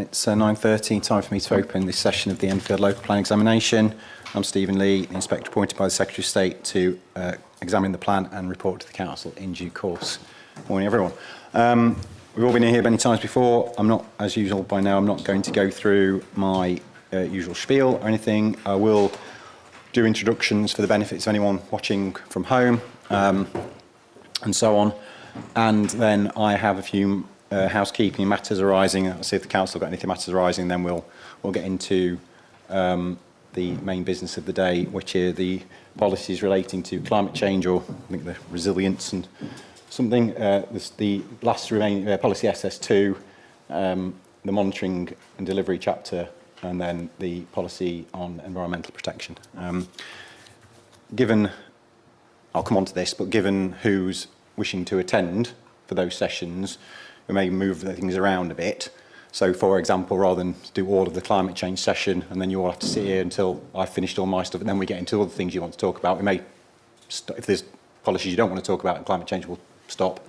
It's 9:30, time for me to open this session of the Enfield Local Plan Examination. I'm Stephen Lee, the Inspector appointed by the Secretary of State to examine the plan and report to the Council in due course. Morning, everyone. We've all been here many times before. I'm not, as usual by now, I'm not going to go through my usual spiel or anything. I will do introductions for the benefits of anyone watching from home and so on. And then I have a few housekeeping matters arising. I'll see if the council got anything matters arising. Then we'll get into the main business of the day, which are the policies relating to climate change, or I think the resilience and something. The last remaining policy SS2, the monitoring and delivery chapter, and then the policy on environmental protection. Given, I'll come on to this, but given who's wishing to attend for those sessions, we may move things around a bit. So, for example, rather than do all of the climate change session and then you all have to sit here until I've finished all my stuff and then we get into other things you want to talk about, we may, if there's policies you don't want to talk about, climate change will stop.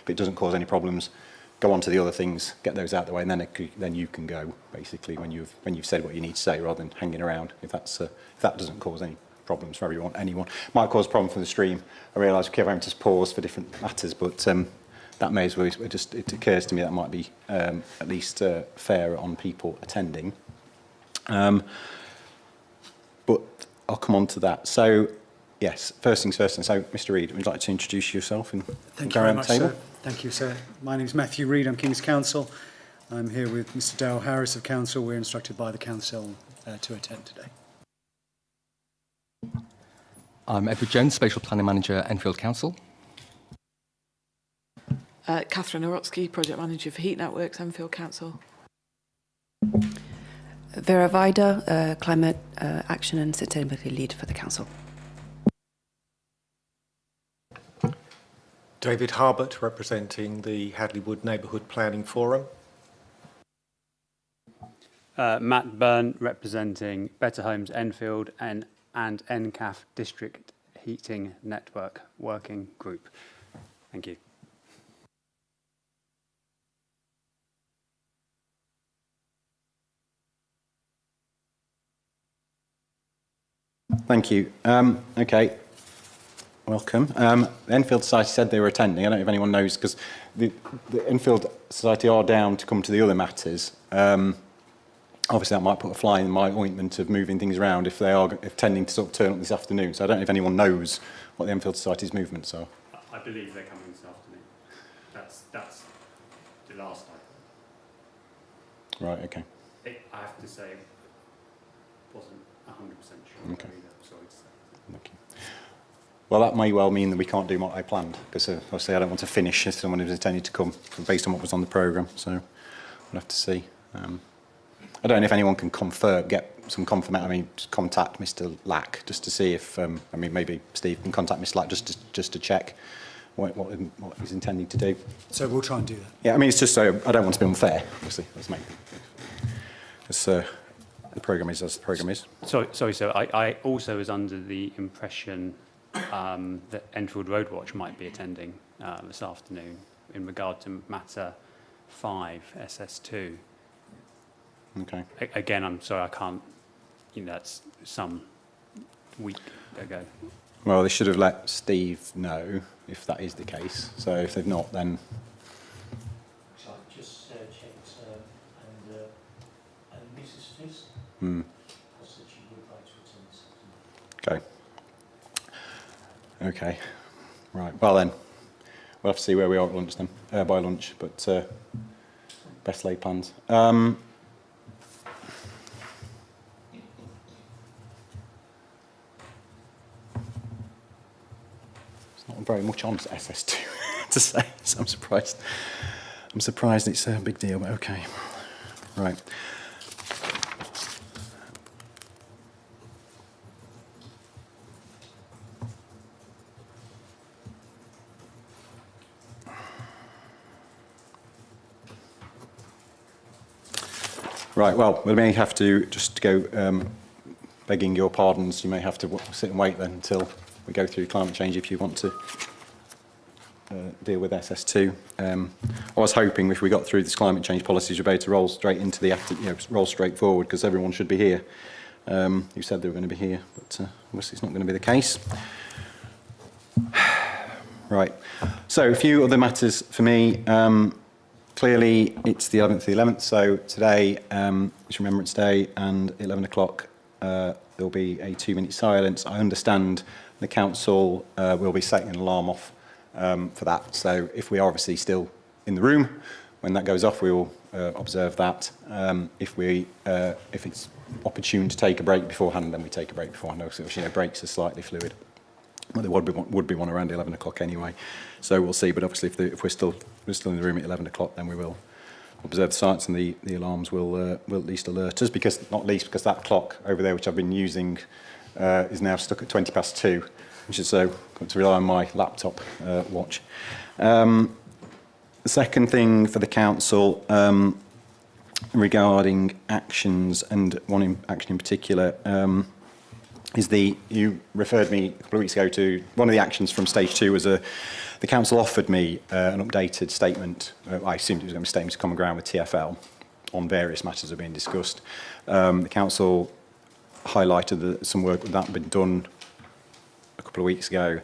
If it doesn't cause any problems, go on to the other things, get those out of the way, and then you can go, basically, when you've said what you need to say, rather than hanging around, if that doesn't cause any problems for anyone. Might cause a problem for the stream. I realise we keep having to pause for different matters, but that may as well, it occurs to me that might be at least fair on people attending. But I'll come on to that. So, yes, first things first. And so, Mr. Reid, would you like to introduce yourself and Thank go you very around much, the table? sir. Thank you, sir. My name is Matthew Reid. I'm King's Counsel. I'm here with Mr. Dale Harris of Council. We're instructed by the Council to attend today. I'm Edward Jones, Spatial Planning Manager, Enfield Council. Catherine Orotsky, Project Manager for Heat Networks, Enfield Council. Vera Vida, Climate Action and Sustainability Lead for the Council. David Harbert, representing the Hadley Wood Neighbourhood Planning Forum. Matt Byrne, representing Better Homes Enfield and NCAF District Heating Network Working Group. Thank you. Thank you. Okay. Welcome. Enfield Society said they were attending. I don't know if anyone knows, because the Enfield Society are down to come to the other matters. Obviously, that might put a fly in my ointment of moving things around if they are tending to sort of turn up this afternoon. So I don't know if anyone knows what the Enfield Society's movements are. I believe they're coming this afternoon. That's the last item. Right, okay. I have to say, wasn't 100% sure. Okay. Sorry to say. Thank you. Well, that may well mean that we can't do what I planned, because obviously I don't want to finish if someone who's intended to come based on what was on the programme, so we'll have to see. I don't know if anyone can get some confirmation. I mean, just contact Mr. Lack just to see if, maybe Steve can contact Mr. Lack just to check what he's intending to do. So we'll try and do that. Yeah, I mean, it's just so I don't want to be unfair, obviously. Let's make it. The programme is as the programme is. Sorry, sir. I also was under the impression that Enfield Roadwatch might be attending this afternoon in regard to matter 5, SS2. Okay. Again, I'm sorry, I can't, that's some week ago. Well, they should have let Steve know if that is the case. So if they've not, then... So I've just checked, and Mrs. Fisk said she would like to attend this afternoon. Okay. Okay. Right. Well then, we'll have to see where we are at lunch then, by lunch, but best laid plans. Not very much on SS2 to say, so I'm surprised. I'm surprised it's a big deal, but okay. Right. Right, well, we may have to just go, begging your pardons, you may have to sit and wait then until we go through climate change if you want to deal with SS2. I was hoping if we got through this climate change policies debate to roll straight into the roll straight forward, because everyone should be here. Who said they were going to be here, but obviously it's not going to be the case. Right. So a few other matters for me. Clearly, it's the 11th of the 11th, so today is Remembrance Day, and at 11 o'clock there'll be a 2-minute silence. I understand the council will be setting an alarm off for that, so if we are obviously still in the room when that goes off, we will observe that. If it's opportune to take a break beforehand, then we take a break beforehand. Obviously, breaks are slightly fluid. Well, there would be one around 11 o'clock anyway, so we'll see. But obviously, if we're still in the room at 11 o'clock, then we will observe the silence, and the alarms will at least alert us. Because that clock over there, which I've been using, is now stuck at 2:20, which is so got to rely on my laptop watch. The second thing for the council regarding actions, and one action in particular. Is you referred me a couple of weeks ago to one of the actions from stage 2 was the council offered me an updated statement. I assumed it was going to be a statement to common ground with TfL on various matters that are being discussed. The council highlighted that some work that had been done a couple of weeks ago,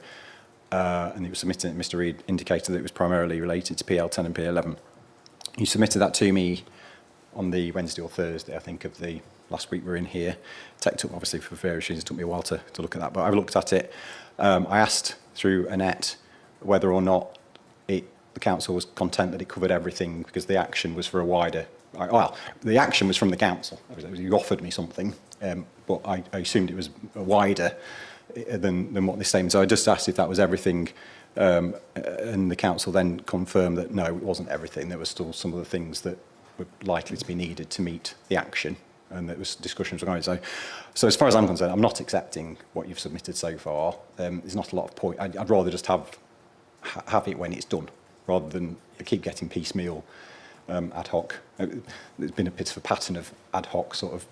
and it was submitted. Mr. Reid indicated that it was primarily related to PL10 and PL11. You submitted that to me on the Wednesday or Thursday, I think, of the last week we were in here. Took, obviously, for various reasons, it took me a while to look at that, but I've looked at it. I asked through Annette whether or not the council was content that it covered everything, because the action was for a wider... Well, the action was from the council. You offered me something, but I assumed it was wider than what this statement. So I just asked if that was everything, and the council then confirmed that no, it wasn't everything. There were still some of the things that were likely to be needed to meet the action, and there was discussions going on. So as far as I'm concerned, I'm not accepting what you've submitted so far. There's not a lot of point. I'd rather just have it when it's done, rather than keep getting piecemeal ad hoc. There's been a bit of a pattern of ad hoc sort of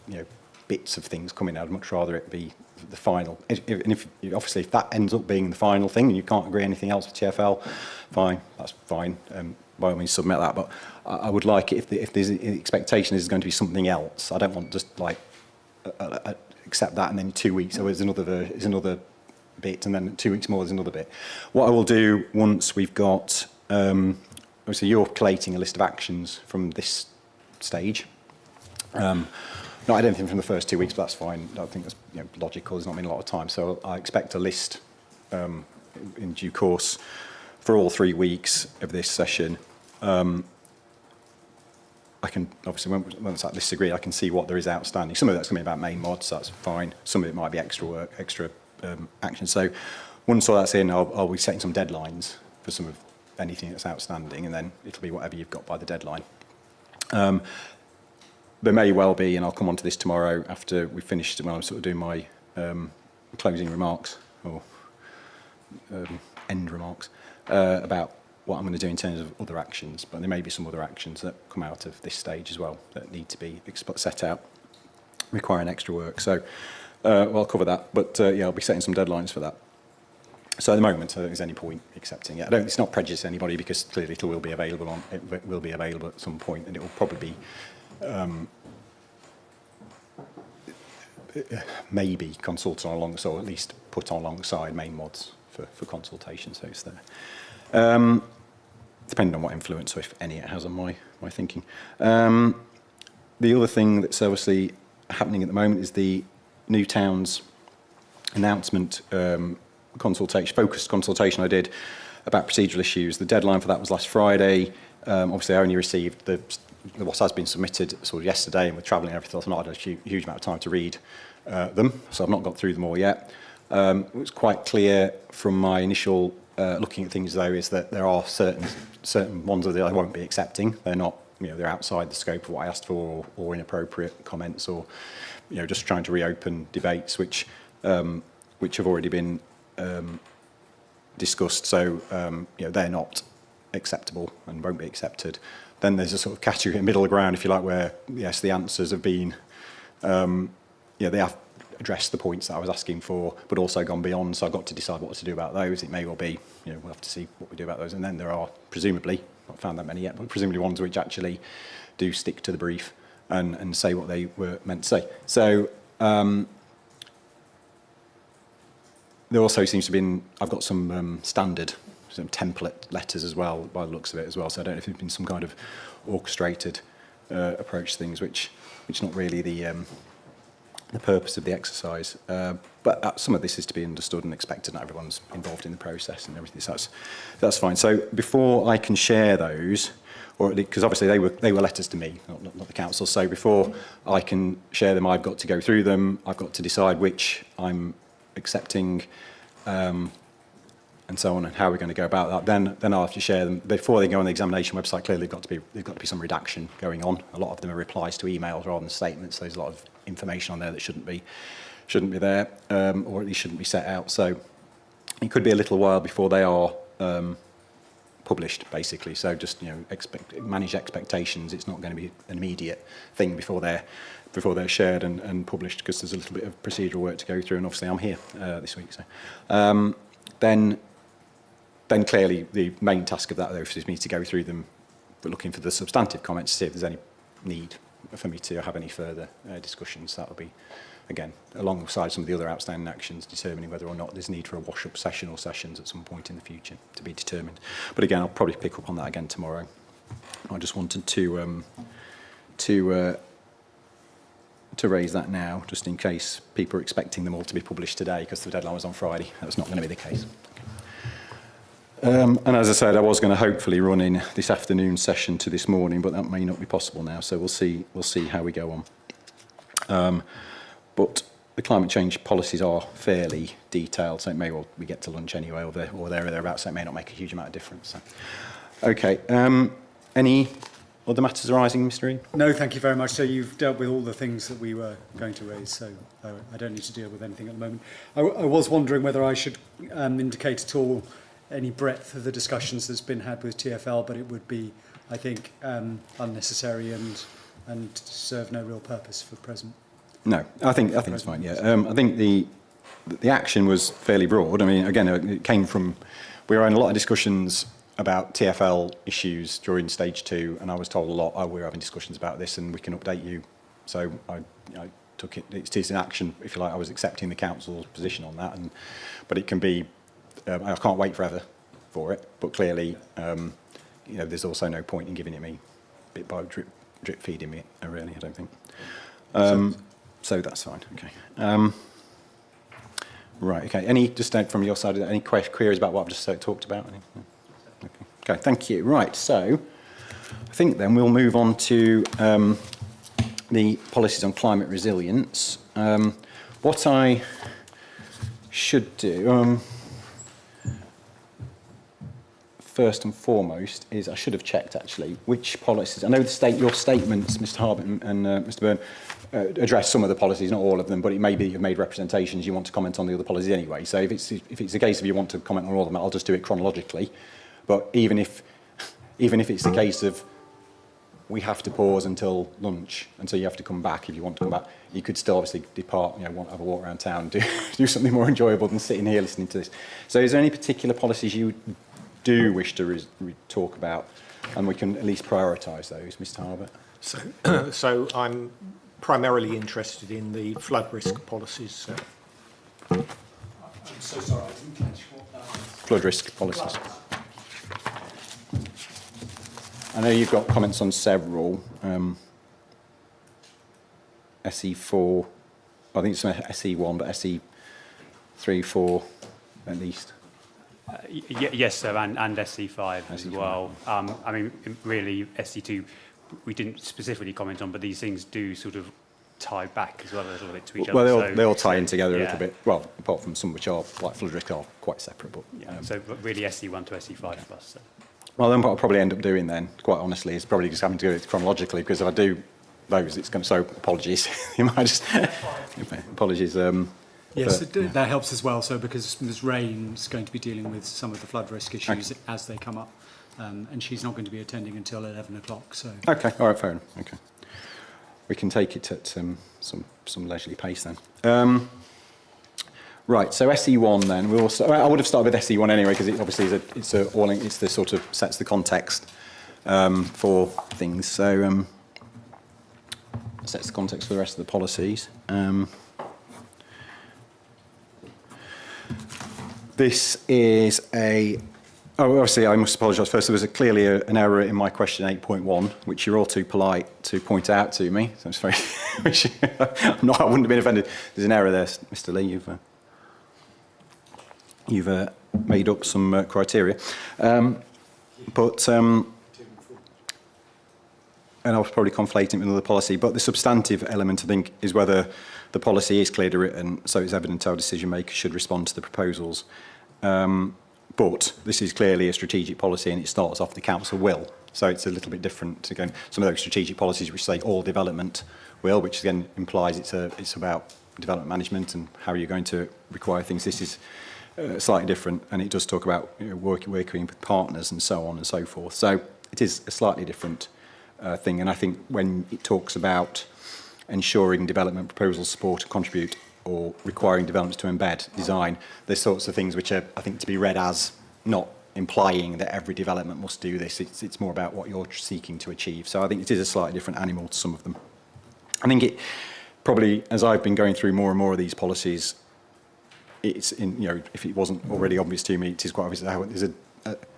bits of things coming out. I'd much rather it be the final. Obviously if that ends up being the final thing and you can't agree anything else with TfL, fine, that's fine. By all means submit that, but I would like it if there's an expectation is going to be something else. I don't want just like accept that and then 2 weeks there's another bit, and then 2 weeks more there's another bit. What I will do once we've got obviously you're collating a list of actions from this stage. Not anything from the first 2 weeks, but that's fine. I think that's logical. There's not been a lot of time, so I expect a list in due course for all 3 weeks of this session. I can obviously, once that list is agreed, I can see what there is outstanding. Some of that's going to be about main mods, so that's fine. Some of it might be extra work, extra action. So once all that's in, I'll be setting some deadlines for some of anything that's outstanding, and then it'll be whatever you've got by the deadline. There may well be, and I'll come on to this tomorrow after we've finished, when I'm sort of doing my closing remarks, or end remarks, about what I'm going to do in terms of other actions, but there may be some other actions that come out of this stage as well that need to be set out, requiring extra work. So well, I'll cover that, but yeah, I'll be setting some deadlines for that. So at the moment, I don't think there's any point accepting it. It's not prejudice anybody, because clearly it will be available at some point, and it will probably be maybe consulted on along, so at least put on alongside main mods for consultation, so it's there. Depending on what influence, or if any, it has on my thinking. The other thing that's obviously happening at the moment is the New Towns announcement focused consultation I did about procedural issues. The deadline for that was last Friday. Obviously, I only received what has been submitted sort of yesterday, and with travelling and everything else, I've not had a huge amount of time to read them, so I've not got through them all yet. It was quite clear from my initial looking at things, though, is that there are certain ones that I won't be accepting. They're not, they're outside the scope of what I asked for, or inappropriate comments, or just trying to reopen debates which have already been discussed. So they're not acceptable and won't be accepted. Then there's a sort of category, middle ground, if you like, where yes, the answers have been, they have addressed the points that I was asking for, but also gone beyond. So I've got to decide what to do about those. It may well be, we'll have to see what we do about those. And then there are presumably, not found that many yet, but presumably ones which actually do stick to the brief and say what they were meant to say. So there also seems to be, I've got some some template letters as well, by the looks of it as well. So I don't know if there's been some kind of orchestrated approach to things, which not really the purpose of the exercise. But some of this is to be understood and expected. Not everyone's involved in the process and everything. So that's fine. So before I can share those, or because obviously they were letters to me, not the council. So before I can share them, I've got to go through them. I've got to decide which I'm accepting, and so on, and how we're going to go about that. Then I'll have to share them before they go on the examination website. Clearly, there's got to be some redaction going on. A lot of them are replies to emails rather than statements. So there's a lot of information on there that shouldn't be there, or at least shouldn't be set out. So it could be a little while before they are published, basically. So just manage expectations. It's not going to be an immediate thing before they're shared and published, because there's a little bit of procedural work to go through. And obviously, I'm here this week. So then clearly the main task of that, though, is me to go through them, but looking for the substantive comments to see if there's any need for me to have any further discussions. That will be, again, alongside some of the other outstanding actions, determining whether or not there's need for a wash-up session or sessions at some point in the future to be determined. But again, I'll probably pick up on that again tomorrow. I just wanted to raise that now, just in case people are expecting them all to be published today, because the deadline was on Friday. That's not going to be the case. And as I said, I was going to hopefully run in this afternoon session to this morning, but that may not be possible now. So we'll see how we go on. But the climate change policies are fairly detailed, so it may well we get to lunch anyway, or there or thereabouts. So it may not make a huge amount of difference. So. Okay. Any other matters arising, Mr. Reid? No, thank you very much. So you've dealt with all the things that we were going to raise, so I don't need to deal with anything at the moment. I was wondering whether I should indicate at all any breadth of the discussions that's been had with TfL, but it would be, I think, unnecessary and serve no real purpose for present. No, I think it's fine. Yeah, I think the action was fairly broad. I mean, again, it came from we were in a lot of discussions about TfL issues during stage 2, and I was told a lot. Oh, we're having discussions about this, and we can update you. So I took it. It's an action, if you like. I was accepting the council's position on that, but it can be. I can't wait forever for it, but clearly, there's also no point in giving it me bit by drip feeding me. Really, I don't think. So that's fine. Okay. Right. Okay. Any just from your side? Any queries about what I've just talked about? Okay. Thank you. Right. So I think then we'll move on to the policies on climate resilience. What I should do. First and foremost is I should have checked actually which policies. I know your statements, Mr. Harbert and Mr. Byrne, address some of the policies, not all of them, but it may be you've made representations. You want to comment on the other policies anyway. So if it's a case of you want to comment on all of them, I'll just do it chronologically. But even if it's the case of we have to pause until lunch, and so you have to come back if you want to come back, you could still obviously depart. Have a walk around town, do something more enjoyable than sitting here listening to this. So is there any particular policies you do wish to talk about, and we can at least prioritise those, Mr. Harbert? So I'm primarily interested in the flood risk policies. I'm so sorry, I didn't catch what that was. Flood risk policies. I know you've got comments on several. SE4, I think it's SE1, but SE3, 4 at least. Yes, sir, and SC5 as well. I mean, really, SC2, we didn't specifically comment on, but these things do sort of tie back as well a little bit to each other. Well, they all tie in together a little bit. Well, apart from some which are, like flood risk, are quite separate. But so really SC1 to SC5 plus. So. Well, then what I'll probably end up doing then, quite honestly, is probably just having to do it chronologically, because if I do those, it's going to, so apologies. You might just, apologies. Yes, that helps as well. So because Ms. Rain's going to be dealing with some of the flood risk issues as they come up, and she's not going to be attending until 11 o'clock. So okay, all right, fair enough. Okay. we can take it at some leisurely pace then. Right, so SE1 then. I would have started with SE1 anyway because it obviously it's the sort of sets the context for things. So sets the context for the rest of the policies. This is obviously I must apologise first. There was clearly an error in my question 8.1, which you're all too polite to point out to me. So it's very, I wouldn't have been offended. There's an error there, Mr. Lee. You've made up some criteria, and I was probably conflating it with another policy, but the substantive element, I think, is whether the policy is clearly written, so it's evident how decision makers should respond to the proposals. But this is clearly a strategic policy, and it starts off the council will. So it's a little bit different. Again, some of those strategic policies which say all development will, which again implies it's about development management and how you're going to require things. This is slightly different, and it does talk about working with partners and so on and so forth. So it is a slightly different thing, and I think when it talks about ensuring development proposals support and contribute or requiring developments to embed design, there's sorts of things which are, I think, to be read as not implying that every development must do this. It's more about what you're seeking to achieve. So I think it is a slightly different animal to some of them. I think it probably, as I've been going through more and more of these policies, it's if it wasn't already obvious to me, it is quite obvious how there's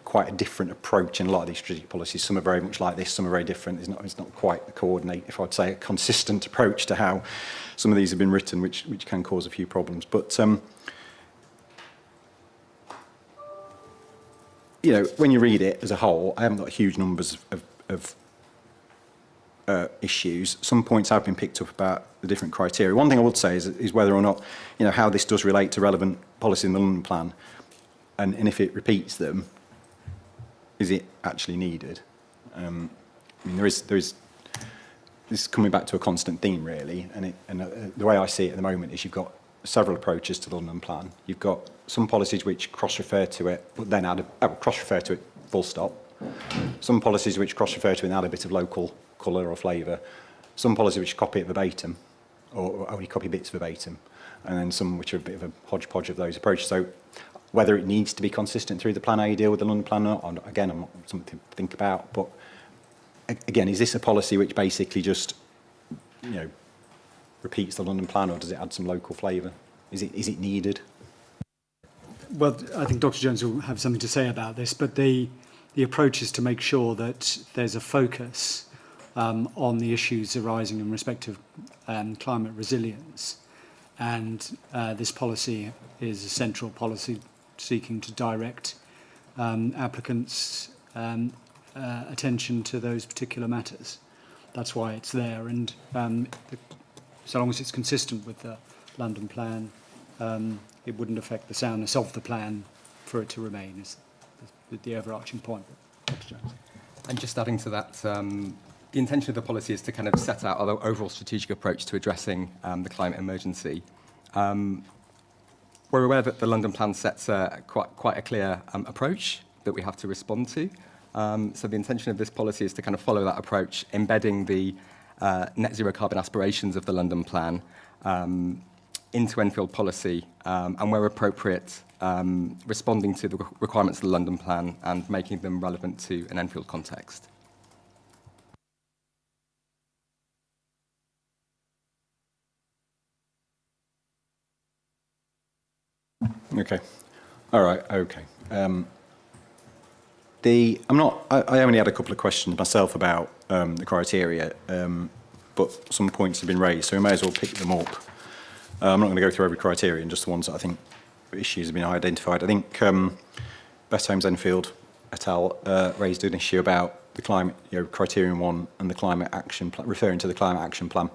quite a different approach in a lot of these strategic policies. Some are very much like this, some are very different. It's not quite the coordinate, if I'd say, a consistent approach to how some of these have been written, which can cause a few problems. But when you read it as a whole, I haven't got huge numbers of issues. Some points have been picked up about the different criteria. One thing I would say is whether or not, how this does relate to relevant policy in the London Plan, and if it repeats them, is it actually needed? This is coming back to a constant theme, really, and the way I see it at the moment is you've got several approaches to the London Plan. You've got some policies which cross-refer to it, but then cross-refer to it full stop. Some policies which cross-refer to it and add a bit of local colour or flavour. Some policies which copy it verbatim, or only copy bits verbatim, and then some which are a bit of a hodgepodge of those approaches. So whether it needs to be consistent through the plan, how you deal with the London Plan or not, again, I'm not something to think about. But again, is this a policy which basically just, repeats the London Plan, or does it add some local flavour? Is it needed? Well, I think Dr. Jones will have something to say about this, but the approach is to make sure that there's a focus on the issues arising in respect of climate resilience. And this policy is a central policy seeking to direct applicants' attention to those particular matters. That's why it's there. And so long as it's consistent with the London Plan, it wouldn't affect the soundness of the plan for it to remain, is the overarching point. And just adding to that, the intention of the policy is to kind of set out our overall strategic approach to addressing the climate emergency. We're aware that the London Plan sets quite a clear approach that we have to respond to. So the intention of this policy is to kind of follow that approach, embedding the net zero carbon aspirations of the London Plan into Enfield policy, and where appropriate, responding to the requirements of the London Plan and making them relevant to an Enfield context. Okay. All right. Okay. I only had a couple of questions myself about the criteria, but some points have been raised, so we may as well pick them up. I'm not going to go through every criterion, just the ones that I think issues have been identified. I think Best Homes Enfield et al. Raised an issue about the climate, criterion 1 and the climate action plan, referring to the climate action plan.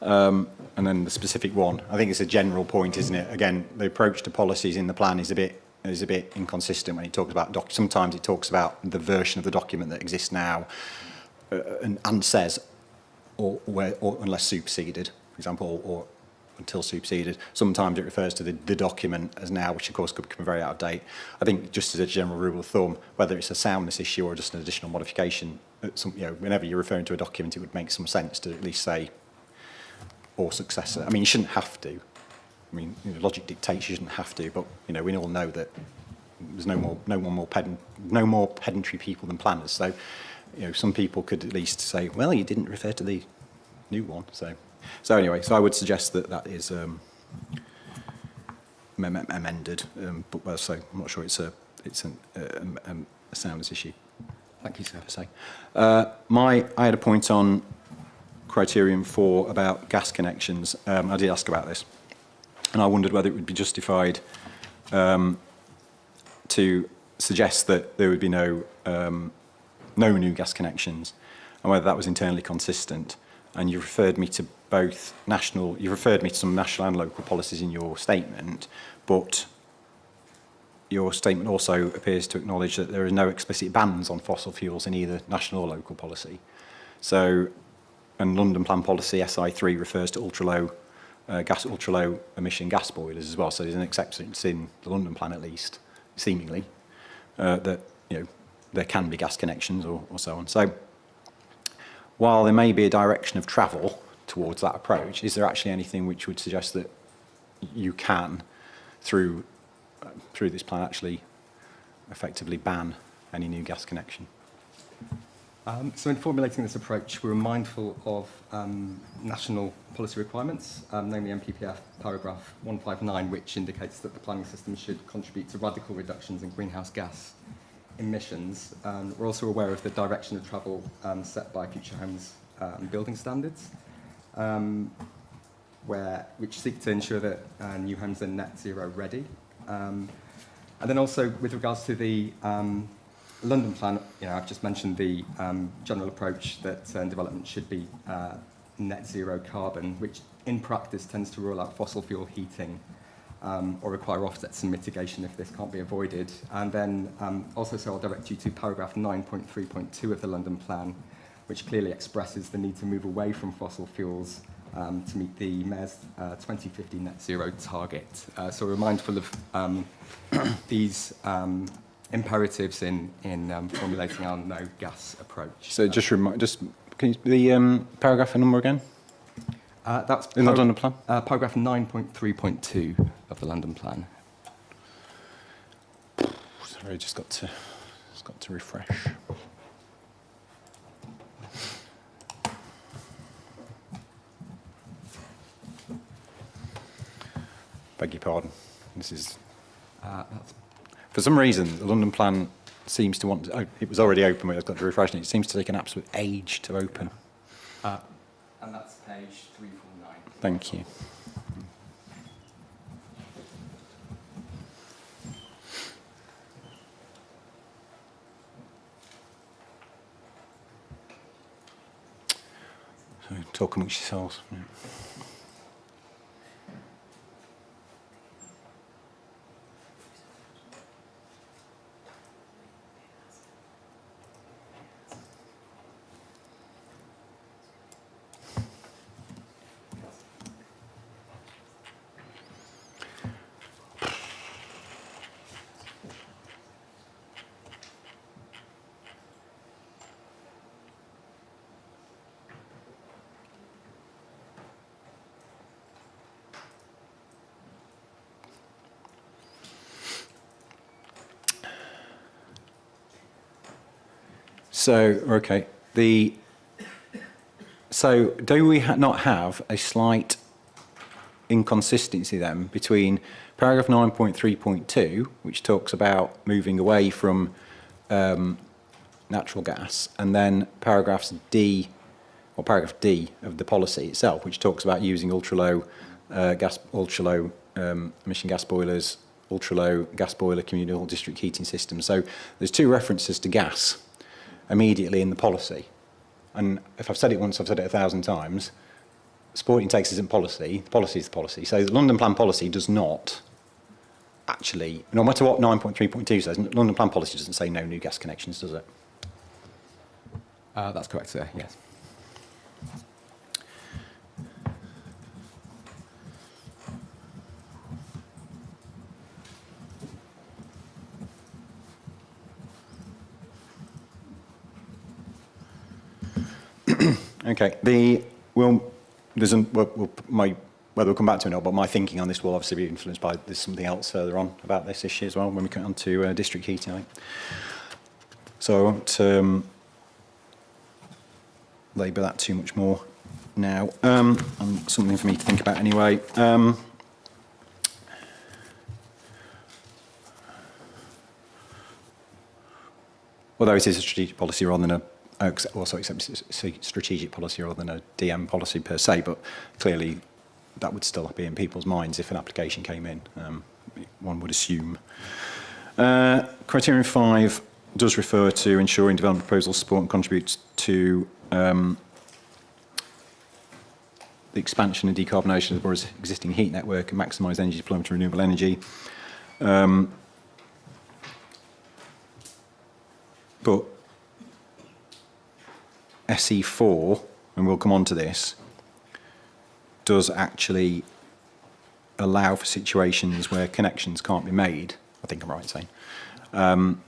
And then the specific one, I think it's a general point, isn't it? Again, the approach to policies in the plan is a bit inconsistent when it talks about sometimes it talks about the version of the document that exists now, and says or unless superseded, for example, or until superseded. Sometimes it refers to the document as now, which of course could become very out of date. I think just as a general rule of thumb, whether it's a soundness issue or just an additional modification, whenever you're referring to a document, it would make some sense to at least say, or successor. I mean, you shouldn't have to. I mean, logic dictates you shouldn't have to, but we all know that there's no more pedantry people than planners. So, some people could at least say, well, you didn't refer to the new one. So anyway, I would suggest that is amended. But so I'm not sure it's a soundness issue. Thank you, sir. Per se. I had a point on criterion 4 about gas connections. I did ask about this, and I wondered whether it would be justified to suggest that there would be no new gas connections, and whether that was internally consistent. And you referred me to some national and local policies in your statement, but your statement also appears to acknowledge that there are no explicit bans on fossil fuels in either national or local policy. So, and London Plan Policy SI3 refers to ultra-low emission gas boilers as well. So there's an acceptance in the London Plan, at least, seemingly, that there can be gas connections or so on. So, while there may be a direction of travel towards that approach, is there actually anything which would suggest that you can, through this plan, actually effectively ban any new gas connection? So in formulating this approach, we were mindful of national policy requirements, namely NPPF paragraph 159, which indicates that the planning system should contribute to radical reductions in greenhouse gas emissions. We're also aware of the direction of travel set by Future Homes building standards, which seek to ensure that new homes are net zero ready. And then also with regards to the London Plan, I've just mentioned the general approach that development should be net zero carbon, which in practice tends to rule out fossil fuel heating or require offsets and mitigation if this can't be avoided. And then also, so I'll direct you to paragraph 9.3.2 of the London Plan, which clearly expresses the need to move away from fossil fuels to meet the Mayor's 2050 net zero target. So we're mindful of these imperatives in formulating our no gas approach. So can you the paragraph and number again? That's in the London Plan? Paragraph 9.3.2 of the London Plan. Sorry, just got to refresh. Beg your pardon. This is for some reason the London Plan seems to want to, it was already open, but I've got to refresh it. It seems to take an absolute age to open. And that's page 349. Thank you. So talk amongst yourselves. Yeah. So, okay, so do we not have a slight inconsistency then between paragraph 9.3.2, which talks about moving away from natural gas, and then paragraph D of the policy itself, which talks about using ultra-low emission gas boilers, ultra-low gas boiler communal district heating systems. So there's two references to gas immediately in the policy. And if I've said it once, I've said it 1,000 times. Sporting takes isn't policy, the policy is the policy. So the London Plan policy does not actually, no matter what 9.3.2 says, London Plan policy doesn't say no new gas connections, does it? That's correct, sir, yes. Okay. Whether we'll come back to it or not, but my thinking on this will obviously be influenced by there's something else further on about this issue as well when we come on to district heating, I think. So I won't labour that too much more now. Something for me to think about anyway. Although it is a strategic policy rather than strategic policy rather than a DM policy per se, but clearly that would still be in people's minds if an application came in, one would assume. Criterion 5 does refer to ensuring development proposals support and contribute to the expansion and decarbonisation of the borough's existing heat network and maximise energy deployment of renewable energy. But SE4, and we'll come on to this, does actually allow for situations where connections can't be made. I think I'm right in saying. And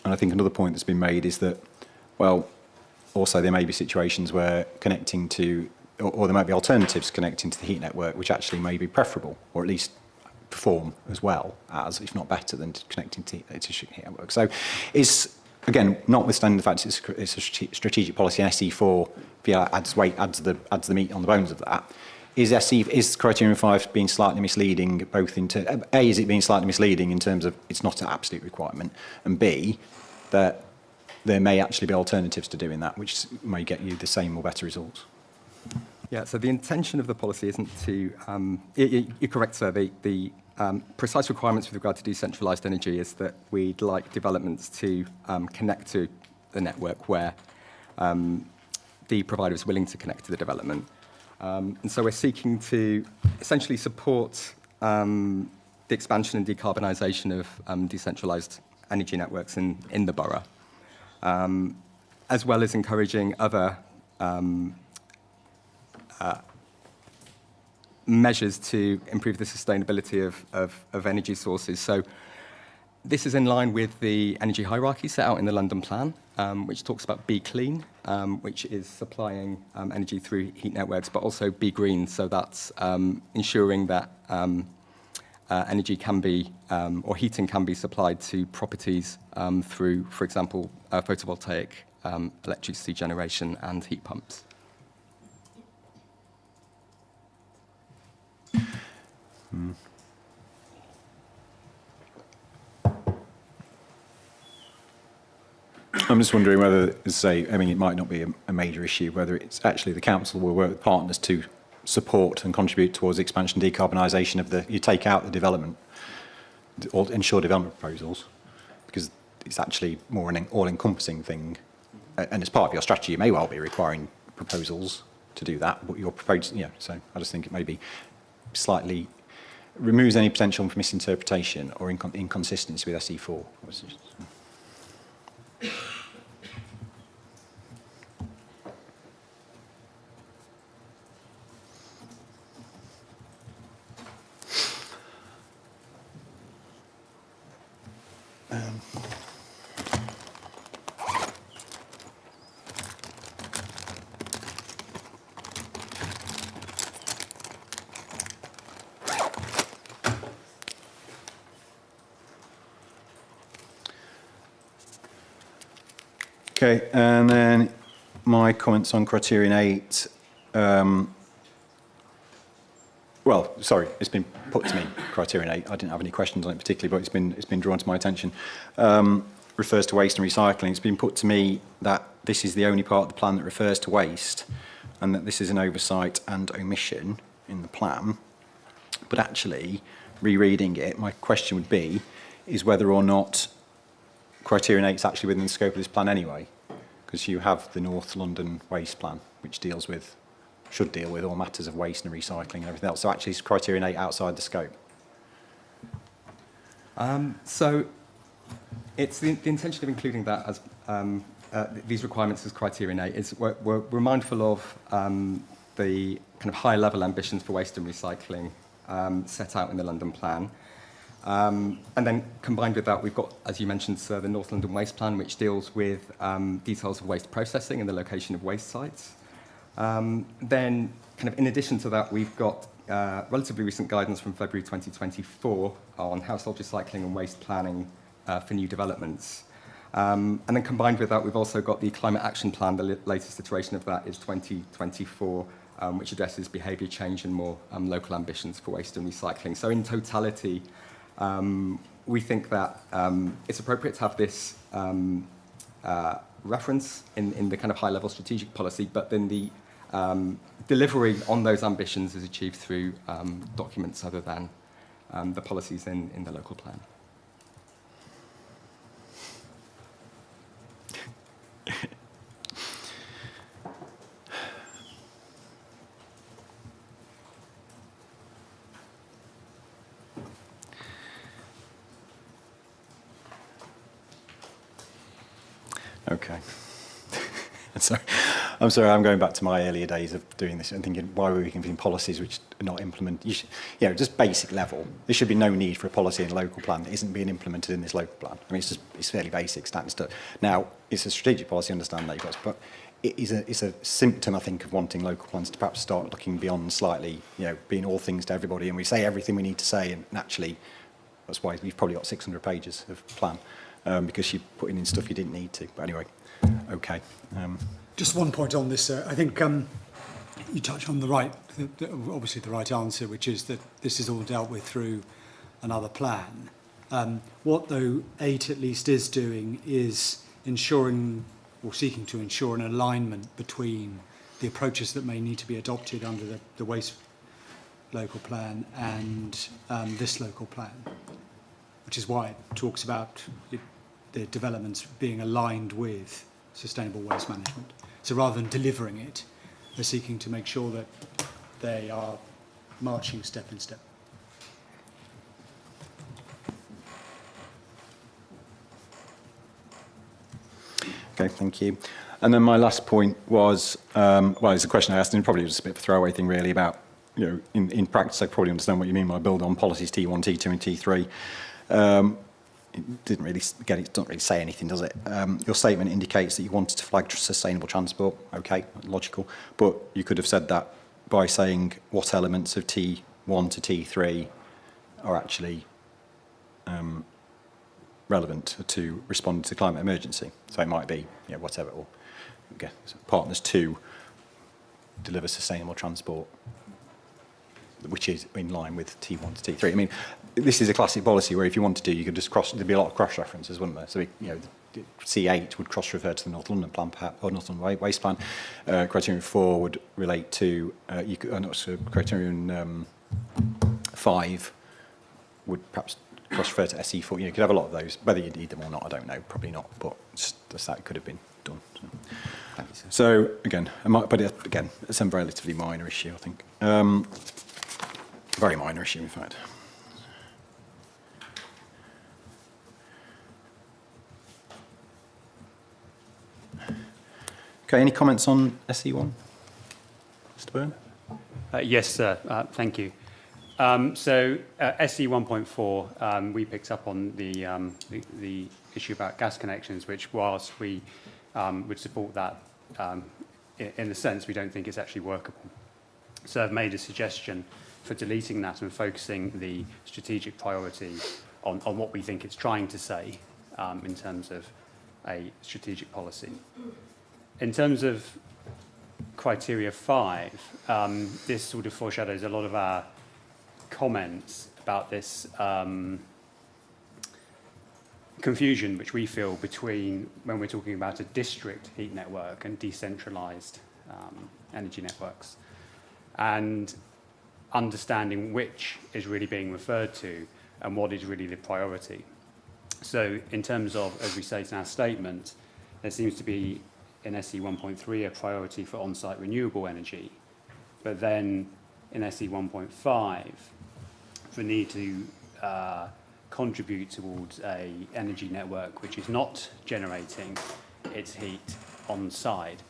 I think another point that's been made is that, well, also there may be situations where connecting to, or there might be alternatives connecting to the heat network, which actually may be preferable, or at least perform as well as, if not better, than connecting to heat network. So it's, again, notwithstanding the fact it's a strategic policy, and SE4 adds the meat on the bones of that. Is Criterion 5 being slightly misleading, both into A, is it being slightly misleading in terms of it's not an absolute requirement, and B, that there may actually be alternatives to doing that, which may get you the same or better results? Yeah, so the intention of the policy isn't to, you're correct, sir, the precise requirements with regard to decentralised energy is that we'd like developments to connect to the network where the provider is willing to connect to the development. And so we're seeking to essentially support the expansion and decarbonisation of decentralised energy networks in the borough, as well as encouraging other measures to improve the sustainability of energy sources. So this is in line with the energy hierarchy set out in the London Plan, which talks about Be Clean, which is supplying energy through heat networks, but also Be Green. So that's ensuring that energy can be, or heating can be supplied to properties through, for example, photovoltaic electricity generation and heat pumps. I'm just wondering whether, it might not be a major issue, whether it's actually the council will work with partners to support and contribute towards the expansion and decarbonisation of you take out the development, or ensure development proposals, because it's actually more an all-encompassing thing. And as part of your strategy, you may well be requiring proposals to do that, but you're proposing, so I just think it may be slightly removes any potential for misinterpretation or inconsistency with SE4. Okay, and then my comments on Criterion 8. Well, sorry, it's been put to me, Criterion 8. I didn't have any questions on it particularly, but it's been drawn to my attention. Refers to waste and recycling. It's been put to me that this is the only part of the plan that refers to waste, and that this is an oversight and omission in the plan. But actually, rereading it, my question would be, is whether or not Criterion 8 is actually within the scope of this plan anyway, because you have the North London Waste Plan, which should deal with all matters of waste and recycling and everything else. So actually, is Criterion 8 outside the scope? So it's the intention of including that as these requirements as Criterion 8 is we're mindful of the kind of high level ambitions for waste and recycling set out in the London Plan. And then combined with that, we've got, as you mentioned, sir, the North London Waste Plan, which deals with details of waste processing and the location of waste sites. Then, kind of in addition to that, we've got relatively recent guidance from February 2024 on household recycling and waste planning for new developments. And then combined with that, we've also got the Climate Action Plan. The latest iteration of that is 2024, which addresses behaviour change and more local ambitions for waste and recycling. So in totality, we think that it's appropriate to have this reference in the kind of high-level strategic policy, but then the delivery on those ambitions is achieved through documents other than the policies in the local plan. Okay. I'm sorry, I'm going back to my earlier days of doing this and thinking, why were we giving policies which are not implemented? Just basic level. There should be no need for a policy in a local plan that isn't being implemented in this local plan. I mean, it's fairly basic standard stuff. Now, it's a strategic policy, I understand that, but it's a symptom, I think, of wanting local plans to perhaps start looking beyond slightly, being all things to everybody, and we say everything we need to say, and naturally, that's why we've probably got 600 pages of plan, because you're putting in stuff you didn't need to. But anyway, okay. Just one point on this, I think you touch on obviously the right answer, which is that this is all dealt with through another plan. What, though, 8 at least is doing is ensuring or seeking to ensure an alignment between the approaches that may need to be adopted under the waste local plan and this local plan, which is why it talks about the developments being aligned with sustainable waste management. So rather than delivering it, they're seeking to make sure that they are marching step in step. Okay, thank you. And then my last point was, it's a question I asked, and probably just a bit of a throwaway thing really about, in practice I probably understand what you mean by build on policies T1, T2 and T3. It didn't really get it. Doesn't really say anything, does it? Your statement indicates that you wanted to flag sustainable transport. Okay, logical. But you could have said that by saying what elements of T1 to T3 are actually relevant to responding to the climate emergency. So it might be, whatever. Or okay, so partners 2 deliver sustainable transport, which is in line with T1 to T3. I mean, this is a classic policy where if you want to do, you could just there'd be a lot of cross-references, wouldn't there? So, C8 would cross-refer to the North London Plan, perhaps, or North London Waste Plan. Criterion 4 would relate to, criterion 5 would perhaps cross-refer to SE4. You could have a lot of those. Whether you need them or not, I don't know. Probably not, but just that could have been done. So again, it's a relatively minor issue, I think. Very minor issue, in fact. Okay, any comments on SE1? Mr. Byrne? Yes, sir. Thank you. So SE 1.4, we picked up on the issue about gas connections, which whilst we would support that, in a sense, we don't think it's actually workable. So I've made a suggestion for deleting that and focusing the strategic priority on what we think it's trying to say in terms of a strategic policy. In terms of criteria 5, this sort of foreshadows a lot of our comments about this confusion which we feel between when we're talking about a district heat network and decentralised energy networks, and understanding which is really being referred to and what is really the priority. So in terms of, as we say in our statement, there seems to be in SE 1.3 a priority for on-site renewable energy, but then in SE 1.5 for need to contribute towards a energy network which is not generating its heat on site.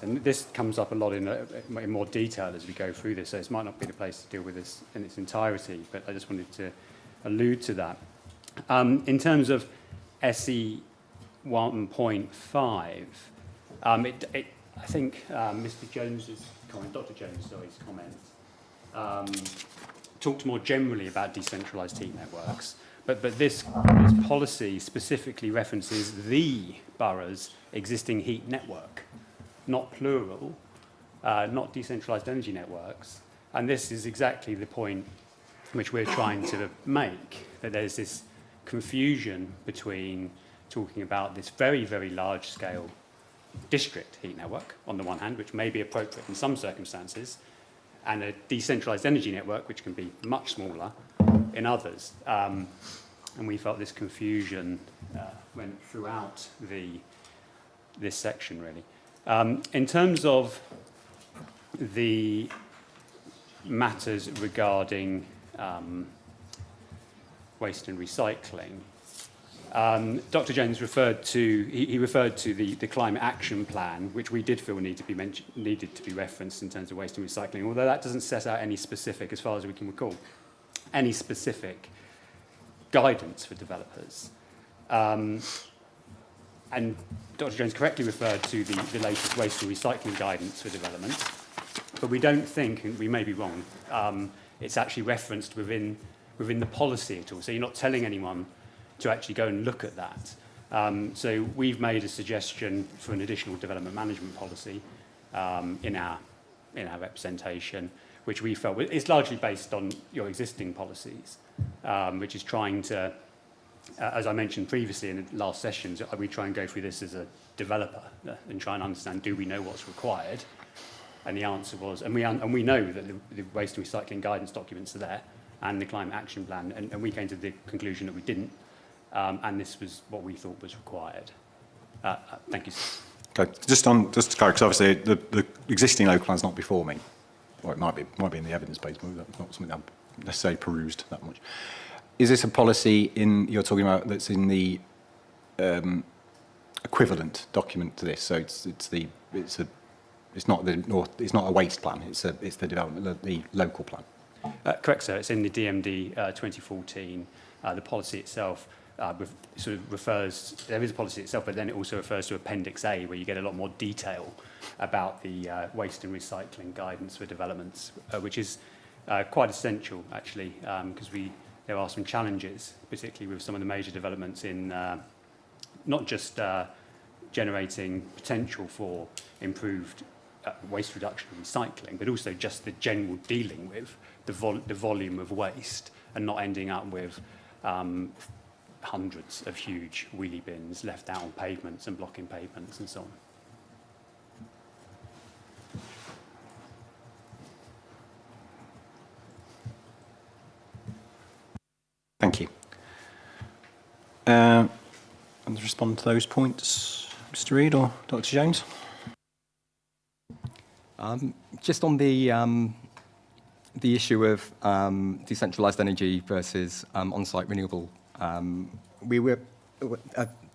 And this comes up a lot in more detail as we go through this, so this might not be the place to deal with this in its entirety, but I just wanted to allude to that. In terms of SE 1.5, I think Mr. Jones's comment, Dr. Jones, sorry's comment, talked more generally about decentralised heat networks, but this policy specifically references the borough's existing heat network, not plural, not decentralised energy networks. And this is exactly the point which we're trying to make, that there's this confusion between talking about this very, very large-scale district heat network, on the one hand, which may be appropriate in some circumstances, and a decentralised energy network, which can be much smaller in others. And we felt this confusion went throughout this section, really. In terms of the matters regarding waste and recycling, Dr. Jones referred to the climate action plan, which we did feel needed to be referenced in terms of waste and recycling, although that doesn't set out any specific, as far as we can recall, any specific guidance for developers. And Dr. Jones correctly referred to the latest waste and recycling guidance for development, but we don't think, and we may be wrong, it's actually referenced within the policy at all. So you're not telling anyone to actually go and look at that. So we've made a suggestion for an additional development management policy in our representation, which we felt is largely based on your existing policies, which is trying to, as I mentioned previously in the last sessions, we try and go through this as a developer and try and understand, do we know what's required? And the answer was, and we know that the waste and recycling guidance documents are there, and the climate action plan, and we came to the conclusion that we didn't, and this was what we thought was required. Thank you, sir. Okay, just to clarify, because obviously the existing local plan's not before me. Well, it might be in the evidence base, but that's not something I've necessarily perused that much. Is this a policy you're talking about that's in the equivalent document to this? So it's not a waste plan. It's the development, the local plan. Correct, sir. It's in the DMD 2014. The policy itself sort of refers. There is a policy itself, but then it also refers to Appendix A, where you get a lot more detail about the waste and recycling guidance for developments, which is quite essential, actually, because there are some challenges, particularly with some of the major developments in not just generating potential for improved waste reduction and recycling, but also just the general dealing with the volume of waste and not ending up with hundreds of huge wheelie bins left out on pavements and blocking pavements and so on. Thank you. And to respond to those points, Mr. Reid or Dr. Jones? Just on the issue of decentralised energy versus on-site renewable, the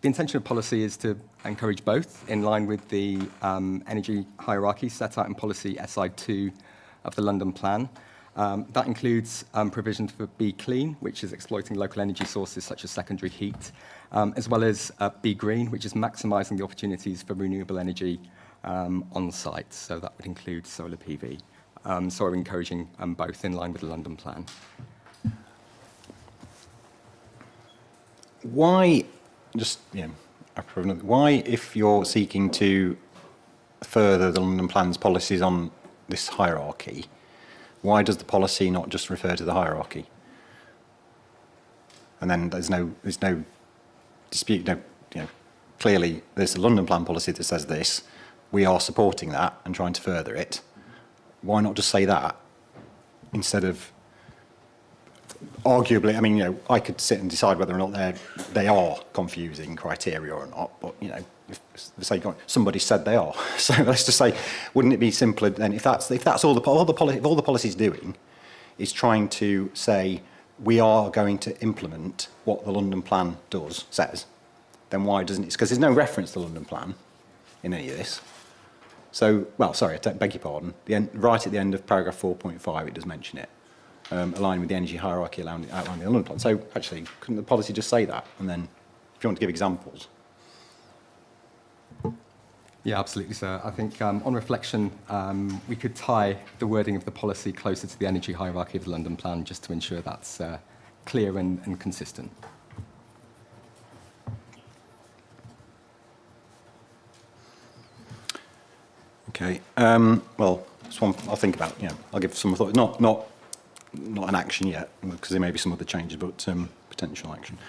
intention of policy is to encourage both in line with the energy hierarchy set out in policy SI2 of the London Plan. That includes provisions for Be Clean, which is exploiting local energy sources such as secondary heat, as well as Be Green, which is maximising the opportunities for renewable energy on site. So that would include solar PV. So we're encouraging both in line with the London Plan. Why, why, if you're seeking to further the London Plan's policies on this hierarchy, why does the policy not just refer to the hierarchy? And then there's no dispute. Clearly there's a London Plan policy that says this. We are supporting that and trying to further it. Why not just say that instead of arguably? I mean, I could sit and decide whether or not they are confusing criteria or not. But somebody said they are. So let's just say, wouldn't it be simpler then if that's all the policy's doing is trying to say we are going to implement what the London Plan says, then why doesn't it? Because there's no reference to the London Plan in any of this. So, well, sorry, I beg your pardon. Right at the end of paragraph 4.5, it does mention it. aligning with the energy hierarchy outlined in the London plan. So actually, couldn't the policy just say that? And then, if you want to give examples. Yeah, absolutely, sir. I think on reflection, we could tie the wording of the policy closer to the energy hierarchy of the London plan just to ensure that's clear and consistent. Okay. Well, it's one I'll think about. Yeah, I'll give some thought. Not an action yet, because there may be some other changes, but potential action.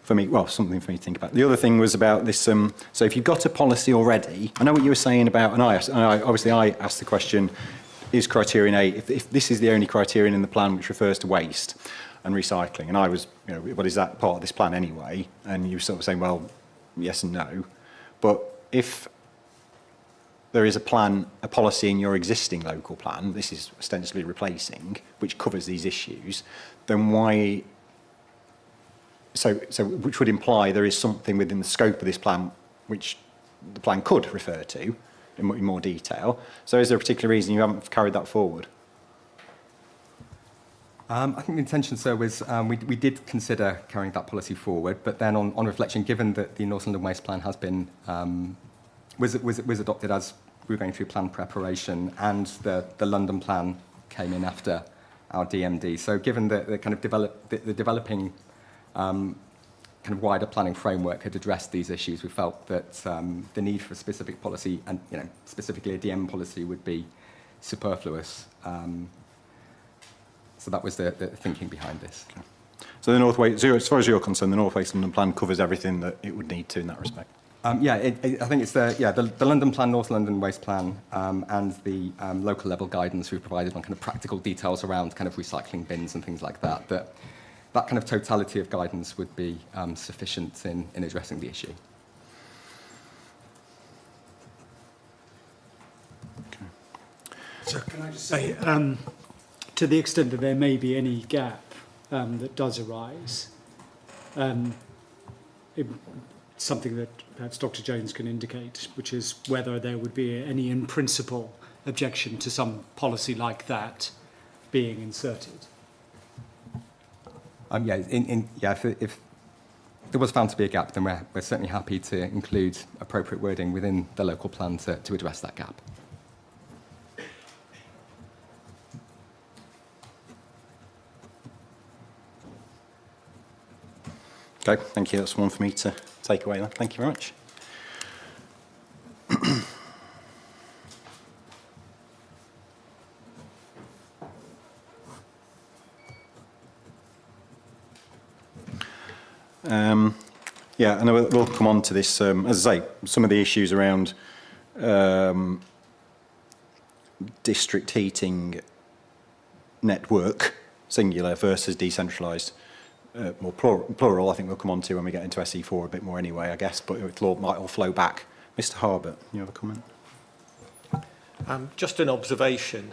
For me, well, something for me to think about. The other thing was about this. So if you've got a policy already, I know what you were saying about, and I asked the question: is criterion A, if this is the only criterion in the plan which refers to waste and recycling, and I was, what is that part of this plan anyway? And you were sort of saying, well, yes and no. But if there is a policy in your existing local plan, this is ostensibly replacing, which covers these issues, then why? So which would imply there is something within the scope of this plan which the plan could refer to in more detail. So is there a particular reason you haven't carried that forward? I think the intention, sir, was we did consider carrying that policy forward, but then on reflection, given that the North London Waste Plan has been was adopted as we were going through plan preparation, and the London Plan came in after our DMD. So given the kind of developing kind of wider planning framework had addressed these issues, we felt that the need for a specific policy, and specifically a DM policy, would be superfluous. So that was the thinking behind this. Okay. So the North Wales, as far as you're concerned, the North Wales London Plan covers everything that it would need to in that respect. I think it's the London Plan, North London Waste Plan, and the local level guidance we provided on kind of practical details around kind of recycling bins and things like that. That kind of totality of guidance would be sufficient in addressing the issue. Okay. So can I just say, to the extent that there may be any gap that does arise, something that perhaps Dr. Jones can indicate, which is whether there would be any in principle objection to some policy like that being inserted. If there was found to be a gap, then we're certainly happy to include appropriate wording within the local plan to address that gap. Okay, thank you. That's one for me to take away then. Thank you very much. And we'll come on to this. As I say, some of the issues around district heating network, singular versus decentralised, more plural, I think we'll come on to when we get into SE4 a bit more anyway, I guess, but it might all flow back. Mr. Harbert, you have a comment? Just an observation,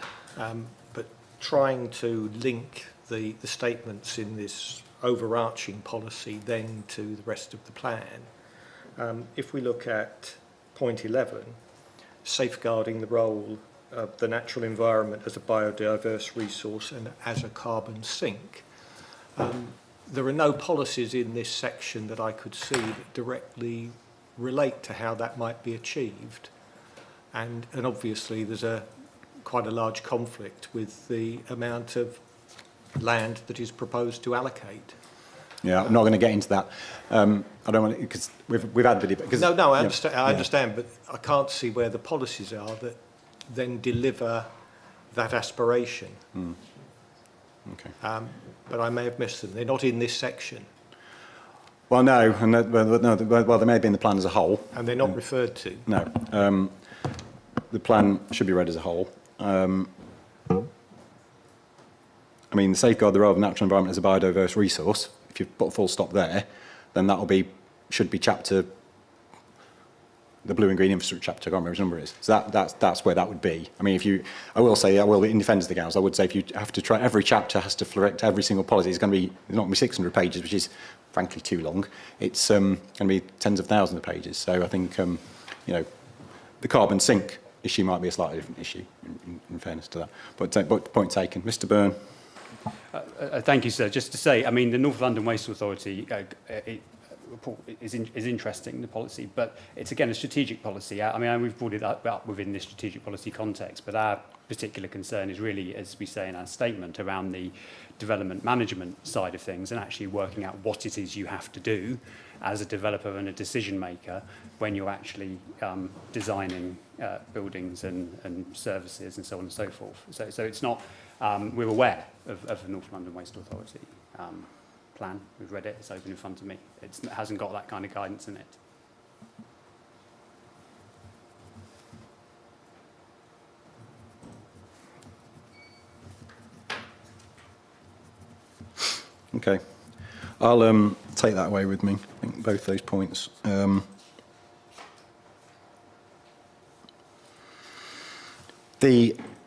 but trying to link the statements in this overarching policy then to the rest of the plan. If we look at point 11, safeguarding the role of the natural environment as a biodiverse resource and as a carbon sink, there are no policies in this section that I could see that directly relate to how that might be achieved. And obviously there's quite a large conflict with the amount of land that is proposed to allocate. Yeah, I'm not going to get into that. I don't want to, because we've had the debate. No, I understand. I understand, but I can't see where the policies are that then deliver that aspiration. Okay. But I may have missed them. They're not in this section. Well, no, well, they may be in the plan as a whole. And they're not referred to. No. The plan should be read as a whole. I mean, safeguard the role of natural environment as a biodiverse resource. If you put a full stop there, then should be chapter, the blue and green infrastructure chapter. I can't remember which number it is. So that's where that would be. I mean, in defence of the Gals, I would say if you have to try, every chapter has to reflect every single policy. It's not going to be 600 pages, which is frankly too long. It's going to be tens of thousands of pages. So I think the carbon sink issue might be a slightly different issue in fairness to that. But point taken, Mr. Byrne. Thank you, sir. Just to say, I mean, the North London Waste Authority report is interesting, the policy, but it's, again, a strategic policy. I mean, we've brought it up within this strategic policy context, but our particular concern is really, as we say in our statement, around the development management side of things and actually working out what it is you have to do as a developer and a decision maker when you're actually designing buildings and services and so on and so forth. So it's not, we're aware of the North London Waste Authority plan. We've read it, it's open in front of me. It hasn't got that kind of guidance in it. Okay. I'll take that away with me, I think, both those points.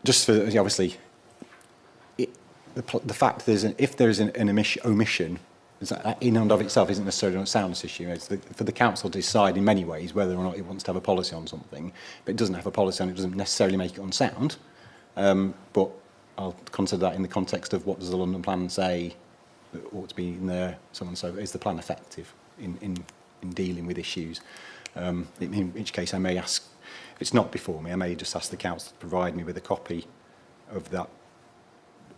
Just for, obviously, the fact if there's an omission, in and of itself isn't necessarily a soundness issue. It's for the council to decide in many ways whether or not it wants to have a policy on something, but it doesn't have a policy on it, doesn't necessarily make it unsound. But I'll consider that in the context of what does the London plan say that ought to be in there, so on and so. Is the plan effective in dealing with issues? In which case I may ask, if it's not before me, I may just ask the council to provide me with a copy of that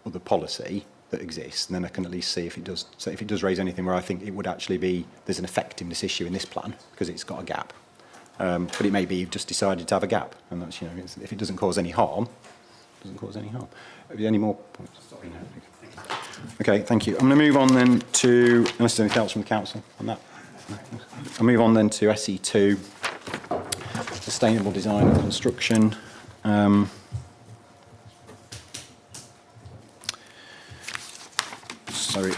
other policy that exists, and then I can at least see if it does. So if it does raise anything where I think it would actually be there's an effectiveness issue in this plan because it's got a gap, but it may be you've just decided to have a gap, and that's, you know, if it doesn't cause any harm, it doesn't cause any harm. Have you any more points? Okay, thank you. I'm going to move on then to, unless there's anything else from the council on that. I'll move on then to SE2, sustainable design and construction. Sorry,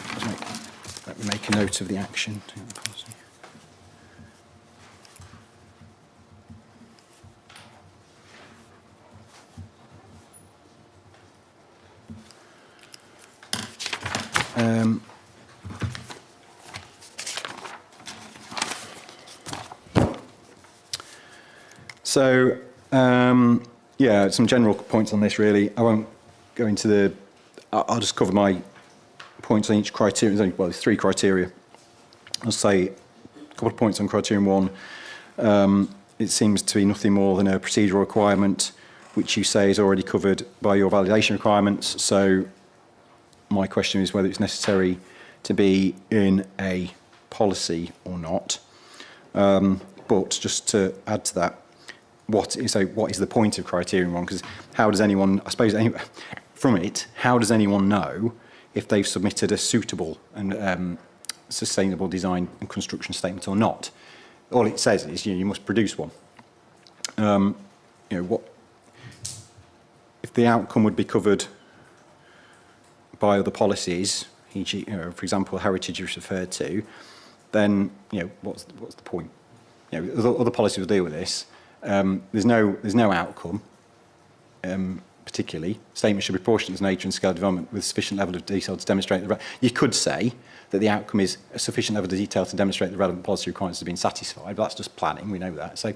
let me make a note of the action. Yeah, some general points on this really. I won't go into I'll just cover my points on each criteria. There's 3 criteria. I'll say a couple of points on criterion 1. It seems to be nothing more than a procedural requirement, which you say is already covered by your validation requirements. So my question is whether it's necessary to be in a policy or not. But just to add to that, what is the point of criterion 1? Because how does anyone, I suppose, from it, how does anyone know if they've submitted a suitable and sustainable design and construction statement or not? All it says is you must produce one. What if the outcome would be covered by other policies, e.g., for example, heritage is referred to, then what's the point? Other policies will deal with this. There's no outcome. Particularly, statements should be proportionate to nature and scale of development with sufficient level of detail to demonstrate you could say that the outcome is a sufficient level of detail to demonstrate the relevant policy requirements have been satisfied, but that's just planning, we know that. So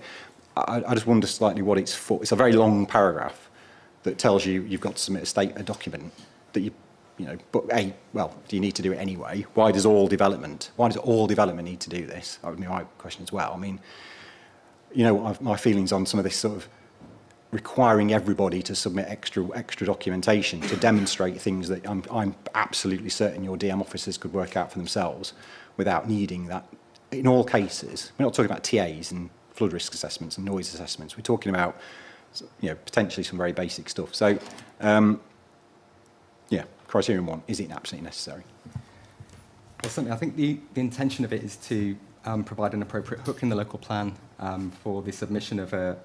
I just wonder slightly what it's for. It's a very long paragraph that tells you you've got to submit a document that but do you need to do it anyway? Why does all development need to do this? That would be my question as well. I mean, my feelings on some of this sort of requiring everybody to submit extra documentation to demonstrate things that I'm absolutely certain your DM officers could work out for themselves without needing that. In all cases, we're not talking about TAs and flood risk assessments and noise assessments. We're talking about potentially some very basic stuff. So, criterion 1, is it absolutely necessary? Well, certainly, I think the intention of it is to provide an appropriate hook in the local plan for the submission of a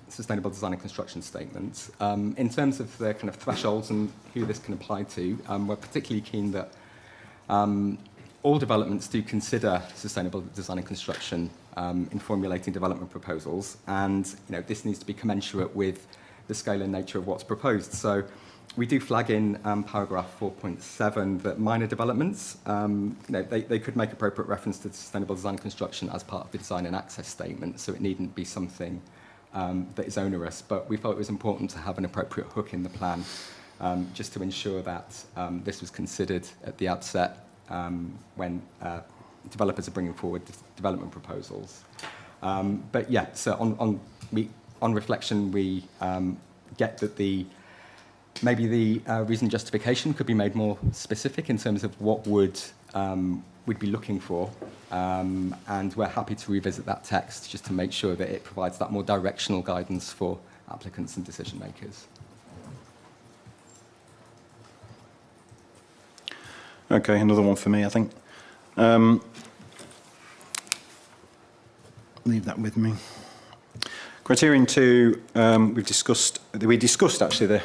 sustainable design and construction statement. In terms of the kind of thresholds and who this can apply to, we're particularly keen that all developments do consider sustainable design and construction in formulating development proposals, and this needs to be commensurate with the scale and nature of what's proposed. So we do flag in paragraph 4.7 that minor developments, they could make appropriate reference to sustainable design and construction as part of the design and access statement, so it needn't be something that is onerous. But we felt it was important to have an appropriate hook in the plan just to ensure that this was considered at the outset when developers are bringing forward development proposals. But yeah, so on reflection, we get that maybe the reason justification could be made more specific in terms of what we'd be looking for, and we're happy to revisit that text just to make sure that it provides that more directional guidance for applicants and decision makers. Okay, another one for me, I think. Leave that with me. Criterion 2, we discussed actually the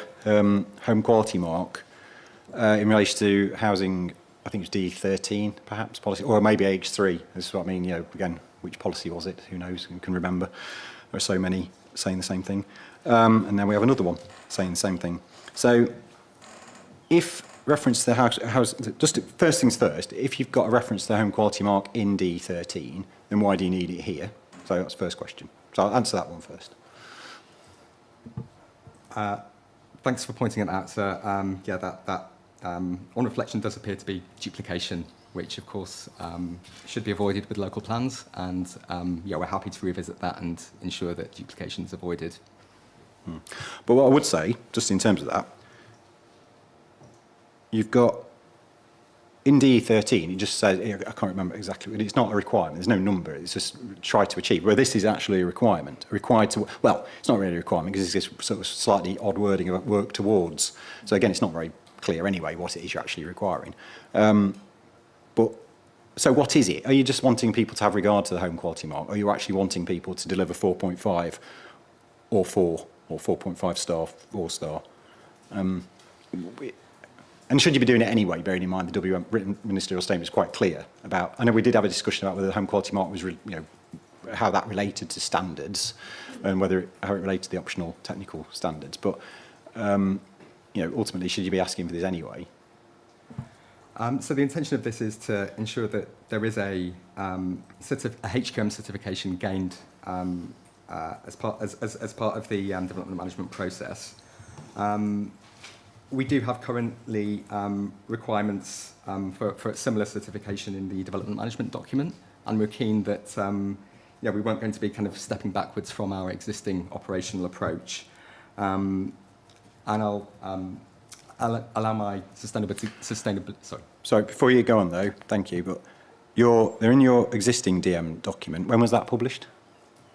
home quality mark in relation to housing. I think it's D13 perhaps policy, or maybe H3. This is what I mean. You know, again, which policy was it? Who knows? Who can remember? There are so many saying the same thing, and then we have another one saying the same thing. So, if reference to the house, just first things first. If you've got a reference to the home quality mark in D13, then why do you need it here? So that's the first question. So I'll answer that one first. Thanks for pointing it out, sir. Yeah, that on reflection does appear to be duplication, which of course should be avoided with local plans, and yeah, we're happy to revisit that and ensure that duplication is avoided. But what I would say, just in terms of that, you've got in D13, it just says, I can't remember exactly, but it's not a requirement, there's no number, it's just try to achieve, where this is actually a requirement, required to, well, it's not really a requirement because it's this sort of slightly odd wording of work towards. So again, it's not very clear anyway what it is you're actually requiring. But so what is it? Are you just wanting people to have regard to the home quality mark? Or are you actually wanting people to deliver 4.5 or 4 or 4.5 star, 4 star? And should you be doing it anyway, bearing in mind the WM written ministerial statement is quite clear about, I know we did have a discussion about whether the home quality mark was, how that related to standards and how it related to the optional technical standards. But, ultimately, should you be asking for this anyway? So the intention of this is to ensure that there is a HQM certification gained as part of the development management process. We do have currently requirements for a similar certification in the development management document, and we're keen that we weren't going to be kind of stepping backwards from our existing operational approach. And I'll allow my sustainability. Sorry, before you go on though, thank you, but they're in your existing DM document. When was that published?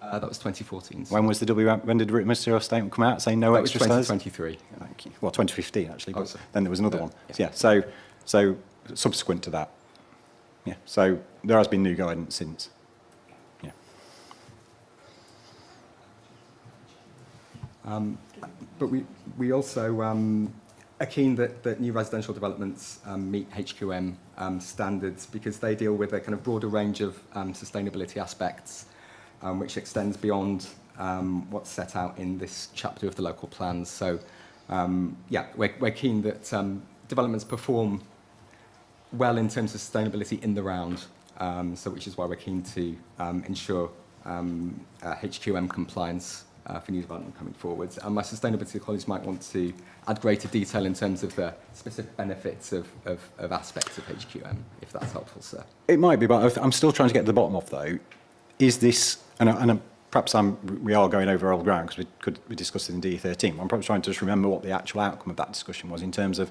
That was 2014. When was the when did the written ministerial statement come out saying no that extra was stairs? 2023. Thank you. Well, 2015 actually, but then there was another one. Yeah. So subsequent to that, yeah. So there has been new guidance since. Yeah. But we also are keen that new residential developments meet HQM standards, because they deal with a kind of broader range of sustainability aspects, which extends beyond what's set out in this chapter of the local plans. So, we're keen that developments perform well in terms of sustainability in the round, which is why we're keen to ensure HQM compliance for new development coming forwards. And my sustainability colleagues might want to add greater detail in terms of the specific benefits of aspects of HQM, if that's helpful, sir. It might be, but I'm still trying to get to the bottom of, though, is this, and perhaps we are going over old ground because we discussed it in D13. I'm probably trying to just remember what the actual outcome of that discussion was in terms of,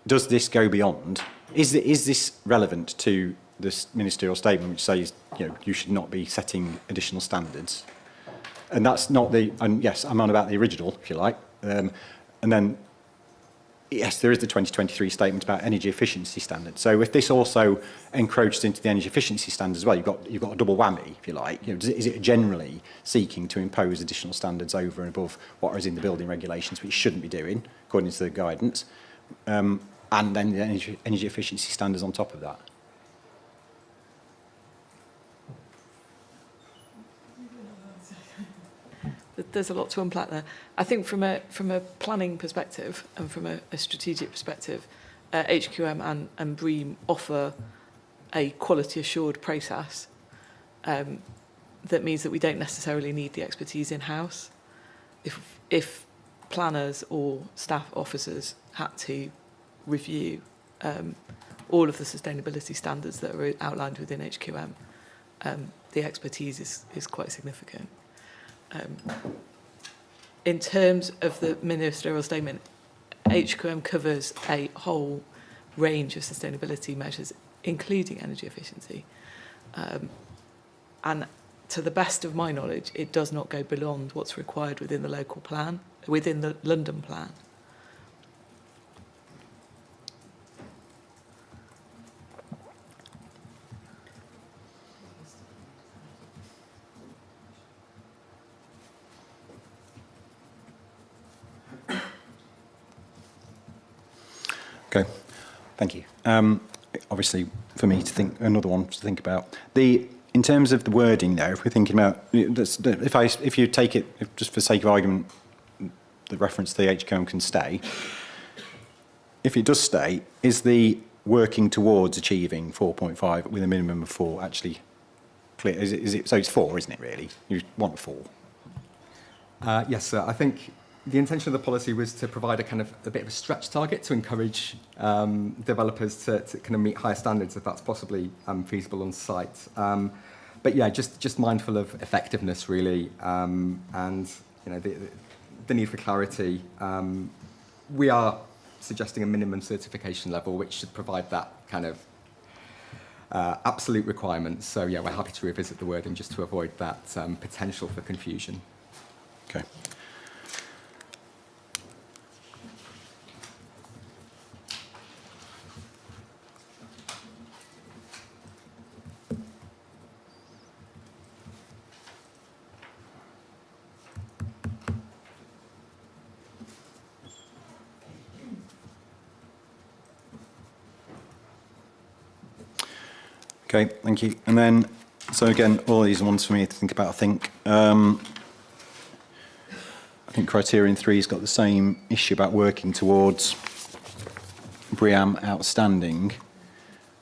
does this go beyond, is this relevant to this ministerial statement which says, you should not be setting additional standards? And that's not and yes, I'm on about the original, if you like. And then, yes, there is the 2023 statement about energy efficiency standards. So if this also encroaches into the energy efficiency standards as well, you've got a double whammy, if you like. Is it generally seeking to impose additional standards over and above what is in the building regulations, which shouldn't be doing, according to the guidance, and then the energy efficiency standards on top of that? There's a lot to unpack there. I think from a planning perspective and from a strategic perspective, HQM and BREEAM offer a quality assured process that means that we don't necessarily need the expertise in-house. If planners or staff officers had to review all of the sustainability standards that are outlined within HQM, the expertise is quite significant. In terms of the ministerial statement, HQM covers a whole range of sustainability measures, including energy efficiency. And to the best of my knowledge, it does not go beyond what's required within the local plan, within the London plan. Okay, thank you. Obviously, for me to think, another one to think about. In terms of the wording there, if we're thinking about, if you take it, just for sake of argument, the reference to the HQM can stay. If it does stay, is the working towards achieving 4.5 with a minimum of 4 actually clear? Is it, so it's 4, isn't it, really? You want 4. Yes, sir. I think the intention of the policy was to provide a bit of a stretch target to encourage developers to kind of meet higher standards if that's possibly feasible on site. But yeah, just mindful of effectiveness really, and the need for clarity. We are suggesting a minimum certification level which should provide that kind of absolute requirement. So yeah, we're happy to revisit the wording just to avoid that potential for confusion. Okay. Okay, thank you. And then, so again, all these are ones for me to think about, I think. I think criterion 3 has got the same issue about working towards BREEAM outstanding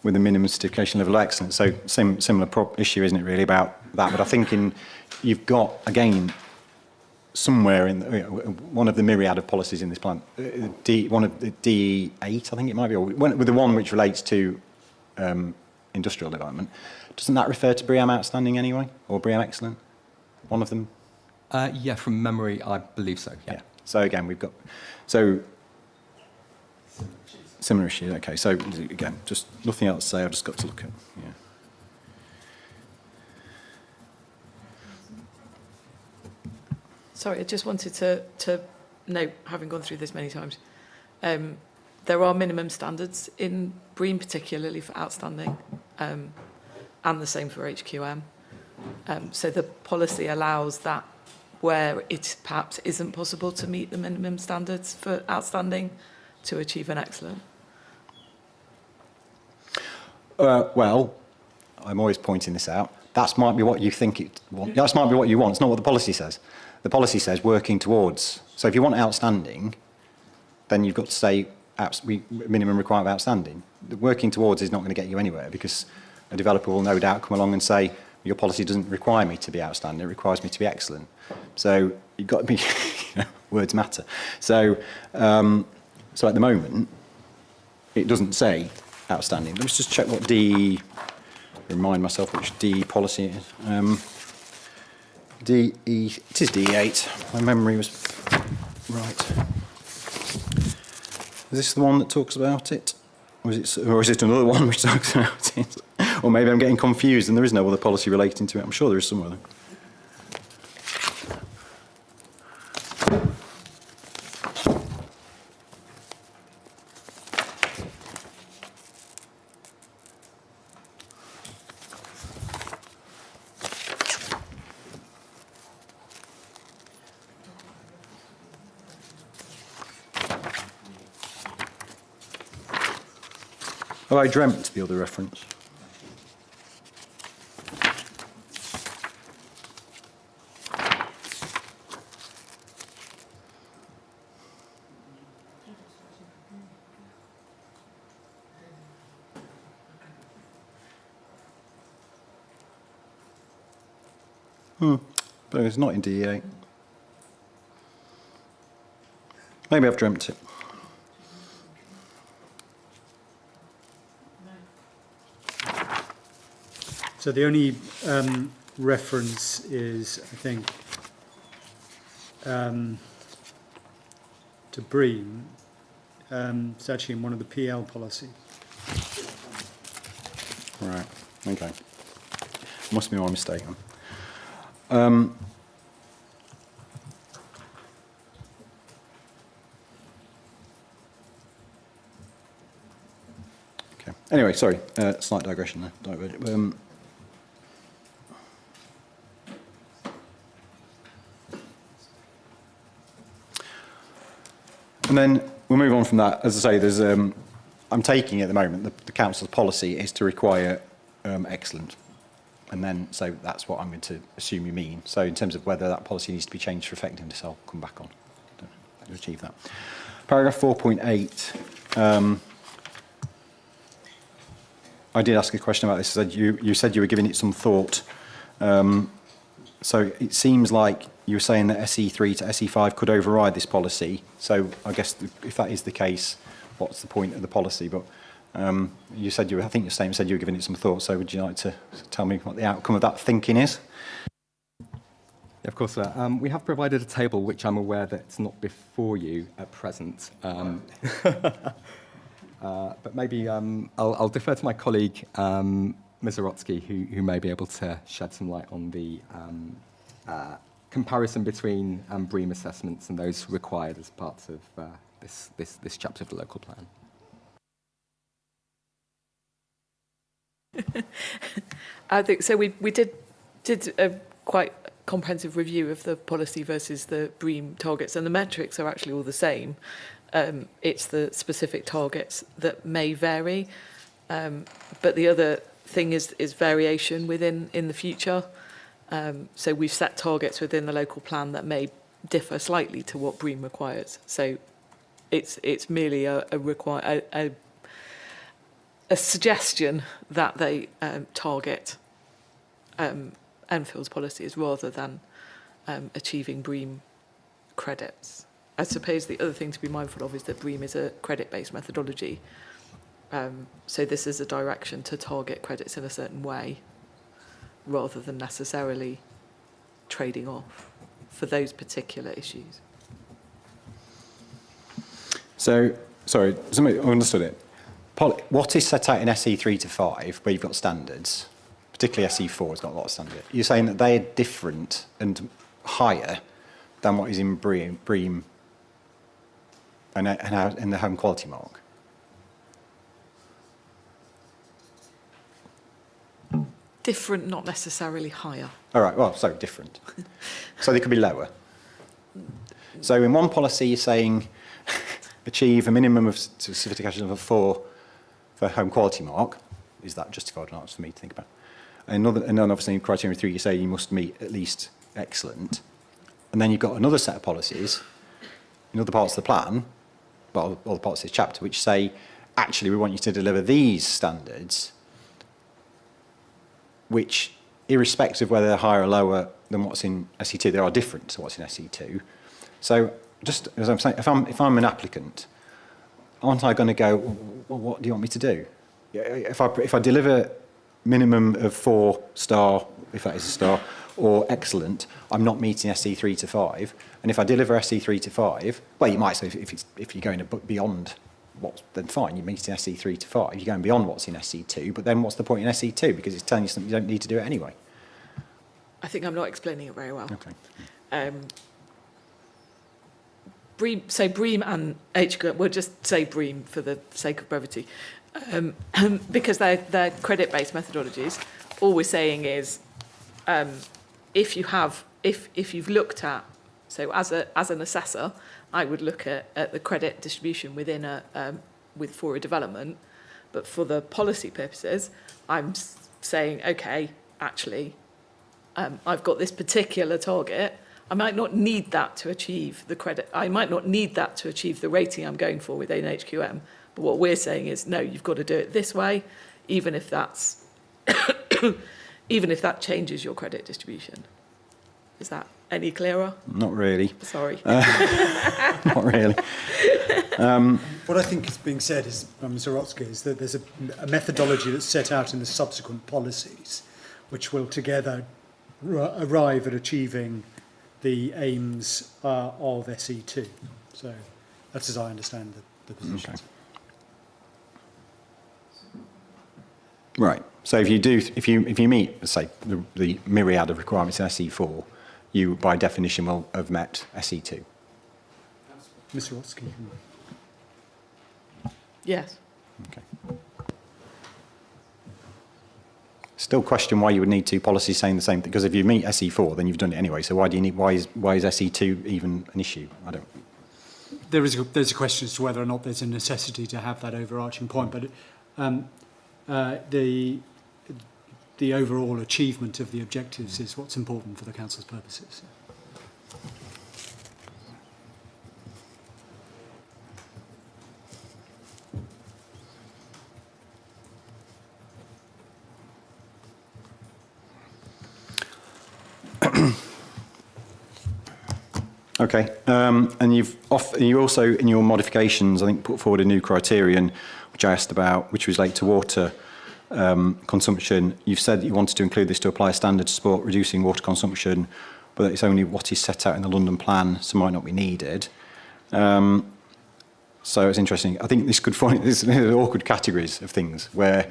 with a minimum certification level of excellence. So similar issue, isn't it, really, about that? But I think you've got, again, somewhere in one of the myriad of policies in this plan, one of the DE8, I think it might be, or with the one which relates to industrial development. Doesn't that refer to BREEAM outstanding anyway, or BREEAM excellent? One of them? Yeah, from memory, I believe so. Yeah. So again, we've got similar issues. Okay. So again, just nothing else to say. I've just got to look at. Yeah. Sorry, I just wanted to note, having gone through this many times, there are minimum standards in BREEAM, particularly for outstanding, and the same for HQM. So the policy allows that where it perhaps isn't possible to meet the minimum standards for outstanding to achieve an excellent. Well, I'm always pointing this out. That might be what you think it wants. That might be what you want. It's not what the policy says. The policy says working towards. So if you want outstanding, then you've got to say minimum requirement of outstanding. The working towards is not going to get you anywhere, because a developer will no doubt come along and say, your policy doesn't require me to be outstanding, it requires me to be excellent. So you've got to be, words matter. So, so at the moment, it doesn't say outstanding. Let's just check what remind myself which DE policy it is. It is DE8. My memory was right. Is this the one that talks about it? Or is it another one which talks about it? Or maybe I'm getting confused and there is no other policy relating to it. I'm sure there is somewhere. Have I dreamt the other reference? But it's not in DE8. Maybe I've dreamt it. So the only reference is, I think, to BREEAM. It's actually in one of the PL policies. Right, okay. Must be my mistake then. Okay. Anyway, sorry, slight digression there. And then we'll move on from that. As I say, there's, I'm taking at the moment, the council's policy is to require excellent. And then, so that's what I'm going to assume you mean. So in terms of whether that policy needs to be changed for effectiveness, I'll come back on to achieve that. Paragraph 4.8. I did ask a question about this. You said you were giving it some thought. So it seems like you were saying that SE3 to SE5 could override this policy. So I guess if that is the case, what's the point of the policy? But you said I think your statement said you were giving it some thought. So would you like to tell me what the outcome of that thinking is? Yeah, of course, sir. We have provided a table which I'm aware that it's not before you at present. But maybe I'll defer to my colleague, Ms. Orotsky, who may be able to shed some light on the comparison between BREEAM assessments and those required as part of this chapter of the local plan. I think so. We did a quite comprehensive review of the policy versus the BREEAM targets, and the metrics are actually all the same. It's the specific targets that may vary, but the other thing is variation in the future. So we've set targets within the local plan that may differ slightly to what BREEAM requires. So it's merely a suggestion that they target Enfield's policies rather than achieving BREEAM credits. I suppose the other thing to be mindful of is that BREEAM is a credit-based methodology. So this is a direction to target credits in a certain way rather than necessarily trading off for those particular issues. So, sorry, somebody understood it. What is set out in SE3 to 5, where you've got standards, particularly SE4 has got a lot of standards, you're saying that they are different and higher than what is in BREEAM and in the home quality mark? Different, not necessarily higher. All right, well, so different. So they could be lower. So in one policy, you're saying achieve a minimum of certification of a 4 for home quality mark. Is that justified or not? It's for me to think about. And then obviously in criteria 3, you say you must meet at least excellent. And then you've got another set of policies in other parts of the plan, well, all the parts of this chapter, which say, actually, we want you to deliver these standards, which, irrespective of whether they're higher or lower than what's in SE2, they are different to what's in SE2. So, just as I'm saying, if I'm an applicant, aren't I going to go, well, what do you want me to do? If I deliver minimum of 4-star, if that is a star, or excellent, I'm not meeting SE3 to 5. And if I deliver SE3 to 5, well, you might say if you're going beyond then fine, you're meeting SE3 to 5. You're going beyond what's in SE2, but then what's the point in SE2? Because it's telling you something you don't need to do it anyway. I think I'm not explaining it very well. Okay. BREEAM and HQM, we'll just say BREEAM for the sake of brevity, because they're credit-based methodologies. All we're saying is, if you've looked at, so as an assessor, I would look at the credit distribution within for a development, but for the policy purposes, I'm saying, okay, actually, I've got this particular target. I might not need that to achieve the credit. I might not need that to achieve the rating I'm going for within HQM. But what we're saying is, no, you've got to do it this way, even if that's even if that changes your credit distribution. Is that any clearer? Not really. Sorry. Not really. What I think is being said is, Ms. Orotsky, is that there's a methodology that's set out in the subsequent policies, which will together arrive at achieving the aims of SE2. So that's as I understand the position. Okay. Right. So if you meet, say, the myriad of requirements in SE4, you by definition will have met SE2. Mr. Watts, can you... Yes. Okay. Still question why you would need two policies saying the same thing, because if you meet SE4, then you've done it anyway. So why is SE2 even an issue? I don't. There's a question as to whether or not there's a necessity to have that overarching point, but the overall achievement of the objectives is what's important for the council's purposes. Okay, and you also, in your modifications, I think, put forward a new criterion, which I asked about, which was related to water consumption. You've said that you wanted to include this to apply a standard to support reducing water consumption, but that it's only what is set out in the London plan, so might not be needed. So it's interesting. I think this could fall into these awkward categories of things where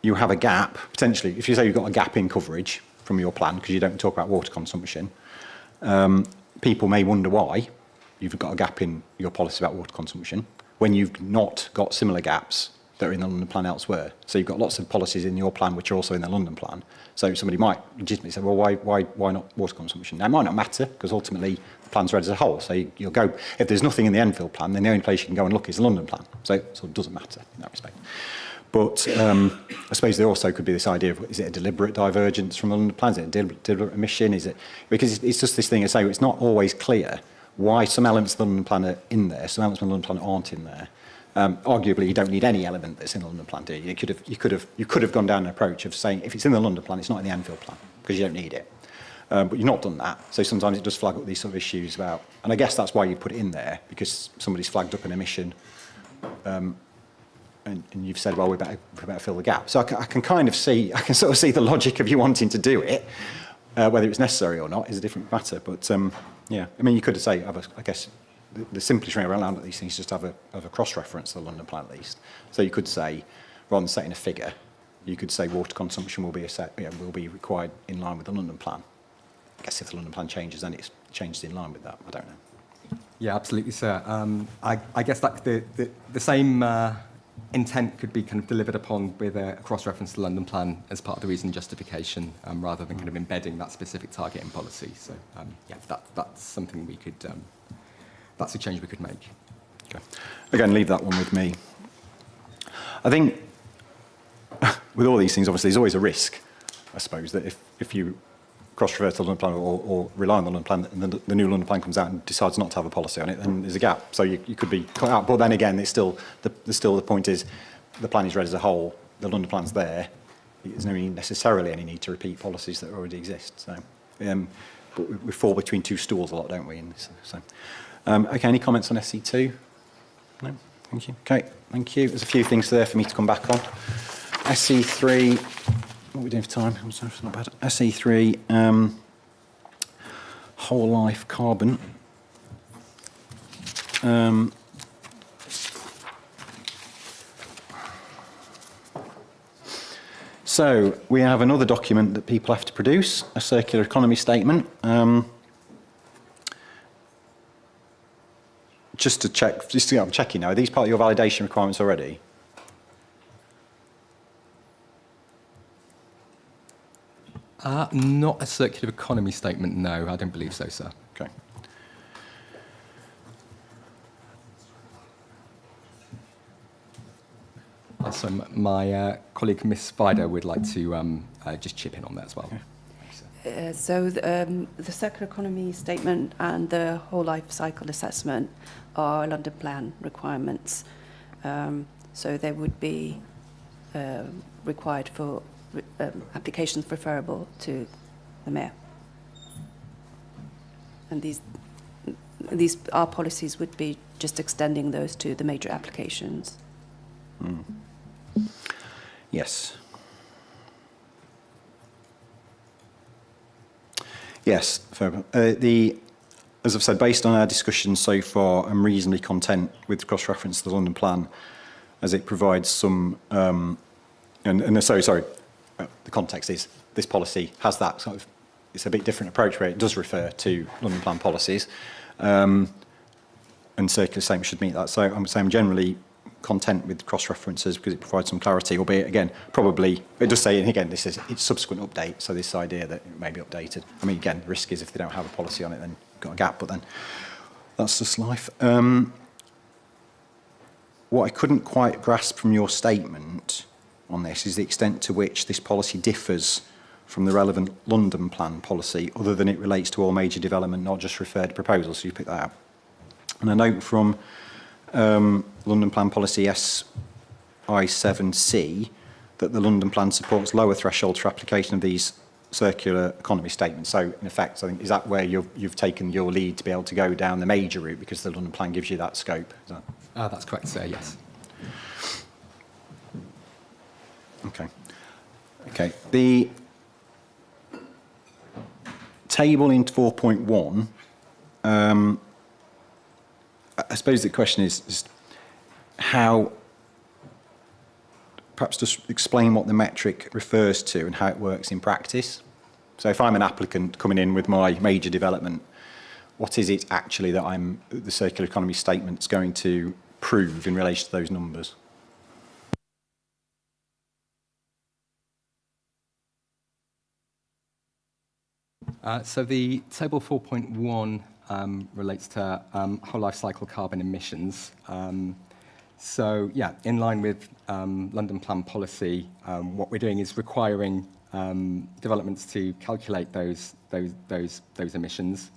you have a gap, potentially, if you say you've got a gap in coverage from your plan, because you don't talk about water consumption, people may wonder why you've got a gap in your policy about water consumption when you've not got similar gaps that are in the London plan elsewhere. So you've got lots of policies in your plan which are also in the London plan. So somebody might legitimately say, well, why not water consumption? Now, it might not matter, because ultimately the plan's read as a whole. So you'll go, if there's nothing in the Enfield plan, then the only place you can go and look is the London plan. So it sort of doesn't matter in that respect. But I suppose there also could be this idea of, is it a deliberate divergence from the London plan? Is it a deliberate omission? Is it, because it's just this thing of saying it's not always clear why some elements of the London plan are in there, some elements of the London plan aren't in there. Arguably, you don't need any element that's in the London plan, do you? You could have gone down an approach of saying, if it's in the London plan, it's not in the Enfield plan, because you don't need it. But you've not done that. So sometimes it does flag up these sort of issues about, and I guess that's why you put it in there, because somebody's flagged up an omission, and you've said, well, we better fill the gap. So I can kind of see, I can sort of see the logic of you wanting to do it. Whether it's necessary or not is a different matter. But yeah, I mean, you could say, I guess, the simplest way around these things is just have a cross-reference to the London plan at least. So you could say, rather than setting a figure, you could say water consumption will be required in line with the London plan. I guess if the London plan changes, then it's changed in line with that. I don't know. Yeah, absolutely, sir. I guess that the same intent could be kind of delivered upon with a cross-reference to the London plan as part of the reason justification, rather than kind of embedding that specific target in policy. So yeah, that's something we could. That's a change we could make. Okay. Again, leave that one with me. I think with all these things, obviously, there's always a risk, I suppose, that if you cross-refer to the London plan or rely on the London plan, and the new London plan comes out and decides not to have a policy on it, then there's a gap. So you could be cut out. But then again, it's still the point is the plan is read as a whole. The London plan's there. There's no necessarily any need to repeat policies that already exist. So, but we fall between two stools a lot, don't we? In this, so. Okay, any comments on SC2? No? Thank you. Okay, thank you. There's a few things there for me to come back on. SC3, what are we doing for time? I'm sorry, it's not bad. SC3, whole life carbon. So we have another document that people have to produce, a circular economy statement. Just to check, I'm checking now, are these part of your validation requirements already? Not a circular economy statement, no, I don't believe so, sir. Okay. So my colleague, Ms. Vida, would like to just chip in on that as well. Okay. So the circular economy statement and the whole life cycle assessment are London plan requirements. So they would be required for applications referable to the mayor. And our policies would be just extending those to the major applications. Yes. Yes, fair enough. As I've said, based on our discussion so far, I'm reasonably content with cross-reference to the London Plan, as it provides some. The context is this policy has that sort of. It's a bit different approach where it does refer to London Plan policies, and circular statement should meet that. So I'm saying I'm generally content with cross-references because it provides some clarity, albeit, again, probably, it does say, and again, this is it's subsequent update, so this idea that it may be updated. I mean, again, the risk is if they don't have a policy on it, then you've got a gap, but then that's just life. What I couldn't quite grasp from your statement on this is the extent to which this policy differs from the relevant London Plan policy, other than it relates to all major development, not just referred proposals. So you pick that out. And I note from London Plan policy SI7C that the London Plan supports lower thresholds for application of these circular economy statements. So in effect, I think, is that where you've taken your lead to be able to go down the major route because the London Plan gives you that scope? Is that? That's correct, sir, yes. Okay. Okay. The table in 4.1, I suppose the question is how, perhaps just explain what the metric refers to and how it works in practice. So if I'm an applicant coming in with my major development, what is it actually that the circular economy statement's going to prove in relation to those numbers? So the table 4.1 relates to whole life cycle carbon emissions. So yeah, in line with London Plan policy, what we're doing is requiring developments to calculate those emissions.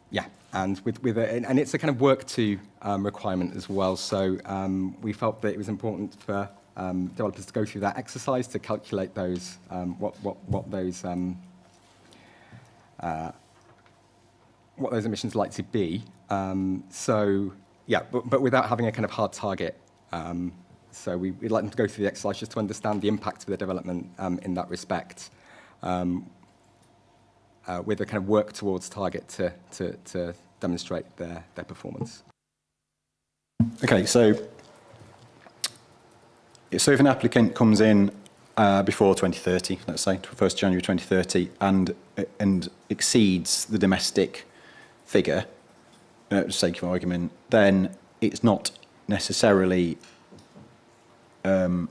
Yeah, and and it's a kind of work to requirement as well. So we felt that it was important for developers to go through that exercise to calculate those what those emissions are likely to be. So yeah, but without having a kind of hard target. So we'd like them to go through the exercise just to understand the impact of the development in that respect, with a kind of work towards target to demonstrate their performance. Okay, so if an applicant comes in before 2030, let's say 1st January 2030, and exceeds the domestic figure, for the sake of argument, then it's not necessarily in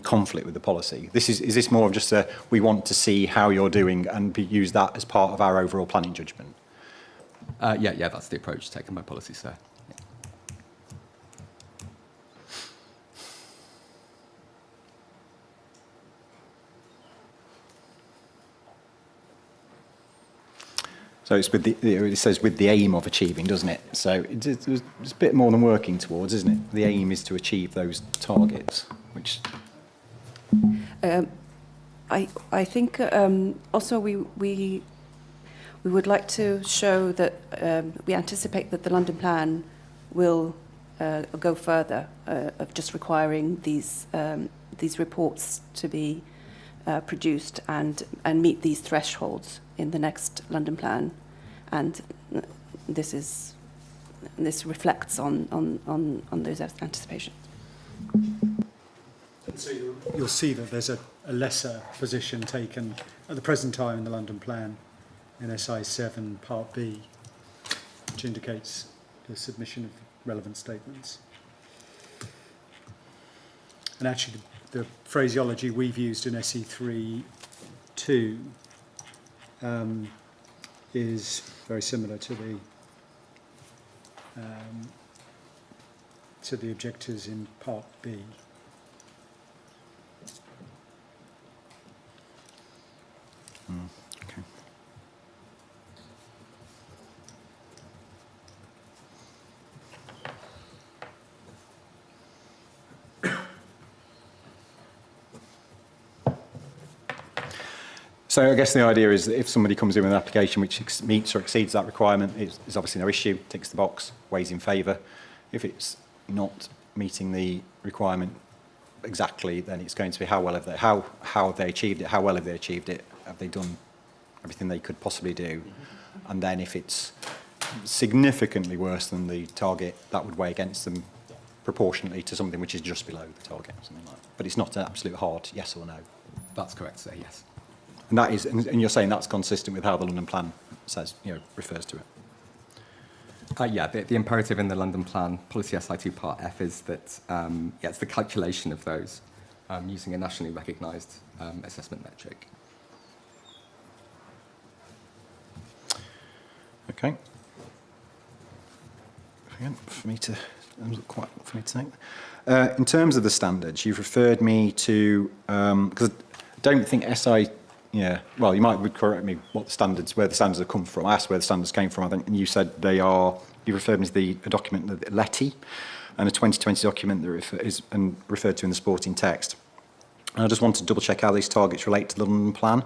conflict with the policy. Is this more of just we want to see how you're doing and use that as part of our overall planning judgment? Yeah, that's the approach taken by policy, sir. Yeah. So it's it says with the aim of achieving, doesn't it? So it's a bit more than working towards, isn't it? The aim is to achieve those targets, which. I think also we would like to show that we anticipate that the London Plan will go further of just requiring these reports to be produced and meet these thresholds in the next London Plan, and this reflects on those anticipations. So you'll see that there's a lesser position taken at the present time in the London Plan in SI7 Part B, which indicates the submission of relevant statements. And actually the phraseology we've used in SE3-2 is very similar to the objectives in Part B. Okay. So I guess the idea is that if somebody comes in with an application which meets or exceeds that requirement, it's obviously no issue, ticks the box, weighs in favour. If it's not meeting the requirement exactly, then it's going to be how have they achieved it, how well have they achieved it, have they done everything they could possibly do? And then if it's significantly worse than the target, that would weigh against them proportionately to something which is just below the target, or something like that. But it's not an absolute hard yes or no. That's correct, sir, yes. And that is, and you're saying that's consistent with how the London Plan says, refers to it. Yeah, the imperative in the London Plan, Policy SI2 Part F, is that it's the calculation of those using a nationally recognised assessment metric. Okay. Again, for me to say. In terms of the standards, you've referred me to because I don't think SI. Yeah, well, you might correct me where the standards have come from. I asked where the standards came from, I think, and you said you referred me to a document, the LETI, and a 2020 document that is referred to in the supporting text. And I just want to double check how these targets relate to the London Plan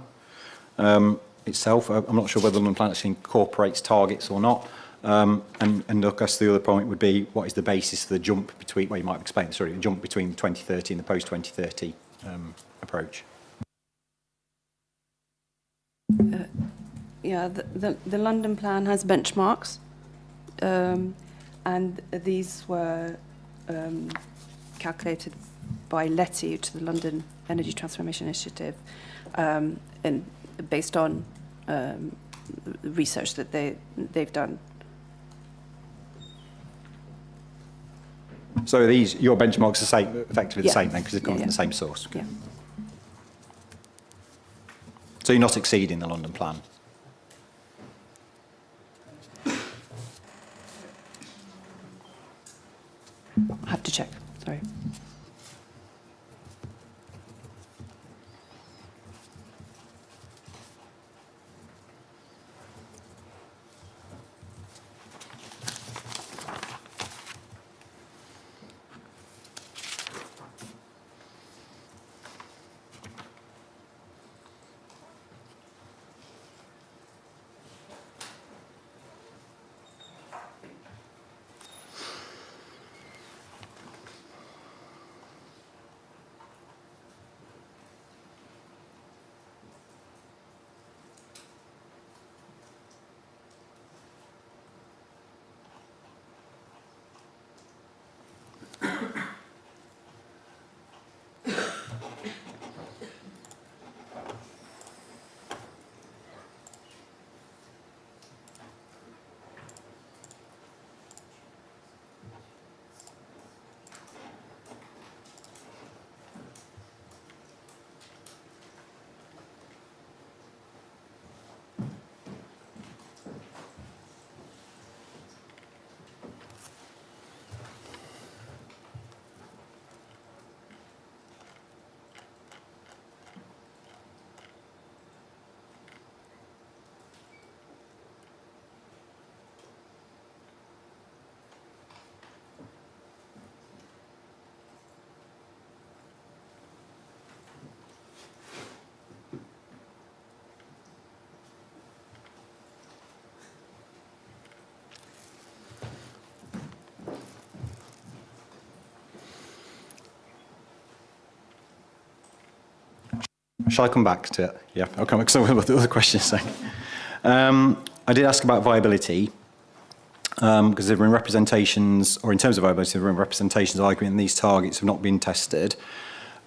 itself. I'm not sure whether the London Plan actually incorporates targets or not. And I guess the other point would be, what is the basis for the jump between, well, you might have explained, sorry, the jump between 2030 and the post-2030 approach? Yeah, the London Plan has benchmarks, and these were calculated by LETI, to the London Energy Transformation Initiative, and based on research that they've done. So your benchmarks are effectively the same then, because they've come from the same source? Yeah. So you're not exceeding the London Plan? I have to check, sorry. Shall I come back to it? Yeah, I'll come back to some of the other questions. I did ask about viability, because there have been representations, or in terms of viability, there have been representations arguing these targets have not been tested.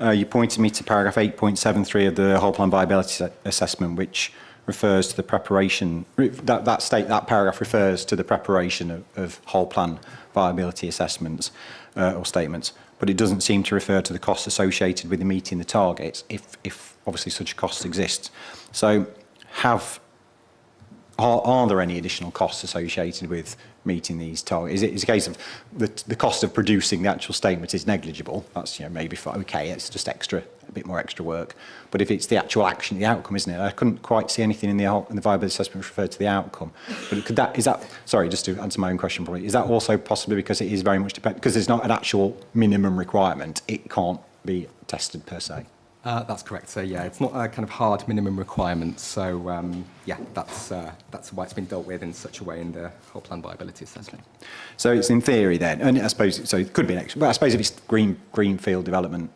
You pointed me to paragraph 8.73 of the whole plan viability assessment, which refers to the preparation, that paragraph refers to the preparation of whole plan viability assessments or statements, but it doesn't seem to refer to the costs associated with meeting the targets, if obviously such costs exist. So are there any additional costs associated with meeting these targets? Is it a case of the cost of producing the actual statement is negligible? That's maybe okay, it's just a bit more extra work. But if it's the actual action, the outcome, isn't it? I couldn't quite see anything in the viability assessment which referred to the outcome. But sorry, just to answer my own question probably, is that also possibly because it is very much dependent, because there's not an actual minimum requirement, it can't be tested per se? That's correct. So yeah, it's not a kind of hard minimum requirement. So yeah, that's why it's been dealt with in such a way in the whole plan viability assessment. So it's in theory then, and I suppose so. It could be an extra, but I suppose if it's greenfield development,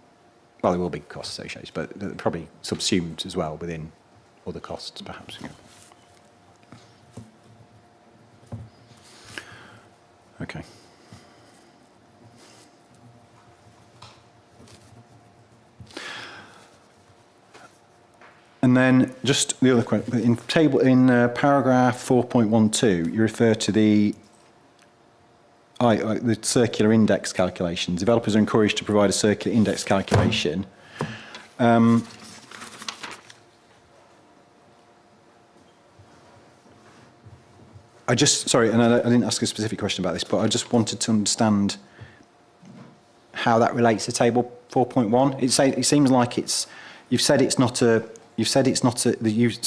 well, there will be costs associated, but they're probably subsumed as well within other costs, perhaps. Yeah. Okay. And then just the other question, in paragraph 4.12, you refer to the circular index calculation. Developers are encouraged to provide a circular index calculation. Sorry, and I didn't ask a specific question about this, but I just wanted to understand how that relates to table 4.1. It seems like you've said that the use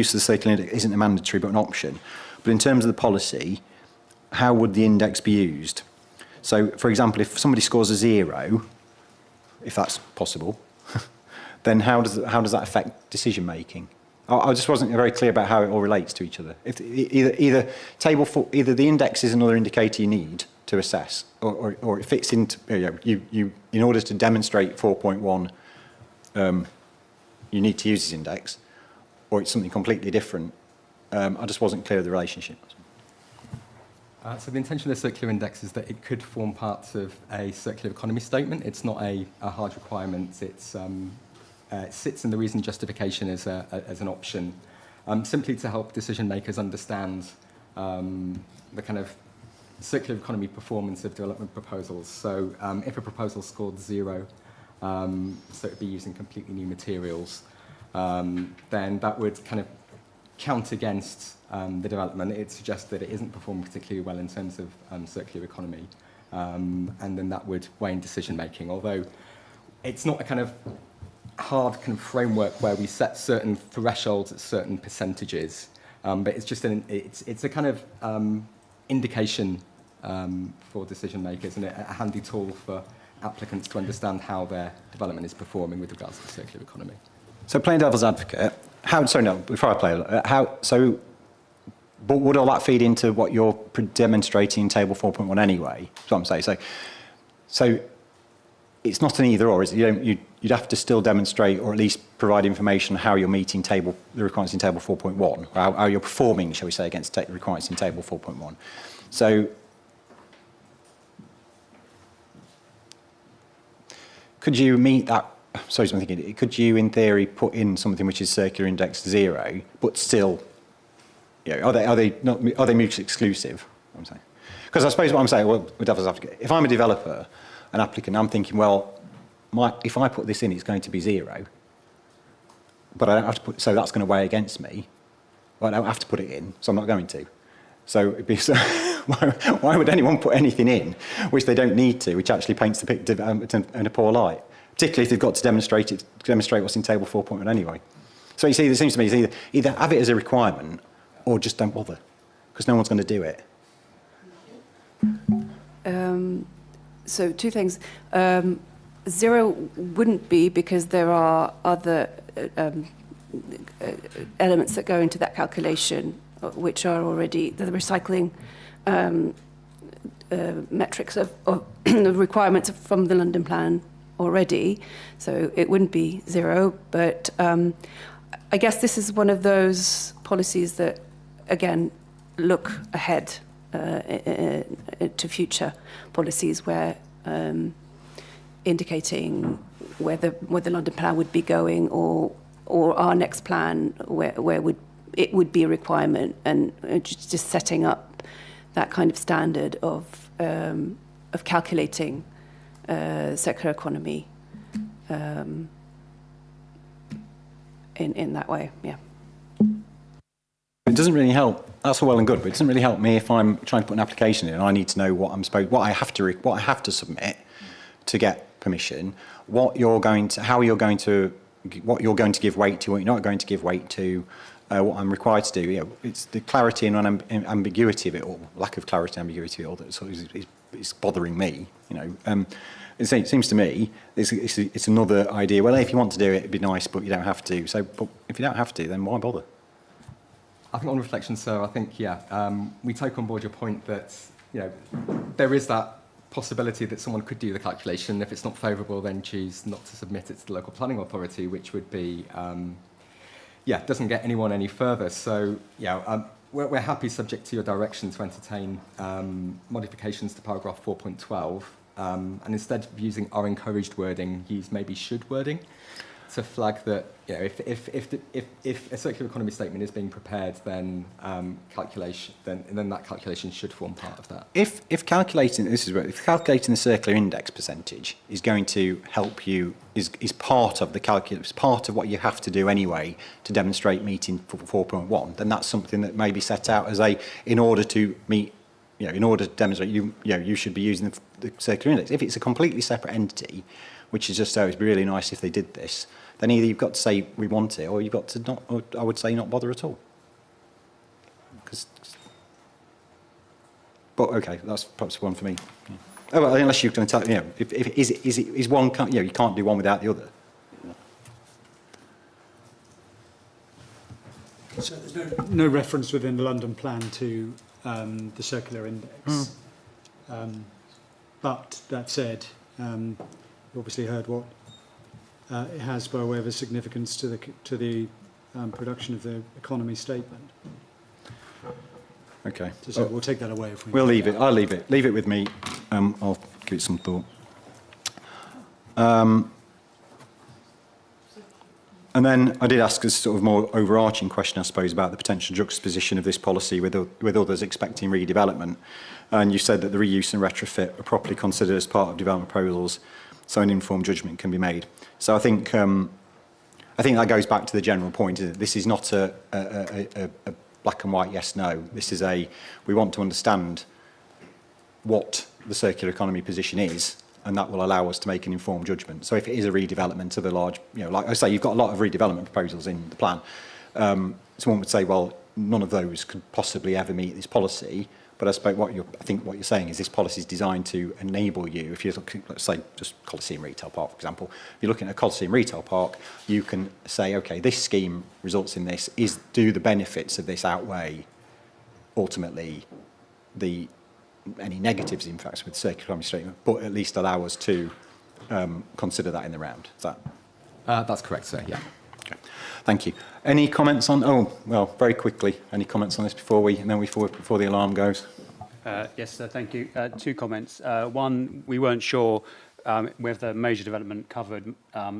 of the circular index isn't a mandatory but an option. But in terms of the policy, how would the index be used? So, for example, if somebody scores a 0, if that's possible, then how does that affect decision making? I just wasn't very clear about how it all relates to each other. If either the index is another indicator you need to assess, or it fits into you in order to demonstrate 4.1. You need to use this index, or it's something completely different. I just wasn't clear of the relationship. So the intention of the circular index is that it could form part of a circular economy statement. It's not a hard requirement. It sits in the reason justification as an option, simply to help decision makers understand the kind of circular economy performance of development proposals. So if a proposal scored 0, so it would be using completely new materials, then that would kind of count against the development. It suggests that it isn't performing particularly well in terms of circular economy, and then that would weigh in decision making. Although it's not a kind of hard kind of framework where we set certain thresholds at certain percentages, but it's just it's a kind of indication for decision makers and a handy tool for applicants to understand how their development is performing with regards to the circular economy. So playing devil's advocate, but would all that feed into what you're demonstrating in table 4.1 anyway? That's what I'm saying. So it's not an either or, is it? You'd have to still demonstrate, or at least provide information on how you're meeting the requirements in table 4.1, or how you're performing, shall we say, against the requirements in table 4.1. So could you meet that? Sorry, I'm thinking. Could you, in theory, put in something which is circular index 0, but still, are they mutually exclusive? I'm saying, because I suppose what I'm saying, well, with devil's advocate, if I'm a developer, an applicant, I'm thinking, well, if I put this in, it's going to be 0, but I don't have to so that's going to weigh against me. Well, I don't have to put it in, so I'm not going to. So it'd be why would anyone put anything in which they don't need to, which actually paints the picture in a poor light? Particularly if they've got to demonstrate what's in table 4.1 anyway. So you see, it seems to me it's either have it as a requirement or just don't bother, because no one's going to do it. So two things. 0 wouldn't be, because there are other elements that go into that calculation, which are already the recycling metrics of the requirements from the London Plan already, so it wouldn't be 0. But I guess this is one of those policies that, again, look ahead to future policies, where indicating where the London Plan would be going, or our next plan where it would be a requirement, and just setting up that kind of standard of calculating circular economy in that way, yeah. It doesn't really help. That's all well and good, but it doesn't really help me if I'm trying to put an application in and I need to know what I have to submit to get permission, what you're going to give weight to, what you're not going to give weight to, what I'm required to do. It's the clarity and ambiguity of it all, lack of clarity and ambiguity of it all that sort of is bothering me. It seems to me it's another idea. Well, if you want to do it, it'd be nice, but you don't have to. So, but if you don't have to, then why bother? I think on reflection, sir, I think, we take on board your point that, there is that possibility that someone could do the calculation. If it's not favourable, then choose not to submit it to the local planning authority, which would be, doesn't get anyone any further. So, we're happy, subject to your direction, to entertain modifications to paragraph 4.12, and instead of using "are encouraged" wording, use maybe "should" wording to flag that, if a circular economy statement is being prepared, then then that calculation should form part of that. If calculating the circular index percentage is going to help you, is part of the calculus, part of what you have to do anyway to demonstrate meeting 4.1, then that's something that may be set out as in order to meet, in order to demonstrate you should be using the circular index. If it's a completely separate entity, which is just it'd be really nice if they did this, then either you've got to say we want it, or you've got to not, or I would say not bother at all. But okay, that's perhaps one for me. Yeah. Oh, well, unless you're going to tell, is one, you can't do one without the other. So there's no reference within the London plan to the circular index. But that said, you obviously heard what it has by way of a significance to the production of the economy statement. Okay. So we'll take that away if we. We'll leave it. I'll leave it. Leave it with me. I'll give it some thought. And then I did ask a sort of more overarching question, I suppose, about the potential juxtaposition of this policy with others expecting redevelopment. And you said that the reuse and retrofit are properly considered as part of development proposals, so an informed judgment can be made. So I think that goes back to the general point. Isn't it? This is not a black and white yes, no. This is we want to understand what the circular economy position is, and that will allow us to make an informed judgment. So if it is a redevelopment of a large, like I say, you've got a lot of redevelopment proposals in the plan. Someone would say, well, none of those could possibly ever meet this policy. But I suppose what you're saying is this policy is designed to enable you. If you look, let's say, just Coliseum Retail Park, for example, if you're looking at a Coliseum Retail Park, you can say, okay, this scheme results in this. Do the benefits of this outweigh ultimately any negatives, in fact, with circular economy statement? But at least allow us to consider that in the round. Is that? That's correct, sir. Yeah. Okay. Thank you. Any comments on? Oh, well, very quickly. Any comments on this before the alarm goes? Yes, sir, thank you. Two comments. One, we weren't sure whether major development covered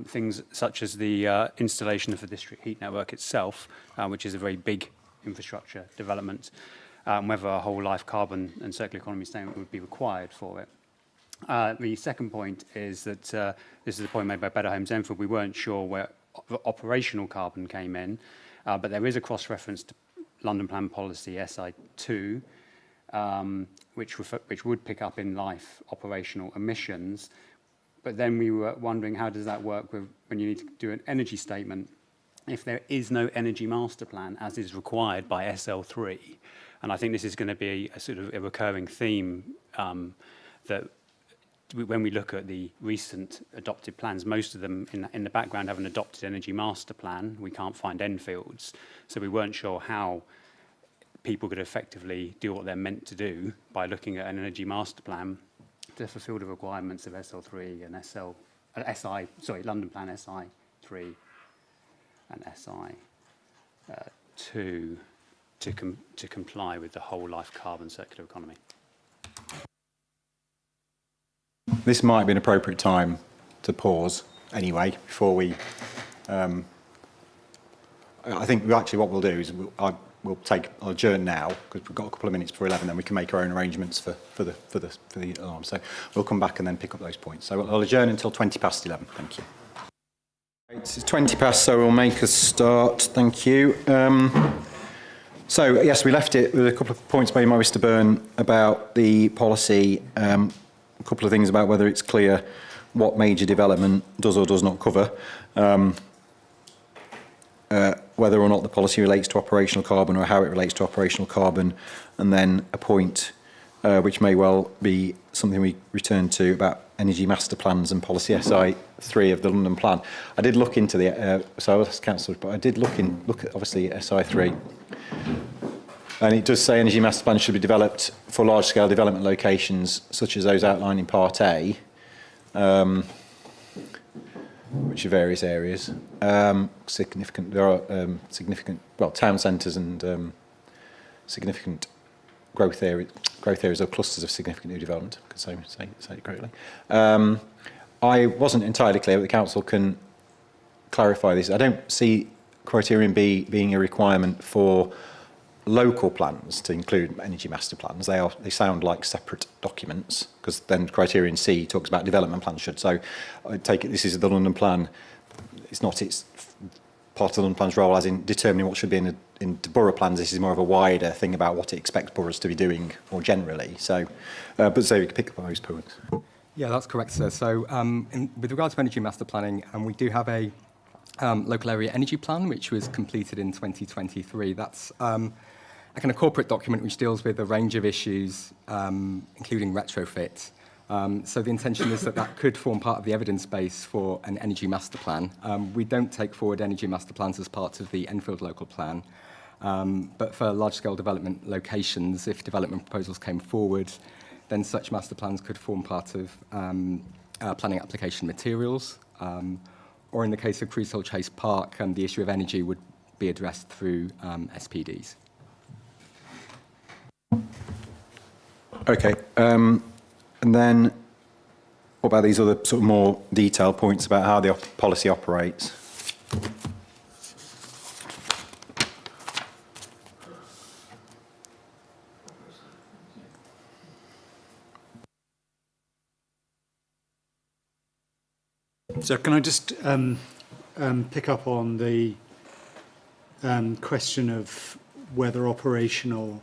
things such as the installation of the district heat network itself, which is a very big infrastructure development, whether a whole life carbon and circular economy statement would be required for it. The second point is that this is a point made by Better Homes Enfield. We weren't sure where operational carbon came in, but there is a cross-reference to London Plan Policy SI2, which would pick up in life operational emissions. But then we were wondering, how does that work when you need to do an energy statement if there is no energy master plan as is required by SL3? And I think this is going to be a sort of a recurring theme that when we look at the recent adopted plans, most of them in the background have an adopted energy master plan. We can't find Enfields, so we weren't sure how people could effectively do what they're meant to do by looking at an energy master plan to fulfil the requirements of SL3 and London Plan SI3 and SI2 to comply with the whole life carbon circular economy. This might be an appropriate time to pause anyway before we. I think actually what we'll do is I'll adjourn now because we've got a couple of minutes before 11. Then we can make our own arrangements for the alarm. So we'll come back and then pick up those points. So I'll adjourn until 11:20. Thank you. It's 20 past, so we'll make a start. Thank you. So yes, we left it with a couple of points made by Mr. Byrne about the policy. A couple of things about whether it's clear what major development does or does not cover, whether or not the policy relates to operational carbon or how it relates to operational carbon, and then a point which may well be something we return to about energy master plans and policy SI3 of the London Plan. I did look into so I was councillor, but I did look at obviously SI3. And it does say energy master plans should be developed for large-scale development locations, such as those outlined in Part A. which are various areas. There are significant, well, town centres and significant growth areas or clusters of significant new development, I could say it correctly. I wasn't entirely clear, but the council can clarify this. I don't see criterion B being a requirement for local plans to include energy master plans. They sound like separate documents, because then criterion C talks about development plans should. So I take it this is the London plan. It's not its part of the London plan's role as in determining what should be in the borough plans. This is more of a wider thing about what it expects boroughs to be doing more generally. So, but so we can pick up those points. Yeah, that's correct, sir. So with regards to energy master planning, we do have a local area energy plan, which was completed in 2023. That's a kind of corporate document which deals with a range of issues, including retrofit. So the intention is that could form part of the evidence base for an energy master plan. We don't take forward energy master plans as part of the Enfield local plan, but for large-scale development locations, if development proposals came forward, then such master plans could form part of planning application materials. Or in the case of Cruise Hill Chase Park, the issue of energy would be addressed through SPDs. Okay. And then what about these other sort of more detailed points about how the policy operates? So can I just pick up on the question of whether operational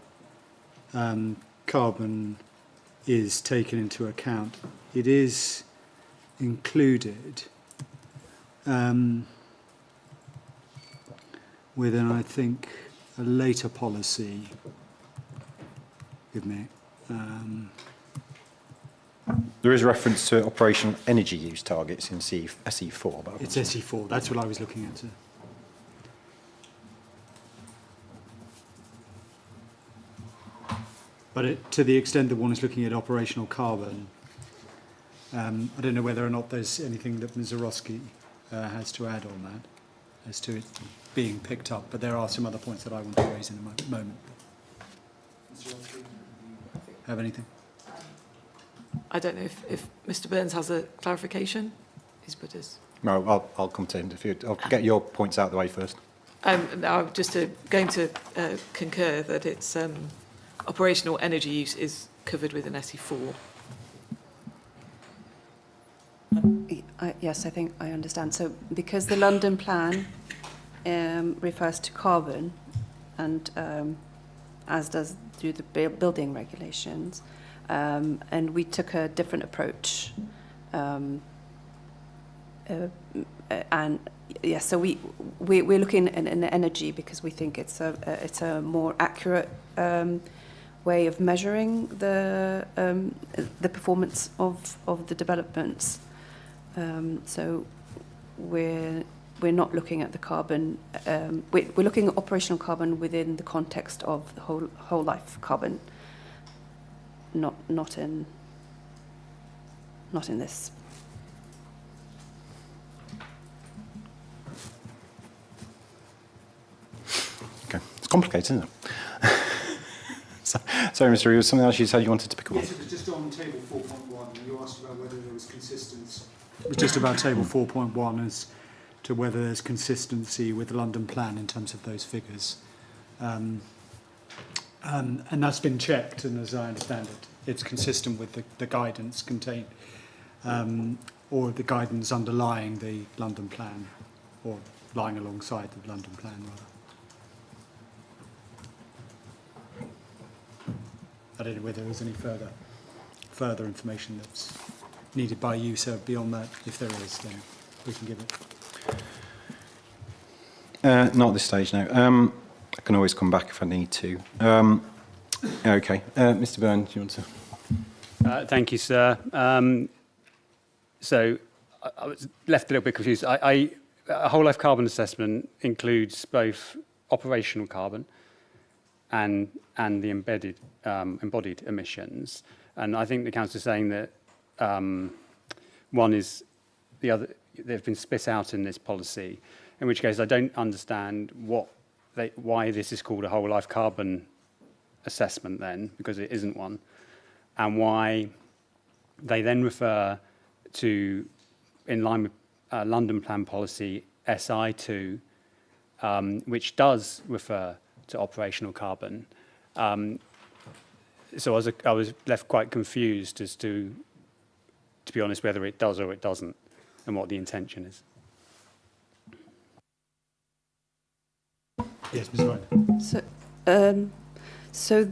carbon is taken into account? It is included within, I think, a later policy. Give me. There is reference to operational energy use targets in SE4. But It's SE4. That's what I was looking at. But to the extent that one is looking at operational carbon, I don't know whether or not there's anything that Ms. Orosky has to add on that as to it being picked up. But there are some other points that I want to raise in a moment. Have anything? I don't know if Mr. Burns has a clarification. He's put his. No, I'll come to him. I'll get your points out of the way first. I'm just going to concur that it's operational energy use is covered within SE4. Yes, I think I understand. So because the London plan refers to carbon, and as does through the building regulations, and we took a different approach. And yes, so we're looking in energy because we think it's a more accurate way of measuring the performance of the developments. So we're not looking at the carbon. We're looking at operational carbon within the context of the whole life carbon. Not in this. Okay, it's complicated, isn't it? Sorry, Mr. Reed, was something else you said you wanted to pick up on? Yes, it was just on table 4.1. You asked about whether there was consistency. It was just about table 4.1 as to whether there's consistency with the London plan in terms of those figures. And that's been checked, and as I understand it, it's consistent with the guidance contained, or the guidance underlying the London plan, or lying alongside the London plan, rather. I don't know whether there's any further information that's needed by you, so beyond that, if there is, then we can give it. Not at this stage, no. I can always come back if I need to. Okay, Mr. Byrne, do you want to? Thank you, sir. So I was left a little bit confused. A whole life carbon assessment includes both operational carbon and the embodied emissions. And I think the council is saying that one is the other they've been split out in this policy, in which case I don't understand why this is called a whole life carbon assessment then, because it isn't one, and why they then refer to, in line with London Plan Policy SI2, which does refer to operational carbon. So I was left quite confused as to be honest, whether it does or it doesn't, and what the intention is. Yes, Ms. Ryan. So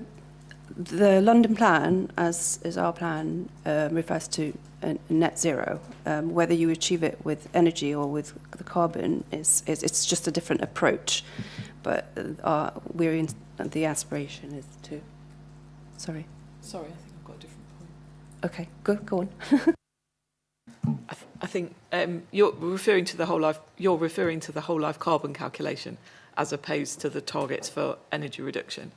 the London plan, as is our plan, refers to a net zero. Whether you achieve it with energy or with the carbon, it's just a different approach. But the aspiration is to... Sorry, I think I've got a different point. okay, go on. I think you're referring to the whole life carbon calculation as opposed to the targets for energy reduction.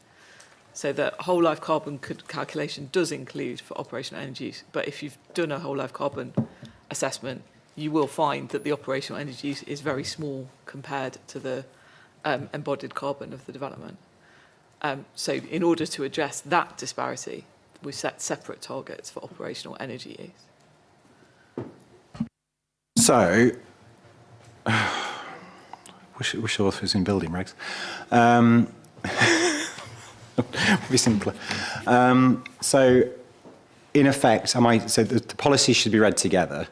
So the whole life carbon calculation does include for operational energy use, but if you've done a whole life carbon assessment, you will find that the operational energy use is very small compared to the embodied carbon of the development. So in order to address that disparity, we set separate targets for operational energy use. So, wish author was in building regs. Would be simpler. So, in effect, so the policy should be read together.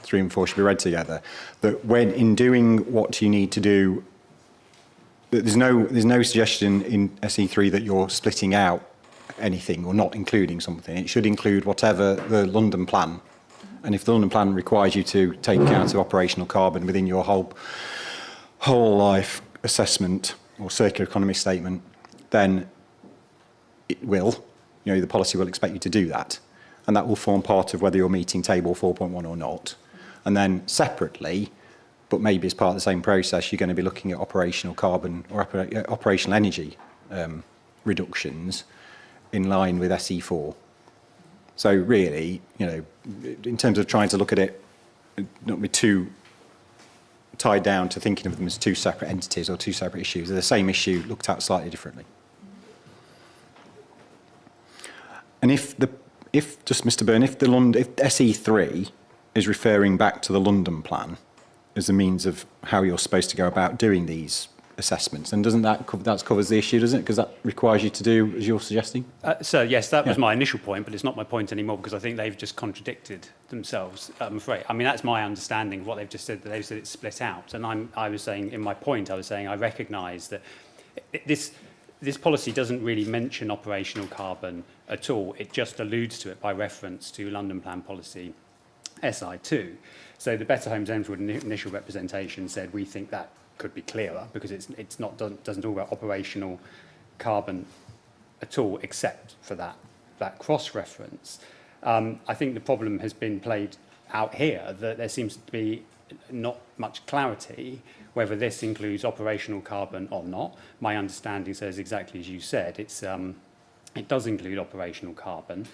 3 and 4 should be read together. That when in doing what you need to do, that there's no suggestion in SE3 that you're splitting out anything or not including something. It should include whatever the London plan. And if the London plan requires you to take account of operational carbon within your whole life assessment or circular economy statement, then it will, the policy will expect you to do that. And that will form part of whether you're meeting table 4.1 or not. And then separately, but maybe as part of the same process, you're going to be looking at operational carbon or operational energy reductions in line with SE4. So really, in terms of trying to look at it, not be too tied down to thinking of them as 2 separate entities or 2 separate issues. They're the same issue looked at slightly differently. And if Mr. Byrne, if SE3 is referring back to the London plan as a means of how you're supposed to go about doing these assessments, and doesn't that covers the issue, doesn't it? Because that requires you to do as you're suggesting. So yes, that was my initial point, but it's not my point anymore because I think they've just contradicted themselves. I'm afraid. I mean, that's my understanding of what they've just said. That they've said it's split out, and I was saying in my point, I recognise that this policy doesn't really mention operational carbon at all. It just alludes to it by reference to London Plan Policy SI2. So the Better Homes Enfield initial representation said we think that could be clearer because it's not doesn't talk about operational carbon at all, except for that cross-reference. I think the problem has been played out here that there seems to be not much clarity whether this includes operational carbon or not. My understanding says exactly as you said. It does include operational carbon,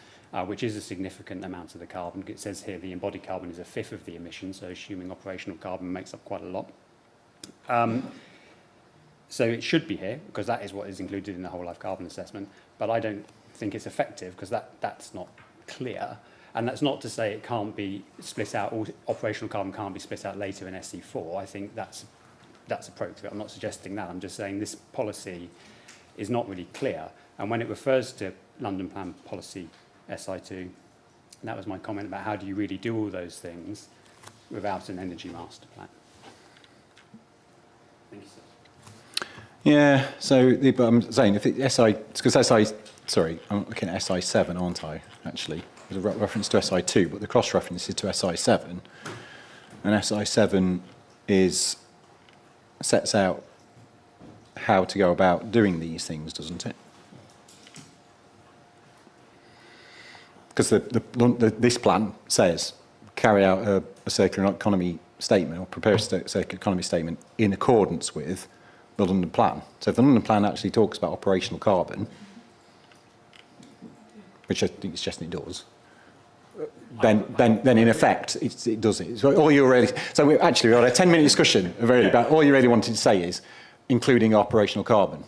which is a significant amount of the carbon. It says here the embodied carbon is 1/5 of the emissions, so assuming operational carbon makes up quite a lot. So it should be here because that is what is included in the whole life carbon assessment, but I don't think it's effective because that's not clear. And that's not to say it can't be split out, or operational carbon can't be split out later in SE4. I think that's appropriate. I'm not suggesting that. I'm just saying this policy is not really clear. And when it refers to London Plan Policy SI2, that was my comment about how do you really do all those things without an energy master plan. Thank you, sir. Yeah, but I'm saying if it's I'm looking at SI7, aren't I, actually? There's a reference to SI2, but the cross-reference is to SI7. And SI7 sets out how to go about doing these things, doesn't it? Because this plan says carry out a circular economy statement or prepare a circular economy statement in accordance with the London Plan. So if the London Plan actually talks about operational carbon, which I think it's suggesting it does, then in effect it does it. So all you're really, we had a 10-minute discussion about all you really wanted to say is including operational carbon.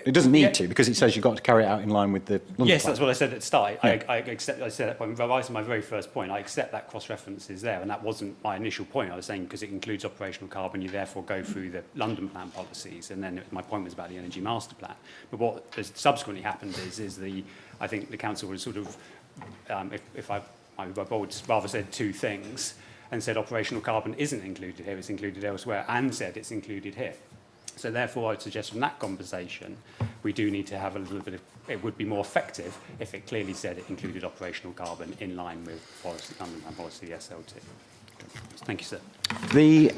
It doesn't need to, because it says you've got to carry it out in line with the London Yes, plan. that's what I said at the start. Yeah. I accept. I said that point. Right to my very first point. I accept that cross-reference is there, and that wasn't my initial point. I was saying because it includes operational carbon, you therefore go through the London plan policies, and then my point was about the energy master plan. But what has subsequently happened is I think the council was sort of, if I would rather said two things, and said operational carbon isn't included here, it's included elsewhere, and said it's included here. So therefore, I'd suggest from that conversation, we do need to have a little bit of, it would be more effective if it clearly said it included operational carbon in line with policy, London Plan policy, the SLT. Thank you, sir. The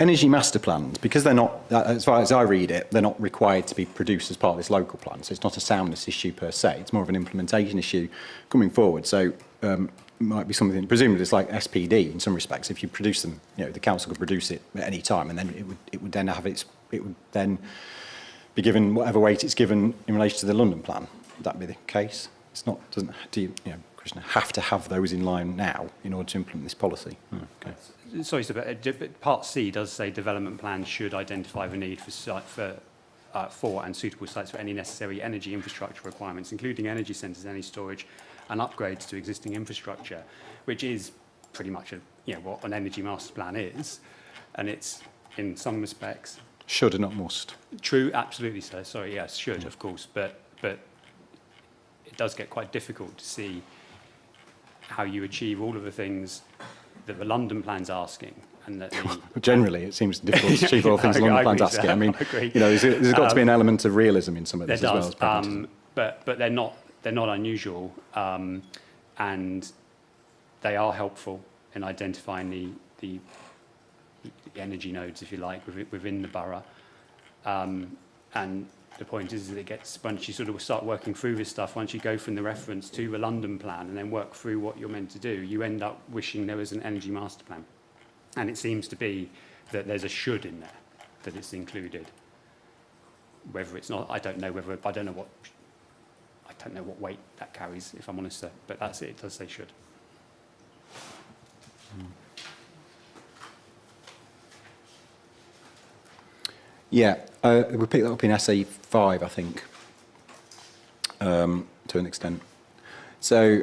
energy master plans, because they're not, as far as I read it, they're not required to be produced as part of this local plan. So it's not a soundness issue per se. It's more of an implementation issue coming forward. So it might be something, presumably it's like SPD in some respects. If you produce them, the council could produce it at any time, and then it would then have its, it would then be given whatever weight it's given in relation to the London plan. Would that be the case? It's not, do you, Krishna, have to have those in line now in order to implement this policy? Okay. Sorry, sir, but Part C does say development plans should identify the need for and suitable sites for any necessary energy infrastructure requirements, including energy centres, energy storage, and upgrades to existing infrastructure, which is pretty much what an energy master plan is, and it's in some respects Should and not must. true. Absolutely, sir. Sorry, yes, should of course, but it does get quite difficult to see how you achieve all of the things that the London plan's asking, and that the Generally, it seems difficult to achieve all things I London agree, plans sir. asking. I mean, I agree. there's got to be an element of realism in some of there this as well as does, pragmatism. but they're not unusual, and they are helpful in identifying the energy nodes, if you like, within the borough. And the point is that it gets, once you sort of start working through this stuff, once you go from the reference to the London plan and then work through what you're meant to do, you end up wishing there was an energy master plan. And it seems to be that there's a should in there, that it's included. Whether it's not, I don't know what weight that carries, if I'm honest, sir. But that's it. It does say should. Yeah, we picked that up in SA5, I think, to an extent. So,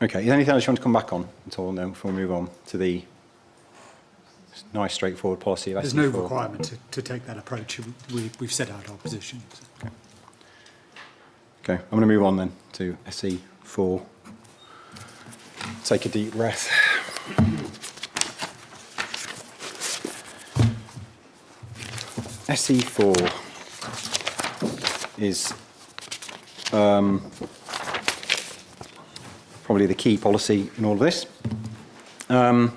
okay, is there anything else you want to come back on at all now before we move on to the nice, straightforward policy of SE4? There's no requirement to take that approach. We've set out our position. So. Okay, I'm going to move on then to SE4. Take a deep breath. SE4 is probably the key policy in all of this. I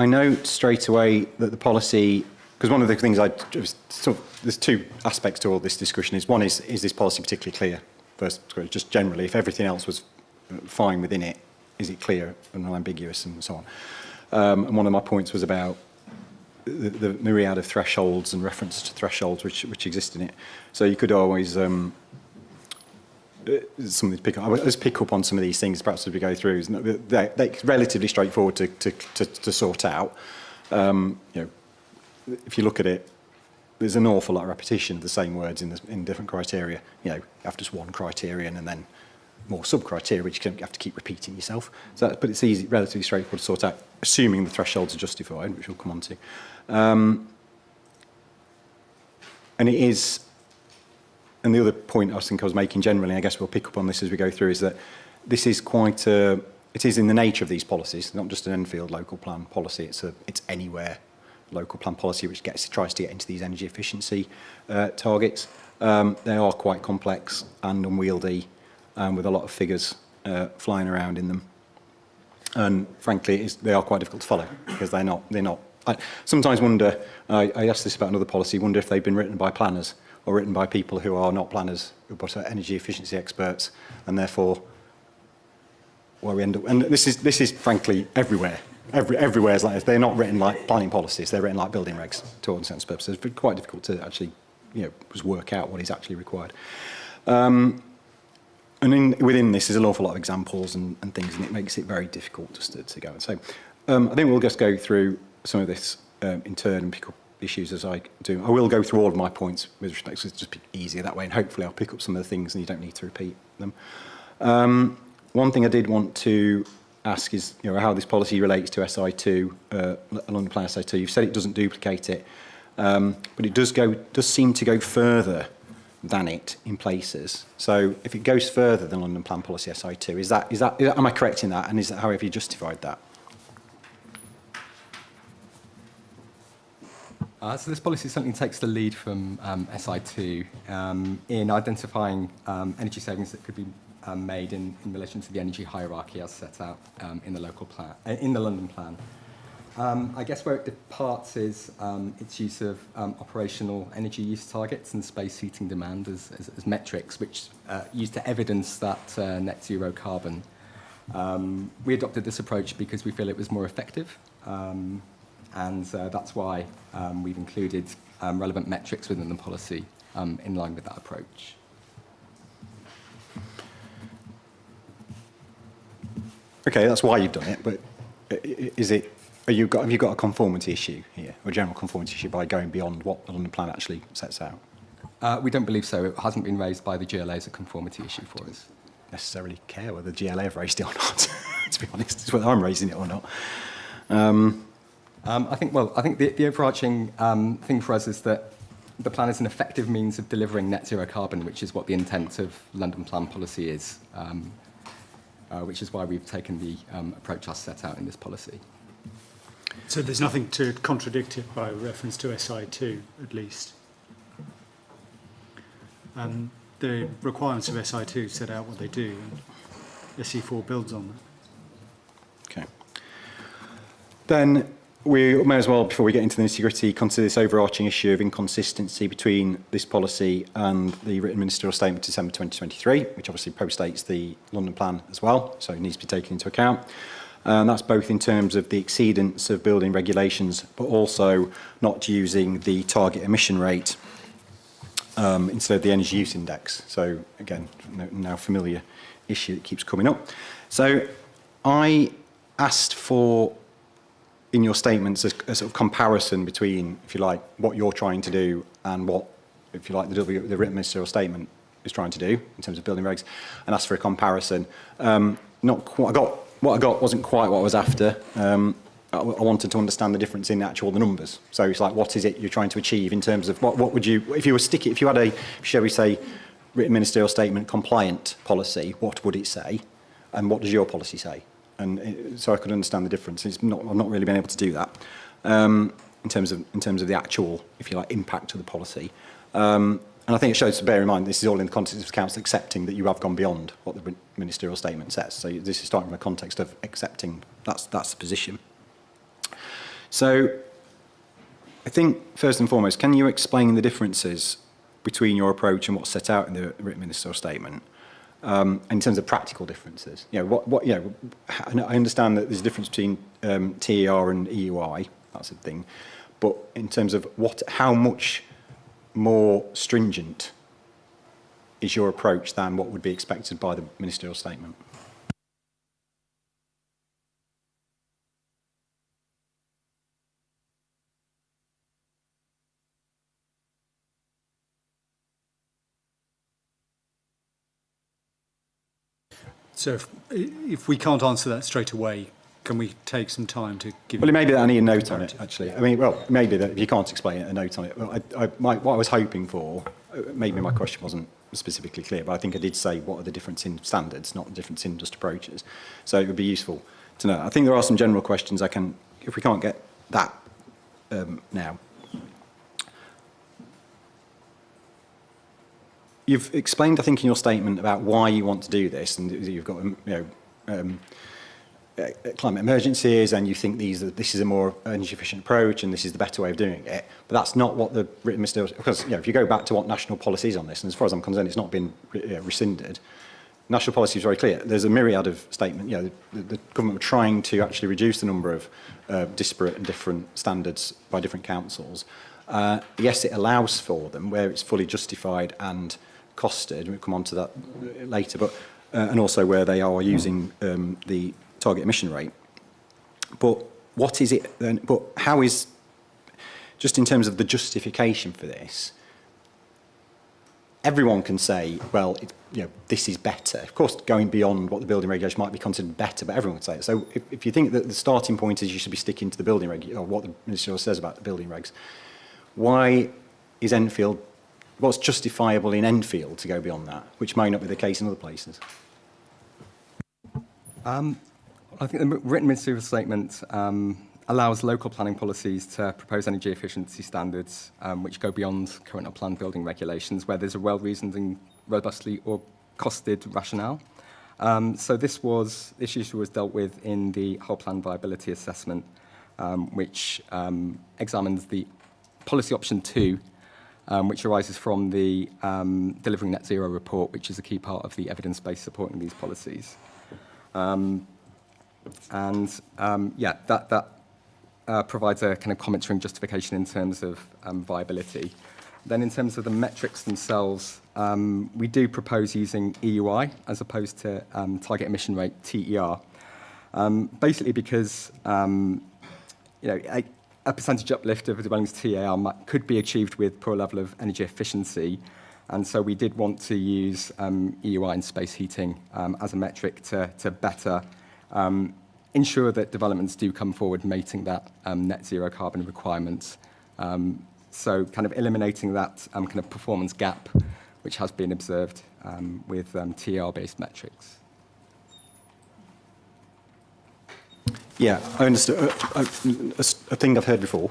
note straight away that the policy, because one of the things there's two aspects to all this discussion. One is this policy particularly clear? First, just generally, if everything else was fine within it, is it clear and unambiguous and so on? And one of my points was about the myriad of thresholds and references to thresholds which exist in it. So you could always something to pick up. Let's pick up on some of these things perhaps as we go through. They're relatively straightforward to sort out. If you look at it, there's an awful lot of repetition of the same words in different criteria. You have just one criterion and then more sub-criteria, which you have to keep repeating yourself. But it's easy, relatively straightforward to sort out, assuming the thresholds are justified, which we'll come on to. And it is, and the other point I was making generally, I guess we'll pick up on this as we go through, is that this is it is in the nature of these policies, not just an Enfield local plan policy, it's anywhere local plan policy which tries to get into these energy efficiency targets. They are quite complex and unwieldy, with a lot of figures flying around in them. And frankly, they are quite difficult to follow because they're not. I sometimes wonder, I asked this about another policy, wonder if they've been written by planners or written by people who are not planners, but are energy efficiency experts, and therefore where we end up. And this is frankly everywhere. Everywhere is like this. They're not written like planning policies, they're written like building regs to all intents and purposes. It's quite difficult to actually just work out what is actually required. And within this, there's an awful lot of examples and things, and it makes it very difficult just to go. So I think we'll just go through some of this in turn and pick up issues as I do. I will go through all of my points with respect to it's just be easier that way, and hopefully I'll pick up some of the things and you don't need to repeat them. One thing I did want to ask is, how this policy relates to SI2, London Plan SI2. You've said it doesn't duplicate it, but it does seem to go further than it in places. So if it goes further than London Plan Policy SI2, am I correct in that? And is that how have you justified that? So this policy certainly takes the lead from SI2 in identifying energy savings that could be made in relation to the energy hierarchy as set out in the local plan, in the London Plan. I guess where it departs is its use of operational energy use targets and space heating demand as metrics, which used to evidence that net zero carbon. We adopted this approach because we feel it was more effective, and that's why we've included relevant metrics within the policy in line with that approach. Okay, that's why you've done it, but have you got a conformity issue here, or a general conformity issue by going beyond what the London Plan actually sets out? We don't believe so. It hasn't been raised by the GLA as a conformity issue for us. Necessarily care whether the GLA have raised it or not, to be honest, it's whether I'm raising it or not. I think the overarching thing for us is that the plan is an effective means of delivering net zero carbon, which is what the intent of London Plan policy is, which is why we've taken the approach as set out in this policy. So there's nothing to contradict it by reference to SI2, at least. The requirements of SI2 set out what they do, and SE4 builds on that. Okay. Then we may as well, before we get into the nitty-gritty, consider this overarching issue of inconsistency between this policy and the written ministerial statement December 2023, which obviously postdates the London Plan as well, so it needs to be taken into account. And that's both in terms of the exceedance of building regulations, but also not using the target emission rate instead of the energy use index. So again, now familiar issue that keeps coming up. So I asked for, in your statements, a sort of comparison between, if you like, what you're trying to do and what, if you like, the written ministerial statement is trying to do in terms of building regs, and asked for a comparison. What I got wasn't quite what I was after. I wanted to understand the difference in the numbers. So it's like, what is it you're trying to achieve in terms of what would you, if you had a, shall we say, written ministerial statement compliant policy, what would it say? And what does your policy say? And so I could understand the difference. I've not really been able to do that in terms of the actual, if you like, impact of the policy. And I think it shows to bear in mind this is all in the context of the council accepting that you have gone beyond what the ministerial statement says. So this is starting from a context of accepting that's the position. So I think first and foremost, can you explain the differences between your approach and what's set out in the written ministerial statement? In terms of practical differences, I understand that there's a difference between TER and EUI, that's a thing, but in terms of how much more stringent is your approach than what would be expected by the ministerial statement? So if we can't answer that straight away, can we take some time to give? Well, it may be that I need a note on it, actually. I mean, well, maybe that if you can't explain it, a note on it. Well, what I was hoping for, maybe my question wasn't specifically clear, but I think I did say what are the difference in standards, not the difference in just approaches. So it would be useful to know. I think there are some general questions if we can't get that now. You've explained, I think, in your statement about why you want to do this, and you've got, climate emergencies, and you think this is a more energy efficient approach, and this is the better way of doing it. But that's not what the written ministerial, because if you go back to what national policy is on this, and as far as I'm concerned, it's not been rescinded. National policy is very clear. There's a myriad of statements. The government were trying to actually reduce the number of disparate and different standards by different councils. Yes, it allows for them where it's fully justified and costed. We'll come on to that later, but and also where they are using the target emission rate. But what is it then? But how is, just in terms of the justification for this, everyone can say, well, this is better. Of course, going beyond what the building regulation might be considered better, but everyone can say it. So if you think that the starting point is you should be sticking to the building reg, or what the Minister says about the building regs, why is Enfield, what's justifiable in Enfield to go beyond that, which might not be the case in other places? I think the written ministerial statement allows local planning policies to propose energy efficiency standards which go beyond current or planned building regulations where there's a well-reasoned and robustly or costed rationale. So this issue was dealt with in the whole plan viability assessment, which examines the policy option 2, which arises from the Delivering Net Zero report, which is a key part of the evidence base supporting these policies. That provides a kind of commentary and justification in terms of viability. Then in terms of the metrics themselves, we do propose using EUI as opposed to target emission rate, TER, basically because a percentage uplift of a dwelling's TER could be achieved with poor level of energy efficiency. And so we did want to use EUI and space heating as a metric to better ensure that developments do come forward meeting that net zero carbon requirement. So kind of eliminating that kind of performance gap, which has been observed with TER-based metrics. Yeah, I understood. A thing I've heard before,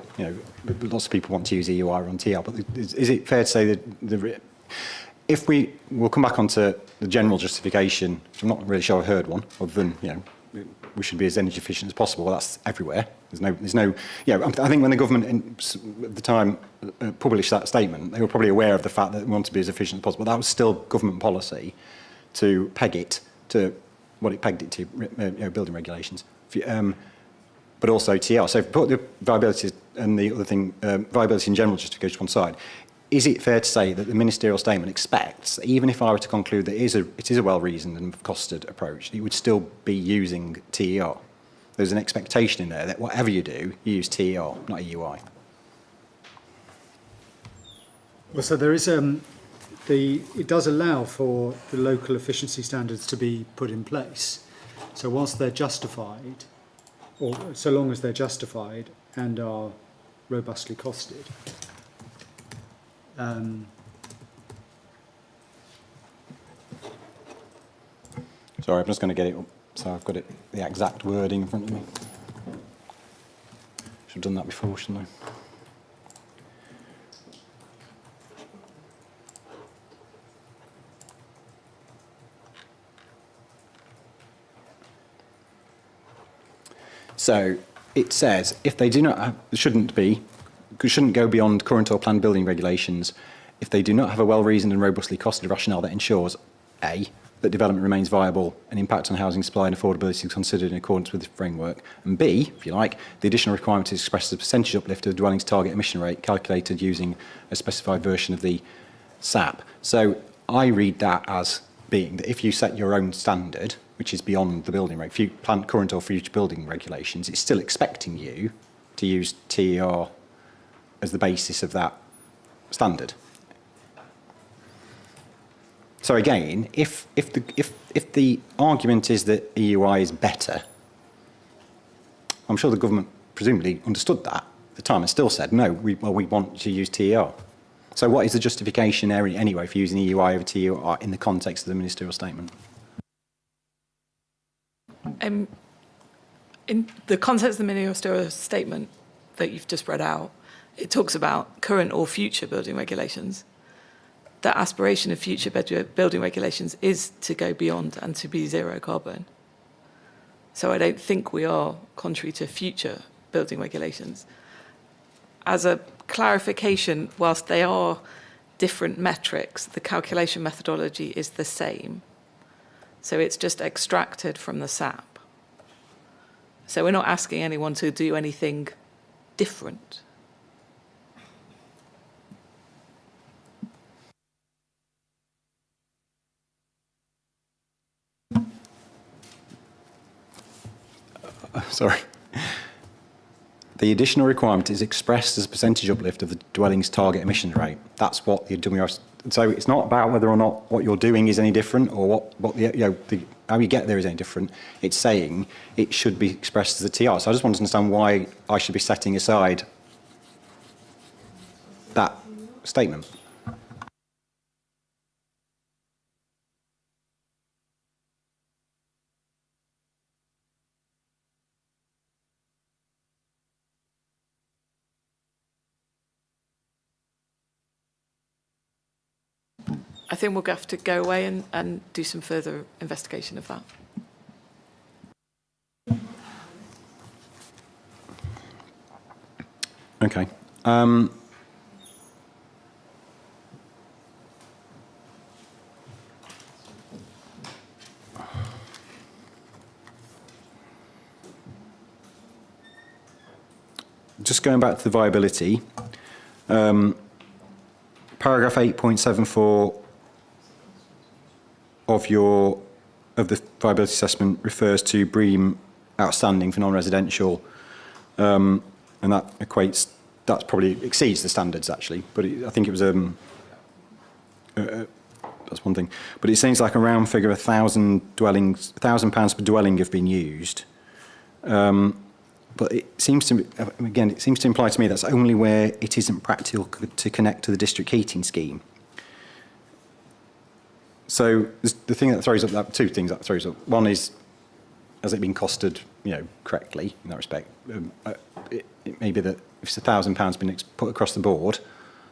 lots of people want to use EUI on TR, but is it fair to say that we'll come back onto the general justification, which I'm not really sure I've heard one, other than, we should be as energy efficient as possible. Well, that's everywhere. There's no, I think when the government at the time published that statement, they were probably aware of the fact that they want to be as efficient as possible. That was still government policy to peg it to what it pegged it to, building regulations. But also TR. So if you put the viability and the other thing, viability in general justification to one side, is it fair to say that the ministerial statement expects that even if I were to conclude that it is a well-reasoned and costed approach, it would still be using TER? There's an expectation in there that whatever you do, you use TER, not EUI. Well, so there is it does allow for the local efficiency standards to be put in place. So whilst they're justified, or so long as they're justified and are robustly costed, Sorry, I'm just going to get it up. So I've got the exact wording in front of me. Should have done that before, shouldn't I? So it says if they do not have, shouldn't go beyond current or planned building regulations if they do not have a well-reasoned and robustly costed rationale that ensures A, that development remains viable and impact on housing supply and affordability is considered in accordance with the framework, and B, if you like, the additional requirement is expressed as a percentage uplift of the dwelling's target emission rate calculated using a specified version of the SAP. So I read that as being that if you set your own standard, which is beyond the building reg, if you plan current or future building regulations, it's still expecting you to use TER as the basis of that standard. So again, if the argument is that EUI is better, I'm sure the government presumably understood that at the time and still said, no, we want to use TER. So what is the justification there anyway for using EUI over TER in the context of the ministerial statement? In the context of the ministerial statement that you've just read out, it talks about current or future building regulations. The aspiration of future building regulations is to go beyond and to be zero carbon. So I don't think we are contrary to future building regulations. As a clarification, whilst they are different metrics, the calculation methodology is the same. So it's just extracted from the SAP. So we're not asking anyone to do anything different. sorry. The additional requirement is expressed as a percentage uplift of the dwelling's target emissions rate. That's what the WRS. So it's not about whether or not what you're doing is any different or what how you get there is any different. It's saying it should be expressed as a TR. So I just want to understand why I should be setting aside that statement. I think we'll have to go away and do some further investigation of that. Okay. Just going back to the viability, paragraph 8.74 of the viability assessment refers to BREEAM outstanding for non-residential, and that probably exceeds the standards actually, but I think it was that's one thing. But it seems like a round figure of £1,000 per dwelling have been used. But it seems to imply to me that's only where it isn't practical to connect to the district heating scheme. So the thing that throws up that, two things that throws up. One is, has it been costed, correctly in that respect? It may be that if it's £1,000 been put across the board,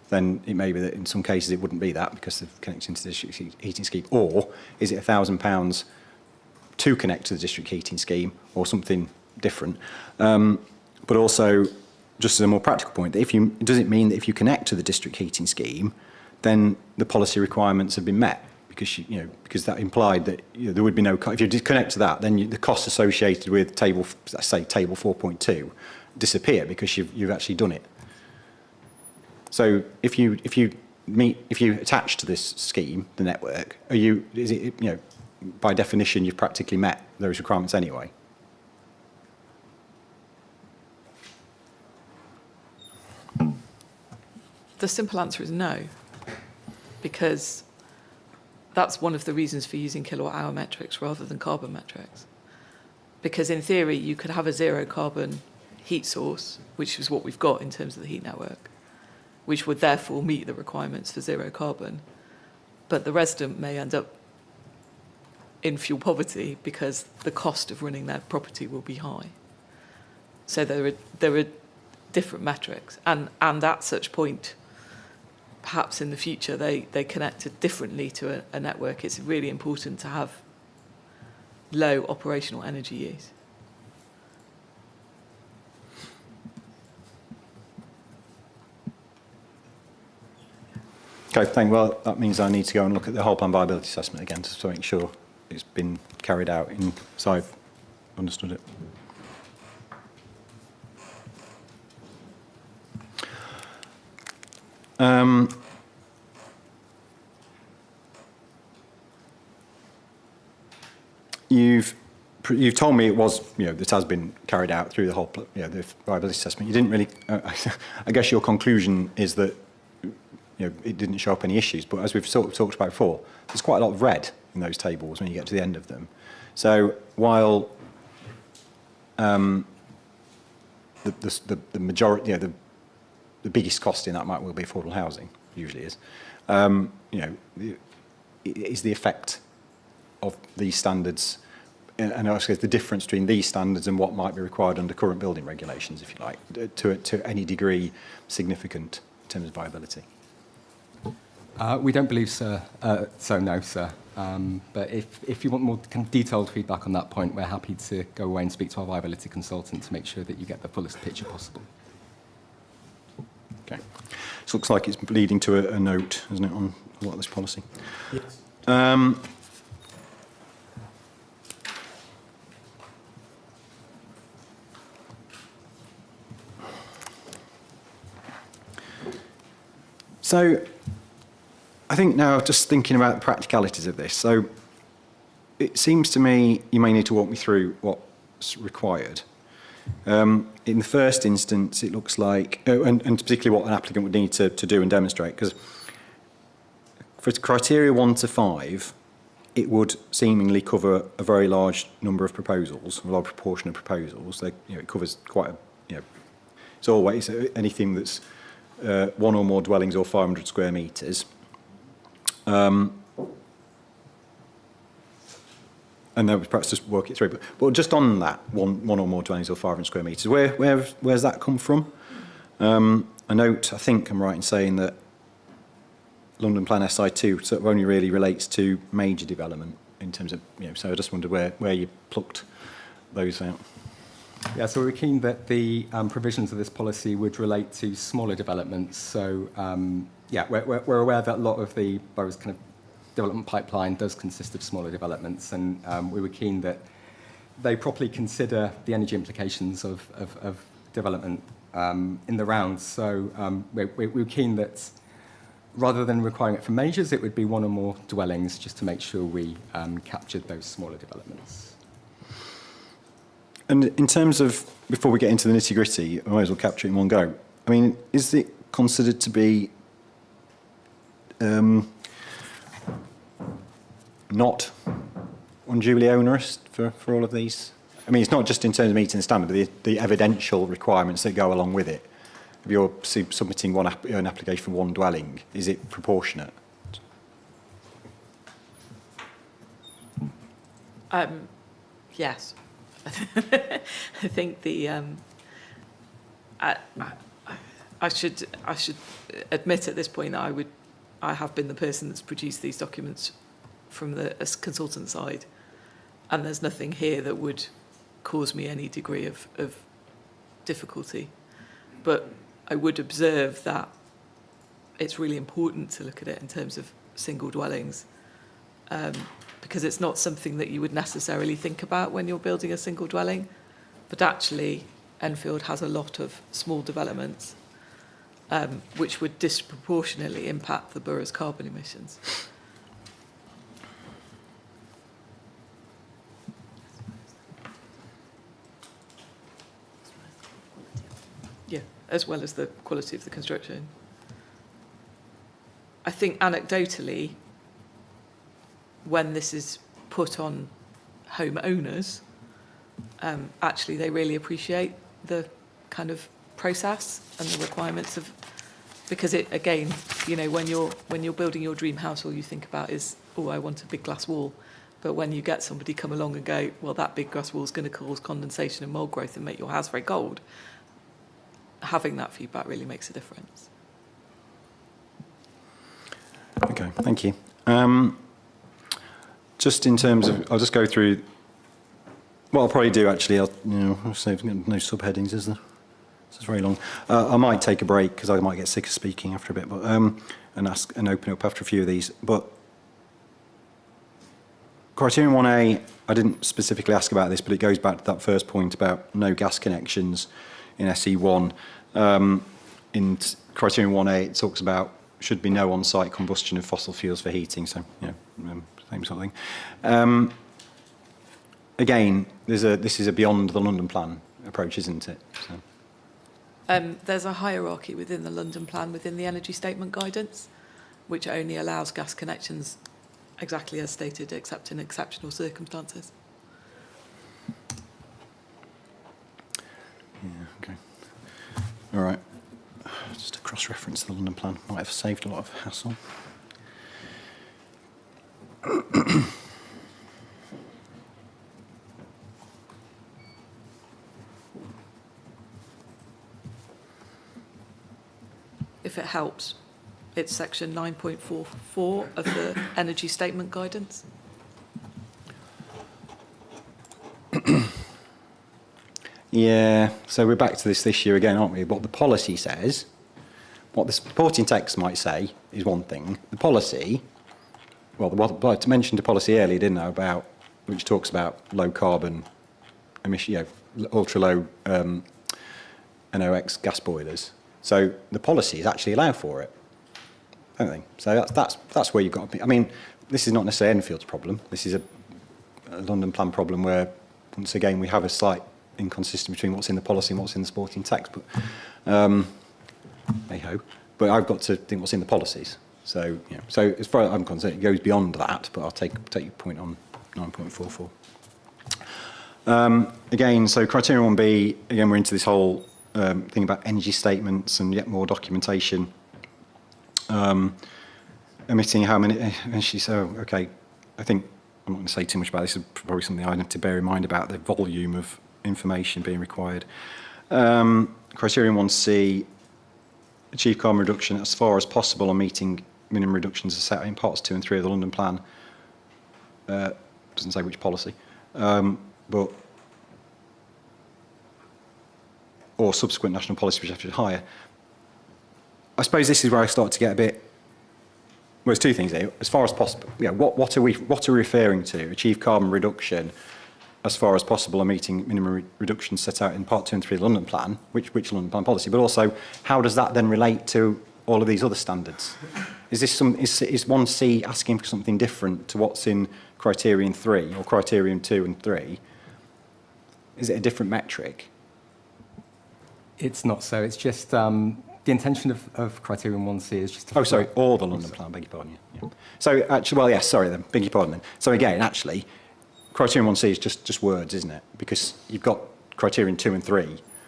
then it may be that in some cases it wouldn't be that because of connecting to the district heating scheme. Or is it £1,000 to connect to the district heating scheme or something different? But also, just as a more practical point, does it mean that if you connect to the district heating scheme, then the policy requirements have been met? Because that implied that there would be no. If you connect to that, then the costs associated with table 4.2 disappear because you've actually done it. So if you attach to this scheme, the network, by definition you've practically met those requirements anyway? The simple answer is no, because that's one of the reasons for using kilowatt-hour metrics rather than carbon metrics. Because in theory, you could have a zero carbon heat source, which is what we've got in terms of the heat network, which would therefore meet the requirements for zero carbon. But the resident may end up in fuel poverty because the cost of running their property will be high. So there are different metrics. And at such point, perhaps in the future, they connect differently to a network. It's really important to have low operational energy use. Okay, well, that means I need to go and look at the whole plan viability assessment again to make sure it's been carried out as I've understood it. You've told me it was, this has been carried out through the whole, the viability assessment. You didn't really, I guess your conclusion is that, it didn't show up any issues, but as we've sort of talked about before, there's quite a lot of red in those tables when you get to the end of them. So while the majority, the biggest cost in that might well be affordable housing, usually is, is the effect of these standards, and I suppose the difference between these standards and what might be required under current building regulations, if you like, to any degree significant in terms of viability. We don't believe so, no, sir. But if you want more kind of detailed feedback on that point, we're happy to go away and speak to our viability consultant to make sure that you get the fullest picture possible. Okay. This looks like it's leading to a note, isn't it, on a lot of this policy? Yes. So I think now just thinking about the practicalities of this, so it seems to me you may need to walk me through what's required. In the first instance, it looks like, and particularly what an applicant would need to do and demonstrate, because for criteria 1 to 5, it would seemingly cover a very large number of proposals, a large proportion of proposals. They, it covers quite a, it's always anything that's one or more dwellings or 500 square metres. And then perhaps just work it through. But just on that, one or more dwellings or 500 square metres, where's that come from? I note, I think I'm right in saying that London Plan SI2 sort of only really relates to major development in terms of, so I just wondered where you plucked those out. Yeah, so we're keen that the provisions of this policy would relate to smaller developments. So, yeah, we're aware that a lot of the borough's kind of development pipeline does consist of smaller developments, and we were keen that they properly consider the energy implications of development in the round. So we were keen that rather than requiring it for majors, it would be one or more dwellings, just to make sure we captured those smaller developments. And in terms of, before we get into the nitty-gritty, I might as well capture it in one go. I mean, is it considered to be not unduly onerous for all of these? I mean, it's not just in terms of meeting the standard, but the evidential requirements that go along with it. If you're submitting an application for one dwelling, is it proportionate? Yes. I think the I should admit at this point that I have been the person that's produced these documents from the consultant side, and there's nothing here that would cause me any degree of difficulty. But I would observe that it's really important to look at it in terms of single dwellings, because it's not something that you would necessarily think about when you're building a single dwelling. But actually, Enfield has a lot of small developments which would disproportionately impact the borough's carbon emissions. Yeah, as well as the quality of the construction. I think anecdotally, when this is put on homeowners, actually they really appreciate the kind of process and the requirements of, because it, again, when you're building your dream house, all you think about is, oh, I want a big glass wall. But when you get somebody come along and go, well, that big glass wall is going to cause condensation and mold growth and make your house very cold, having that feedback really makes a difference. Okay, thank you. Just in terms of, I'll just go through. What I'll probably do actually, I'll save no subheadings, is there? This is very long. I might take a break because I might get sick of speaking after a bit, but and ask and open up after a few of these. But criterion 1A, I didn't specifically ask about this, but it goes back to that first point about no gas connections in SE1. In criterion 1A, it talks about should be no on-site combustion of fossil fuels for heating. So, same sort of thing. Again, this is a beyond the London Plan approach, isn't it? So. There's a hierarchy within the London Plan, within the energy statement guidance, which only allows gas connections exactly as stated, except in exceptional circumstances. Yeah, okay. All right. Just a cross-reference to the London Plan might have saved a lot of hassle. If it helps, it's section 9.44 of the energy statement guidance. Yeah, so we're back to this year again, aren't we? What the policy says, what the supporting text might say is one thing. The policy, well, I mentioned the policy earlier, didn't I, about, which talks about low carbon emission, ultra low NOx gas boilers. So the policies actually allow for it, don't they? So that's where you've got to be. I mean, this is not necessarily Enfield's problem. This is a London Plan problem where, once again, we have a slight inconsistent between what's in the policy and what's in the sporting text, but hey-ho. But I've got to think what's in the policies. So, yeah. So as far as I'm concerned, it goes beyond that, but I'll take your point on 9.44. Again, so criterion 1B, again, we're into this whole thing about energy statements and yet more documentation. Omitting how many, and she said, oh, okay, I think I'm not going to say too much about this, it's probably something I have to bear in mind about the volume of information being required. Criterion 1C, achieve carbon reduction as far as possible on meeting minimum reductions as set out in parts 2 and 3 of the London Plan. Doesn't say which policy, but or subsequent national policy which is higher. I suppose this is where I start to get a bit. Well, there's two things here. As far as possible, yeah. What are we referring to? Achieve carbon reduction as far as possible on meeting minimum reductions set out in Part 2 and 3 of the London Plan. Which London Plan policy? But also, how does that then relate to all of these other standards? Is this is 1C asking for something different to what's in Criterion 3 or Criterion 2 and 3? Is it a different metric? It's not so. It's just the intention of Criterion 1C is just to... Oh, sorry, or the London Plan, beg your pardon. Yeah. So, actually, well, yes, sorry then, beg your pardon then. So, again, actually, Criterion 1C is just words, isn't it? Because you've got Criterion 2 and 3,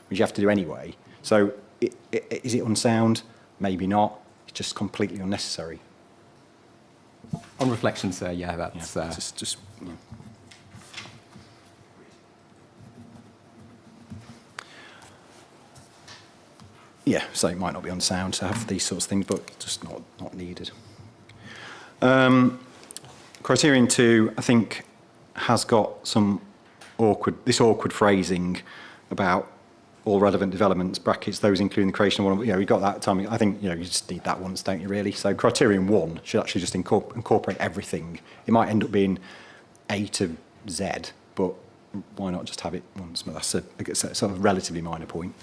which you have to do anyway. So, is it unsound? Maybe not. It's just completely unnecessary. On reflection, sir, yeah, that's... Yeah, just yeah. Yeah, so it might not be unsound to have these sorts of things, but just not needed. Criterion 2, I think, has got some awkward phrasing about all relevant developments, brackets, those including the creation of one. You know, we got that time. I think, you know, you just need that once, don't you, really? So Criterion 1 should actually just incorporate everything. It might end up being A to Z, but why not just have it once? But that's a sort of relatively minor point.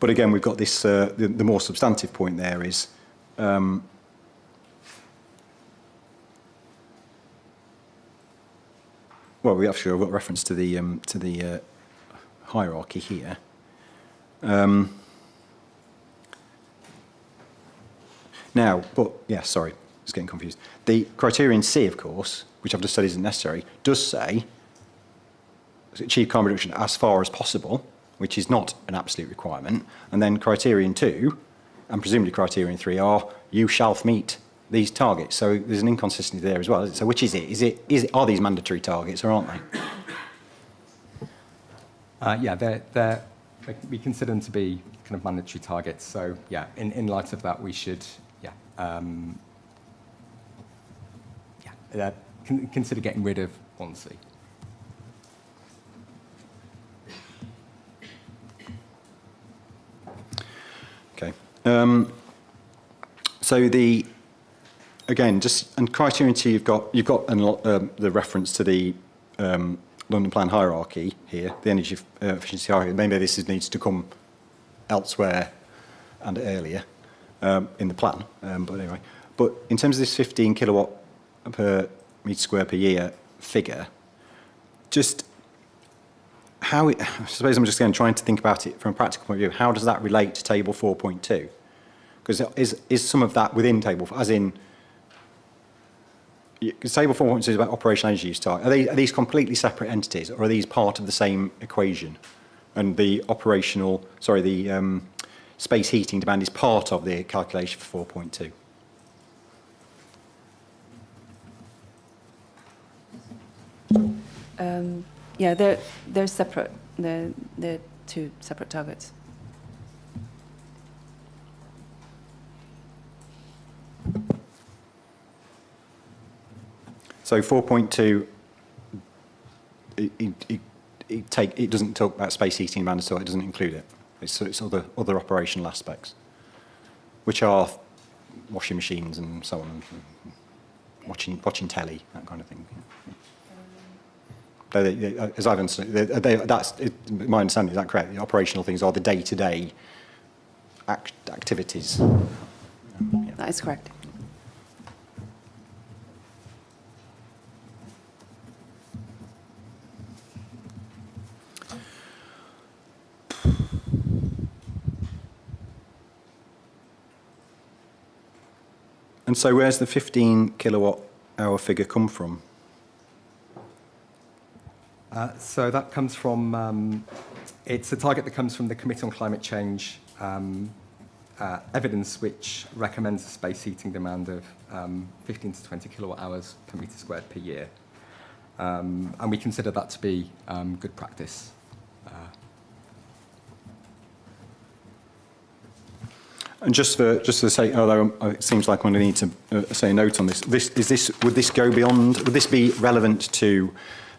But again, we've got this, the more substantive point there is, well, we actually have got reference to the hierarchy here. Now, but yeah, sorry, I was getting confused. The Criterion C, of course, which I've just said isn't necessary, does say achieve carbon reduction as far as possible, which is not an absolute requirement. And then Criterion 2, and presumably Criterion 3, are you shall meet these targets. So there's an inconsistency there as well. So which is it? Are these mandatory targets or aren't they? Yeah, we consider them to be kind of mandatory targets. So yeah, in light of that, we should consider getting rid of 1C. Okay. So again, just and Criterion 2, you've got the reference to the London Plan hierarchy here, the energy efficiency hierarchy. Maybe this needs to come elsewhere and earlier in the plan. But anyway, but in terms of this 15 kilowatt per metre square per year figure, just how I suppose I'm just going to try to think about it from a practical point of view. How does that relate to Table 4.2? Because is some of that within Table, as in, because Table 4.2 is about operational energy use target. Are these completely separate entities, or are these part of the same equation? And the space heating demand is part of the calculation for 4.2. Yeah, they're separate. They're two separate targets. So 4.2, it doesn't talk about space heating demand, so it doesn't include it. It's other operational aspects, which are washing machines and so on, watching telly, that kind of thing. As I've understood, my understanding, is that correct? The operational things are the day-to-day activities. Yeah. That is correct. And so where's the 15 kilowatt hour figure come from? So that comes from, it's a target that comes from the Committee on Climate Change evidence, which recommends a space heating demand of 15 to 20 kilowatt hours per metre squared per year. And we consider that to be good practice. And just for the sake, although it seems like I'm going to need to say a note on this. Would this go beyond? Would this be relevant to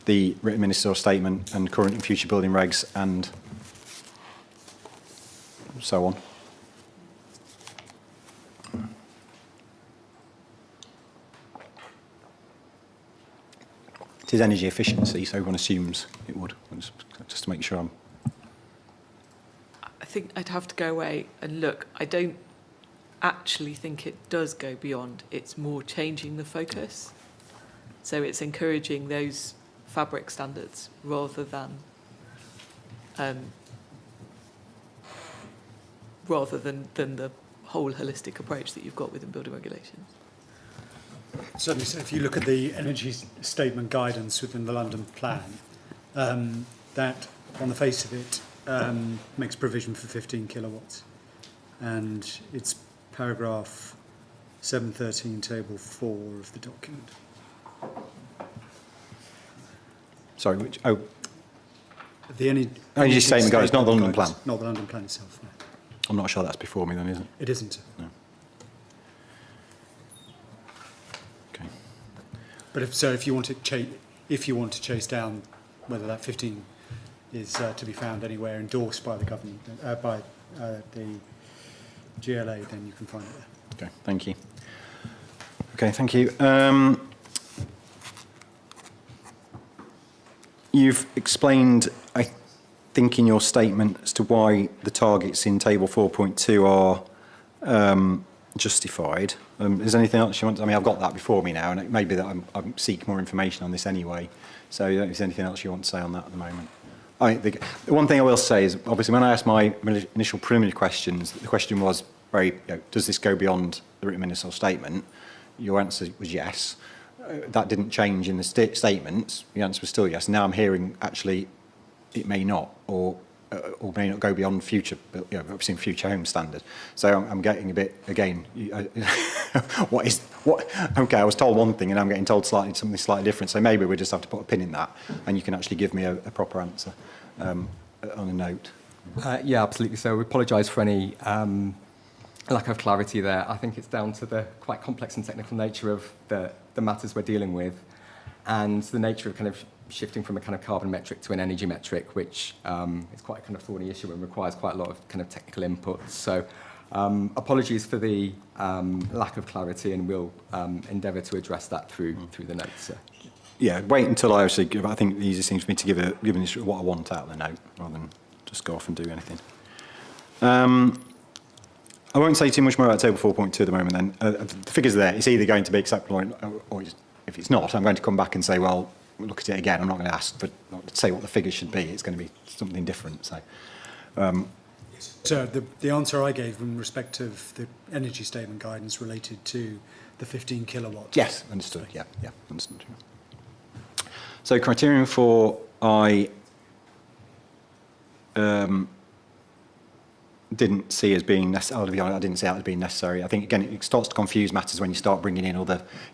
the written ministerial statement and current and future building regs and so on? It is energy efficiency, so everyone assumes it would. Just to make sure I'm. I think I'd have to go away and look. I don't actually think it does go beyond. It's more changing the focus. So it's encouraging those fabric standards rather than the whole holistic approach that you've got within building regulations. Certainly, so if you look at the energy statement guidance within the London plan, that, on the face of it, makes provision for 15 kilowatts. And it's paragraph 713, table 4 of the document. Sorry, which? The energy statement guidance, not the London plan. Not the London plan itself, no. I'm not sure that's before me then, is it? It isn't. No. Okay. But if you want to chase down whether that 15 is to be found anywhere endorsed by the government, by the GLA, then you can find it there. Okay, thank you. Okay, thank you. You've explained, I think, in your statement as to why the targets in table 4.2 are justified. Is there anything else you want? I mean, I've got that before me now, and it may be that I'm seek more information on this anyway. So, is there anything else you want to say on that at the moment? The one thing I will say is, obviously, when I asked my initial preliminary questions, the question was does this go beyond the written ministerial statement? Your answer was yes. That didn't change in the statements. The answer was still yes. Now I'm hearing actually it may not, or may not go beyond future, obviously future home standard. So I'm getting a bit again. Okay, I was told one thing and I'm getting told something slightly different. So maybe we just have to put a pin in that, and you can actually give me a proper answer on a note. Yeah, absolutely. So we apologise for any lack of clarity there. I think it's down to the quite complex and technical nature of the matters we're dealing with, and the nature of kind of shifting from a kind of carbon metric to an energy metric, which is quite a kind of thorny issue and requires quite a lot of kind of technical input. So apologies for the lack of clarity, and we'll endeavour to address that through the notes. So. Yeah, wait until I actually give. I think the easiest thing for me to give what I want out of the note, rather than just go off and do anything. I won't say too much more about table 4.2 at the moment then. The figures are there. It's either going to be acceptable or if it's not, I'm going to come back and say, well, we'll look at it again. I'm not going to ask to say what the figures should be. It's going to be something different. So the answer I gave in respect of the energy statement guidance related to the 15 kilowatts. Yes, understood. Yeah, understood. So criterion 4, I didn't see as being necessary. I'll be honest, I didn't see that as being necessary. I think, again, it starts to confuse matters when you start bringing in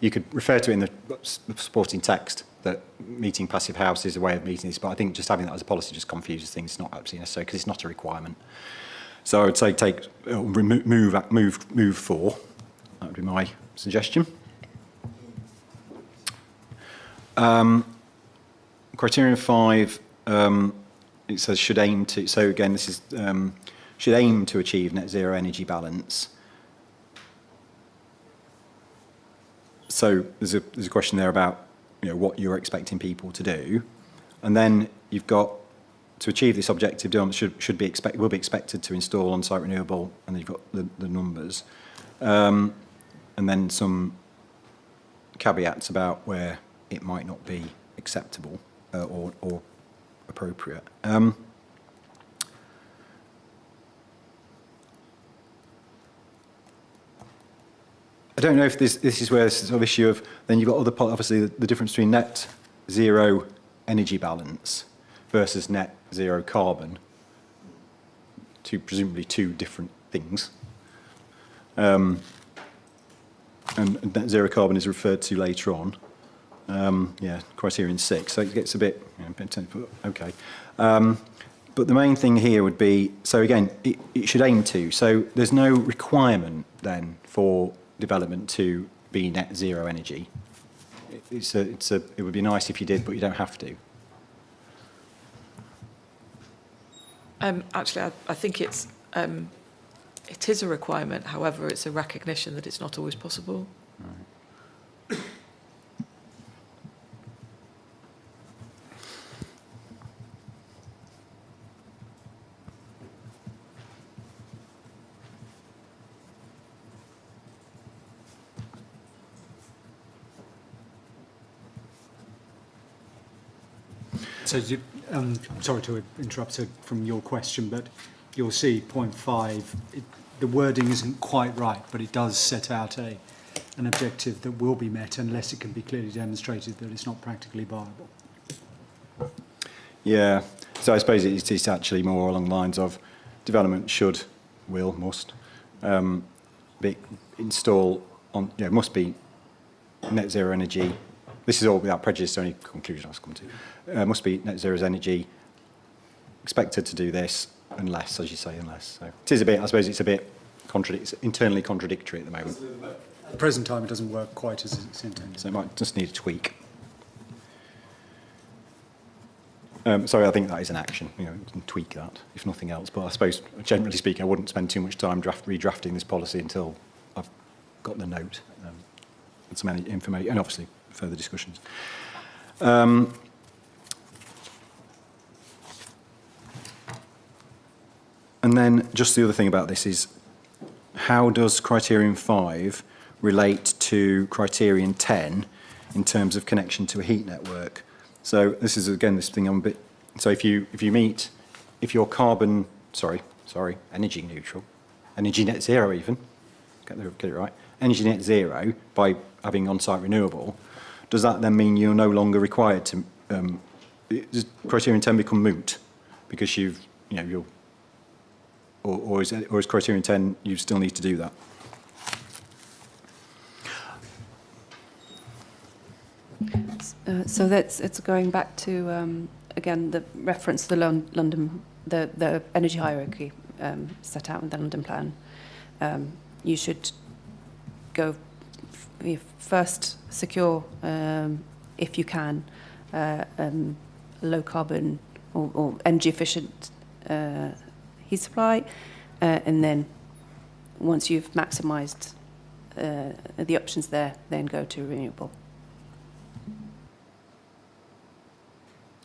you could refer to it in the supporting text that meeting passive house is a way of meeting this, but I think just having that as a policy just confuses things. It's not absolutely necessary because it's not a requirement. So I would say move 4. That would be my suggestion. Criterion 5, it says should aim to, so again, this is, should aim to achieve net zero energy balance. So there's a question there about what you're expecting people to do, and then you've got to achieve this objective will be expected to install on-site renewable, and then you've got the numbers, and then some caveats about where it might not be acceptable or appropriate. I don't know if this is where this sort of issue of, then you've got other, obviously the difference between net zero energy balance versus net zero carbon, presumably two different things. And net zero carbon is referred to later on. Yeah, criterion 6, so it gets a bit, okay. But the main thing here would be, so again, it should aim to, so there's no requirement then for development to be net zero energy. It would be nice if you did, but you don't have to. Actually, I think it is a requirement. However, it's a recognition that it's not always possible. Right. So, sorry to interrupt from your question, but you'll see point 5, the wording isn't quite right, but it does set out an objective that will be met unless it can be clearly demonstrated that it's not practically viable. Yeah, so I suppose it's actually more along the lines of development should, will, must install on, must be net zero energy. This is all without prejudice to any conclusion I've come to. Must be net zero energy, expected to do this, unless, as you say, unless. So it is a bit, I suppose it's a bit internally contradictory at the moment. At the present time, it doesn't work quite as it's intended. So it might just need a tweak. Sorry, I think that is an action. You can tweak that, if nothing else. But I suppose, generally speaking, I wouldn't spend too much time redrafting this policy until I've got the note and some information, and obviously further discussions. And then just the other thing about this is, how does criterion 5 relate to criterion 10 in terms of connection to a heat network? So this is, again, this thing I'm a bit, so if you're energy neutral, energy net zero even, get it right, energy net zero by having on-site renewable, does that then mean you're no longer required to, does criterion 10 become moot? Because you're, or is criterion 10, you still need to do that? So it's going back to, again, the reference to the London, the energy hierarchy set out in the London plan. You should go first secure, if you can, low carbon or energy efficient heat supply, and then once you've maximised the options there, then go to renewable.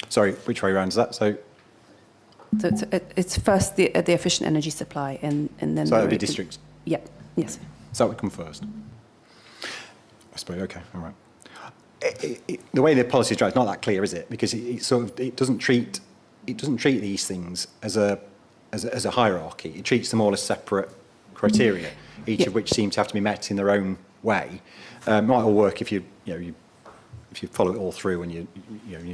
Sorry, which way around is that? So it's first the efficient energy supply, and then that would be districts? Yeah, yes. So that would come first? I suppose, okay, all right. The way the policy is drafted, it's not that clear, is it? Because it doesn't treat these things as a hierarchy. It treats them all as separate criteria, each of which seem to have to be met in their own way. It might all work if you follow it all through and you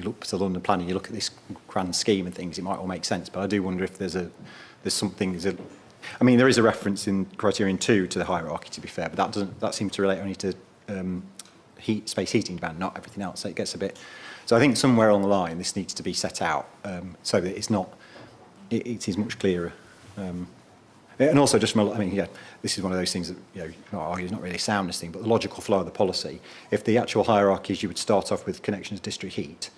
look to London planning, you look at this grand scheme and things, it might all make sense. But I do wonder if there's something. I mean, there is a reference in criterion 2 to the hierarchy, to be fair, but that seems to relate only to space heating demand, not everything else. So it gets a bit. So I think somewhere along the line this needs to be set out so that it's not. It is much clearer. And also, just from this is one of those things that it's not really a soundness thing, but the logical flow of the policy. If the actual hierarchy is you would start off with connections to district heat,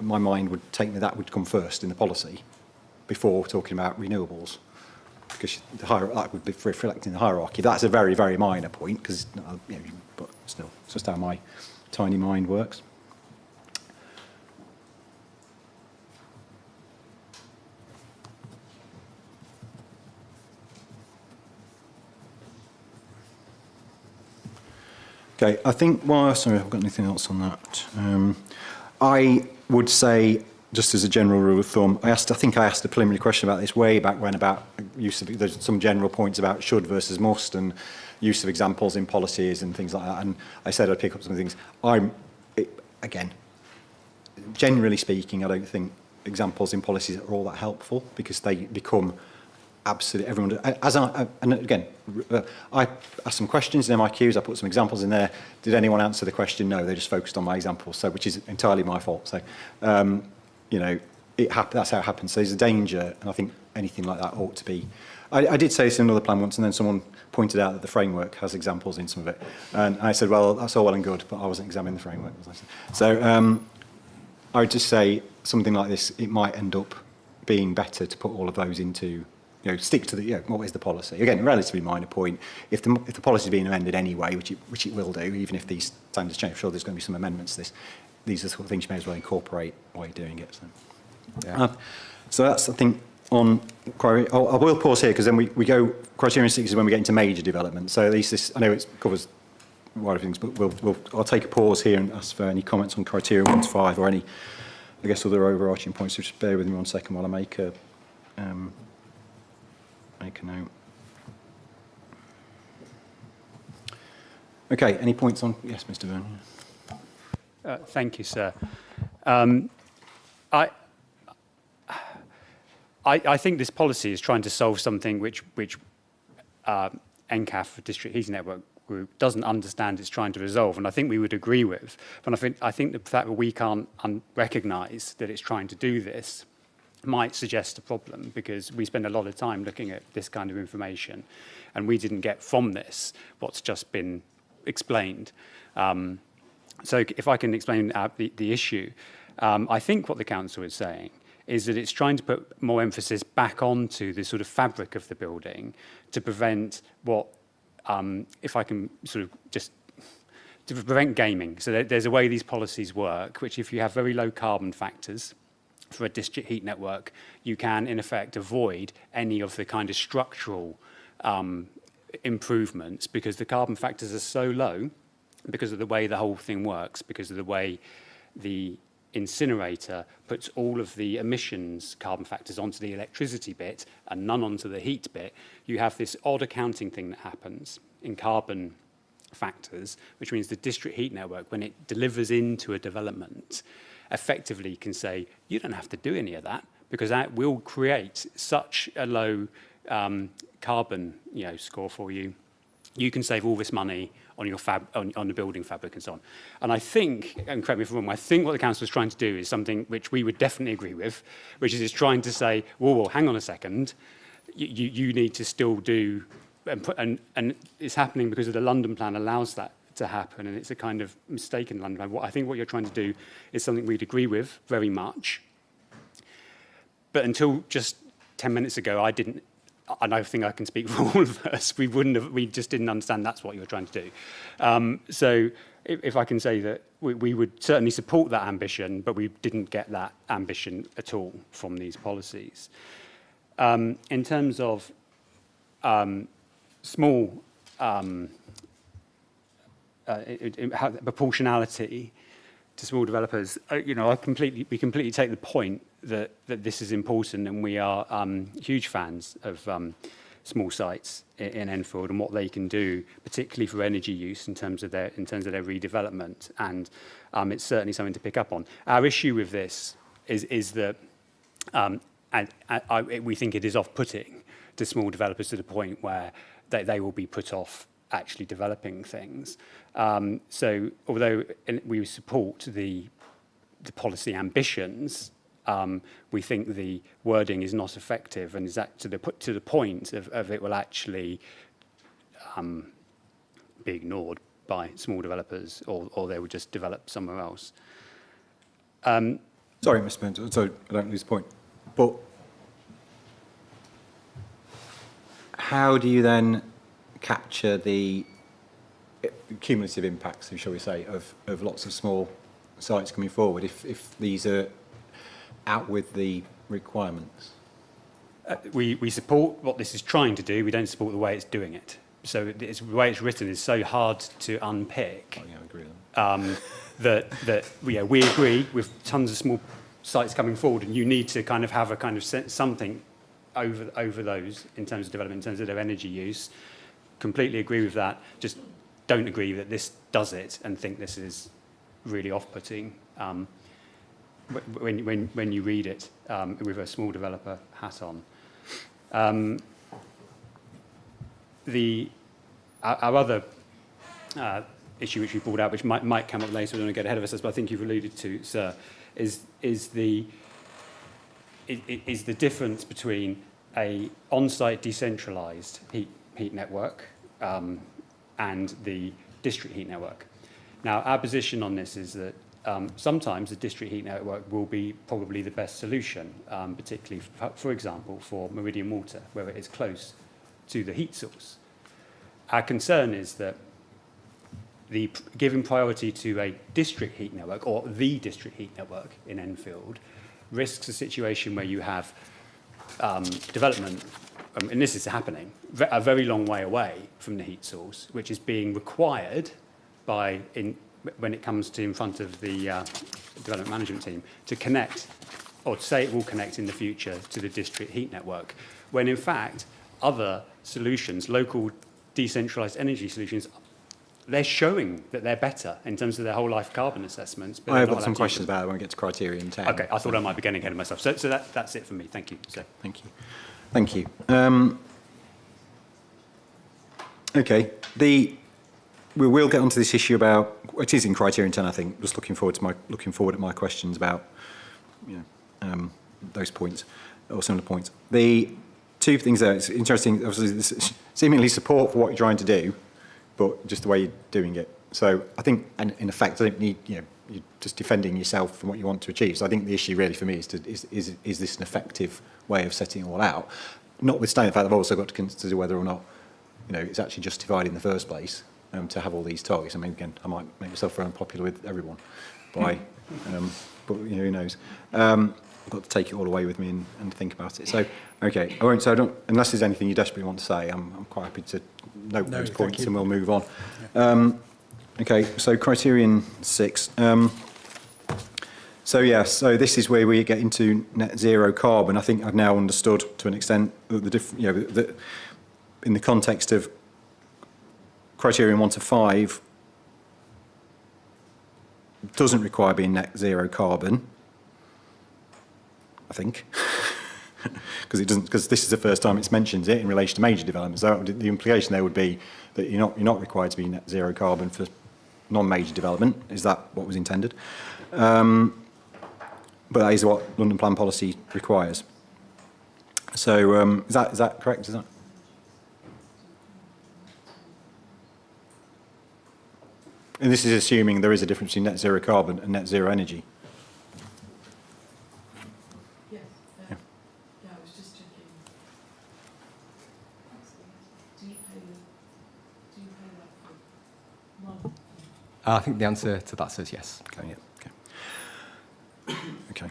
my mind would take me that would come first in the policy before talking about renewables, because that would be reflecting the hierarchy. That's a very, very minor point, because but still, it's just how my tiny mind works. Okay, I think, sorry, I haven't got anything else on that. I would say just as a general rule of thumb, I think I asked a preliminary question about this way back when, about use of, there's some general points about should versus must and use of examples in policies and things like that. And I said I'd pick up some things. Again, generally speaking, I don't think examples in policies are all that helpful because they become absolutely everyone. And again, I asked some questions in MIQs. I put some examples in there. Did anyone answer the question? No, they just focused on my examples. So, which is entirely my fault. So, you know, that's how it happens. So there's a danger, and I think anything like that ought to be. I did say this in another plan once, and then someone pointed out that the framework has examples in some of it, and I said, well, that's all well and good, but I wasn't examining the framework. Was I? So I would just say something like this. It might end up being better to put all of those into. You know, stick to the, you know, what is the policy? Again, a relatively minor point. If the policy is being amended anyway, which it will do, even if these standards change, I'm sure there's going to be some amendments to this. These are the sort of things you may as well incorporate while you're doing it. So, yeah. So that's, I think, on query. I will pause here because then we go, criterion 6 is when we get into major development. So at least this, I know it covers wider things, but I'll take a pause here and ask for any comments on criteria 1 to 5 or any, I guess, other overarching points. So just bear with me 1 second while I make a note. Okay, any points on? Yes, Mr. Byrne. Thank you, sir. I think this policy is trying to solve something which NCAF, District Heating Network Group, doesn't understand it's trying to resolve, and I think we would agree with. But I think the fact that we can't recognise that it's trying to do this might suggest a problem, because we spend a lot of time looking at this kind of information and we didn't get from this what's just been explained. So if I can explain the issue, I think what the council is saying is that it's trying to put more emphasis back onto the sort of fabric of the building to prevent what, if I can sort of just, to prevent gaming. So there's a way these policies work, which if you have very low carbon factors, for a district heat network, you can, in effect, avoid any of the kind of structural improvements, because the carbon factors are so low, because of the way the whole thing works, because of the way the incinerator puts all of the emissions carbon factors onto the electricity bit and none onto the heat bit. You have this odd accounting thing that happens in carbon factors, which means the district heat network, when it delivers into a development, effectively can say, you don't have to do any of that, because that will create such a low carbon, you know, score for you. You can save all this money on your on the building fabric and so on. And I think, and correct me if I'm wrong, I think what the council is trying to do is something which we would definitely agree with, which is it's trying to say, well, hang on a second, you need to still do, and it's happening because of the London plan allows that to happen, and it's a kind of mistaken London plan. I think what you're trying to do is something we'd agree with very much. But until just 10 minutes ago, I didn't, and I think I can speak for all of us, we just didn't understand that's what you were trying to do. So if I can say that we would certainly support that ambition, but we didn't get that ambition at all from these policies. In terms of small proportionality to small developers, you know, we completely take the point that this is important, and we are huge fans of small sites in Enfield and what they can do, particularly for energy use in terms of their redevelopment, and it's certainly something to pick up on. Our issue with this is that we think it is off-putting to small developers to the point where they will be put off actually developing things. So although we support the policy ambitions, we think the wording is not effective and is to the point of it will actually be ignored by small developers, or they will just develop somewhere else. Sorry, Mr. Spencer, so I don't lose the point. But how do you then capture the cumulative impacts, shall we say, of lots of small sites coming forward if these are out with the requirements? We support what this is trying to do. We don't support the way it's doing it. So the way it's written is so hard to unpick. Oh, yeah, I agree with that. We agree with tons of small sites coming forward, and you need to kind of have a kind of something over those in terms of development, in terms of their energy use. Completely agree with that. Just don't agree that this does it and think this is really off-putting when you read it with a small developer hat on. Our other issue which we brought out, which might come up later, we don't want to get ahead of ourselves, but I think you've alluded to, sir, is the difference between a on-site decentralised heat network and the district heat network. Now, our position on this is that sometimes the district heat network will be probably the best solution, particularly, for example, for Meridian Water, where it is close to the heat source. Our concern is that giving priority to a district heat network, or the district heat network in Enfield, risks a situation where you have development, and this is happening, a very long way away from the heat source, which is being required when it comes to in front of the development management team to connect, or to say it will connect in the future to the district heat network, when in fact other solutions, local decentralised energy solutions, they're showing that they're better in terms of their whole life carbon assessments. But I've got some questions about it when we get to criterion 10. Okay, I thought I might be getting ahead of myself. So that's it for me. Thank you. So. Thank you. Thank you. Okay, we will get onto this issue about, it is in criterion 10, I think, just looking forward at my questions about those points, or similar points. The two things there, it's interesting, obviously, this seemingly support for what you're trying to do, but just the way you're doing it. So I think, and in effect, I don't need, you're just defending yourself from what you want to achieve. So I think the issue really for me is this an effective way of setting it all out? Notwithstanding the fact I've also got to consider whether or not, it's actually justified in the first place to have all these targets. I mean, again, I might make myself very unpopular with everyone but who knows? I've got to take it all away with me and think about it. So, okay, unless there's anything you desperately want to say, I'm quite happy to note those points and we'll move on. Yeah. Okay, so criterion 6. So this is where we get into net zero carbon. I think I've now understood to an extent that in the context of criterion 1 to 5 doesn't require being net zero carbon, I think, because this is the first time it's mentioned it in relation to major developments. So the implication there would be that you're not required to be net zero carbon for non-major development. Is that what was intended? But that is what London Plan policy requires. So is that correct? Is that? And this is assuming there is a difference between net zero carbon and net zero energy. Yes. Yeah, I was just checking. Do you pay that for one? I think the answer to that says yes. Okay, yeah, okay.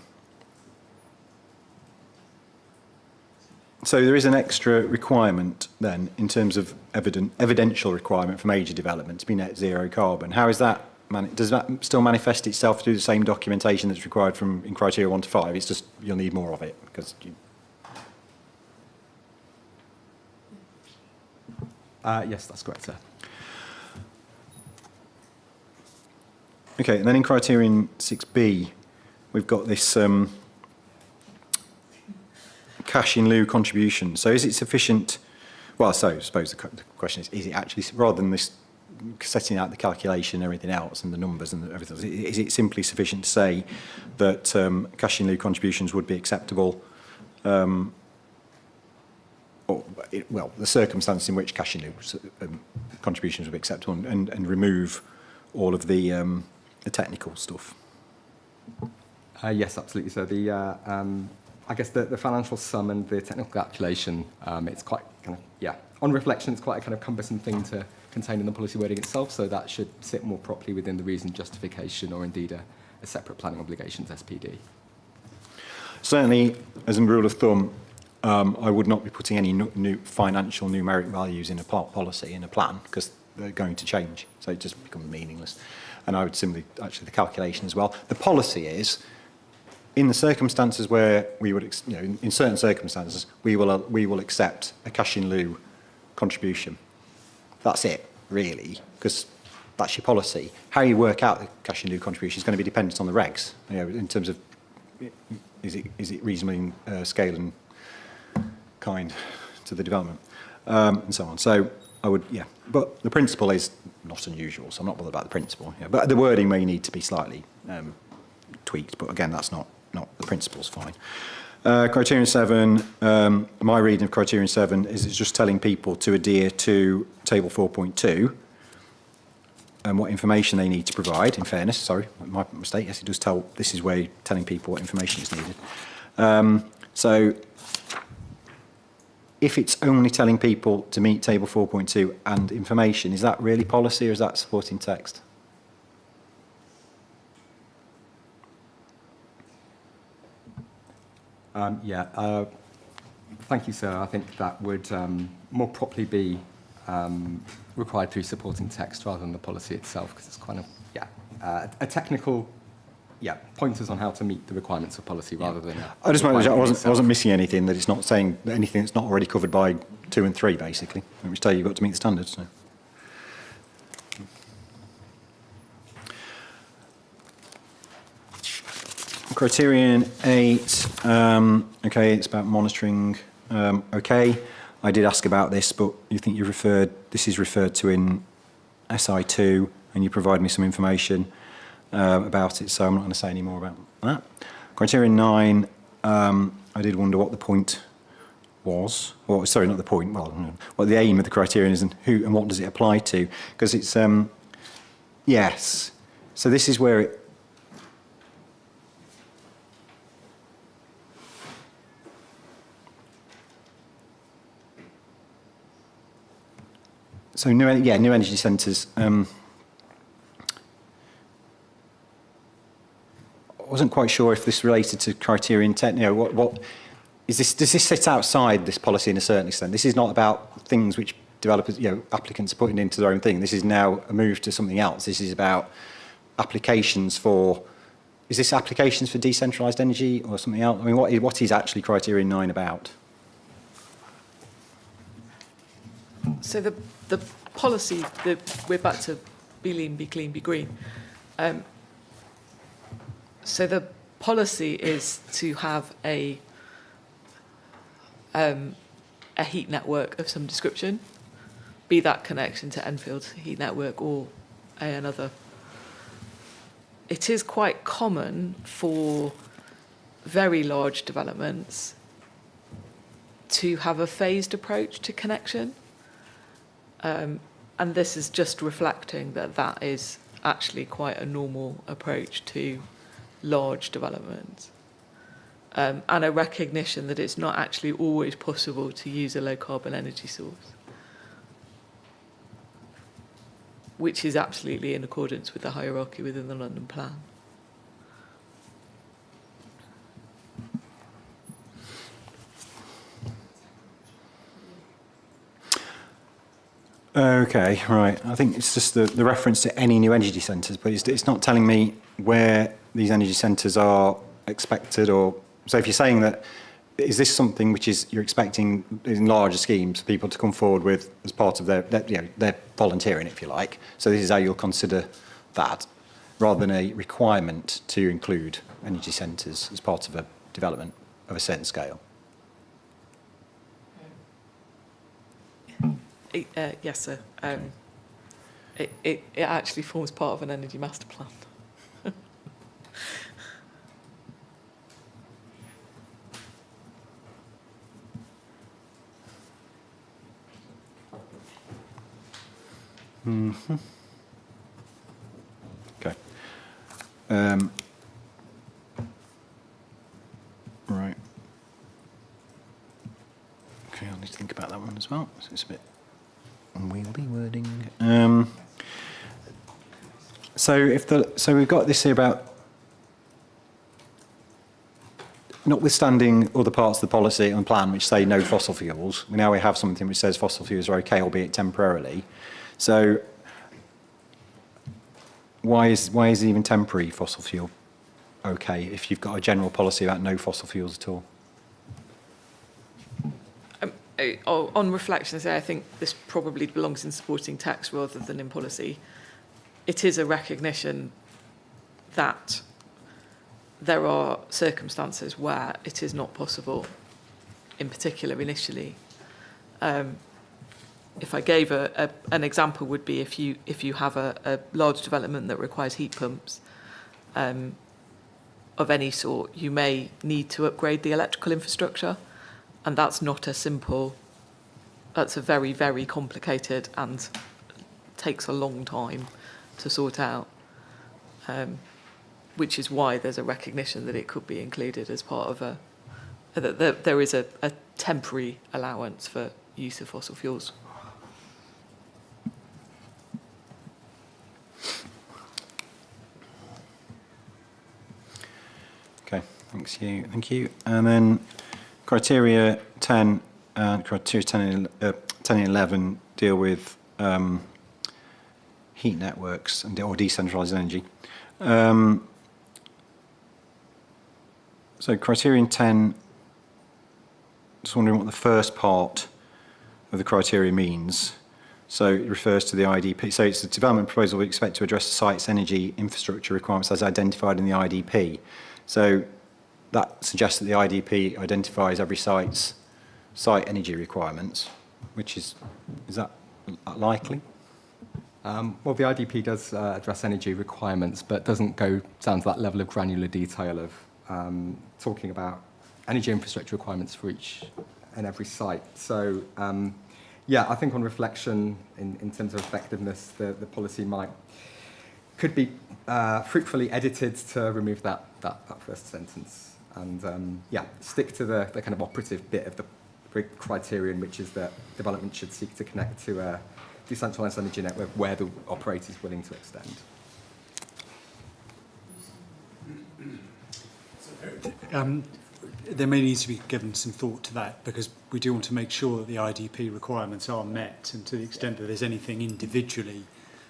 So there is an extra requirement then in terms of evidential requirement for major development to be net zero carbon. How is that? Does that still manifest itself through the same documentation that's required in criteria 1 to 5? It's just you'll need more of it because you... Yes, that's correct, sir. Okay, and then in criterion 6b, we've got this cash in lieu contribution. So is it sufficient? Well, so I suppose the question is it actually, rather than this setting out the calculation and everything else and the numbers and everything, is it simply sufficient to say that cash in lieu contributions would be acceptable? The circumstances in which cash in lieu contributions would be acceptable and remove all of the technical stuff. Yes, absolutely. So I guess the financial sum and the technical calculation, it's quite kind of, on reflection, it's quite a kind of cumbersome thing to contain in the policy wording itself, so that should sit more properly within the reason justification or indeed a separate planning obligations SPD. Certainly, as a rule of thumb, I would not be putting any new financial numeric values in a policy, in a plan, because they're going to change, so it just becomes meaningless. And I would simply, actually, the calculation as well. The policy is in the circumstances where we would, in certain circumstances, we will accept a cash in lieu contribution. That's it, really, because that's your policy. How you work out the cash in lieu contribution is going to be dependent on the regs, in terms of is it reasonably in scale and kind to the development, and so on. So I would, but the principle is not unusual, so I'm not bothered about the principle. Yeah. But the wording may need to be slightly tweaked, but again, that's not the principle's fine. Criterion 7, my reading of Criterion 7 is it's just telling people to adhere to Table 4.2 and what information they need to provide. In fairness, sorry, my mistake. Yes, it does tell, this is where you're telling people what information is needed. So if it's only telling people to meet Table 4.2 and information, is that really policy or is that supporting text? Thank you, sir. I think that would more properly be required through supporting text rather than the policy itself, because it's kind of, a technical, pointers on how to meet the requirements of policy rather than... I just wanted to, I wasn't missing anything, that it's not saying anything that's not already covered by 2 and 3, basically, which tell you you've got to meet the standards. So. Criterion 8, okay, it's about monitoring, okay. I did ask about this, but you think this is referred to in SI2, and you provide me some information about it, so I'm not going to say any more about that. Criterion 9, I did wonder what the point was, or sorry, not the point, well, what the aim of the criterion is and who and what does it apply to, because it's, yes, so this is where it, so new energy centres. I wasn't quite sure if this related to criterion 10. What is this? Does this sit outside this policy in a certain extent? This is not about things which developers, applicants are putting into their own thing. This is now a move to something else. This is about applications for. Is this applications for decentralised energy or something else? I mean, what is actually criterion 9 about? So the policy, we're back to be lean, be clean, be green. So the policy is to have a heat network of some description, be that connection to Enfield's heat network or another. It is quite common for very large developments to have a phased approach to connection. And this is just reflecting that is actually quite a normal approach to large developments. And a recognition that it's not actually always possible to use a low carbon energy source, which is absolutely in accordance with the hierarchy within the London Plan. Okay, right. I think it's just the reference to any new energy centres, but it's not telling me where these energy centres are expected, or so if you're saying that, is this something which is you're expecting in larger schemes for people to come forward with as part of their volunteering, if you like? So this is how you'll consider that, rather than a requirement to include energy centres as part of a development of a certain scale. Yes, sir. It actually forms part of an energy master plan. Mm-hmm. Okay. Right. Okay, I'll need to think about that one as well. So it's a bit unwieldy wording. So we've got this here about notwithstanding other parts of the policy and plan which say no fossil fuels. Now we have something which says fossil fuels are okay, albeit temporarily. So why is it even temporary fossil fuel? okay if you've got a general policy about no fossil fuels at all? On reflection, I think this probably belongs in supporting text rather than in policy. It is a recognition that there are circumstances where it is not possible, in particular initially. If I gave an example, would be if you have a large development that requires heat pumps of any sort, you may need to upgrade the electrical infrastructure, and that's not a simple. That's a very, very complicated and takes a long time to sort out, which is why there's a recognition that it could be included as part of that there is a temporary allowance for use of fossil fuels. Okay, thank you. And then criteria 10 and criteria 10 and 11 deal with heat networks or decentralised energy. So criterion 10, just wondering what the first part of the criteria means. So it refers to the IDP. So it's the development proposal we expect to address the site's energy infrastructure requirements as identified in the IDP. So that suggests that the IDP identifies every site's site energy requirements, which is that likely? Well, the IDP does address energy requirements, but doesn't go down to that level of granular detail of talking about energy infrastructure requirements for each and every site. So, yeah, I think on reflection, in terms of effectiveness, the policy could be fruitfully edited to remove that first sentence, and yeah, stick to the kind of operative bit of the criterion, which is that development should seek to connect to a decentralised energy network where the operator is willing to extend. There may need to be given some thought to that, because we do want to make sure that the IDP requirements are met, and to the extent that there's anything individually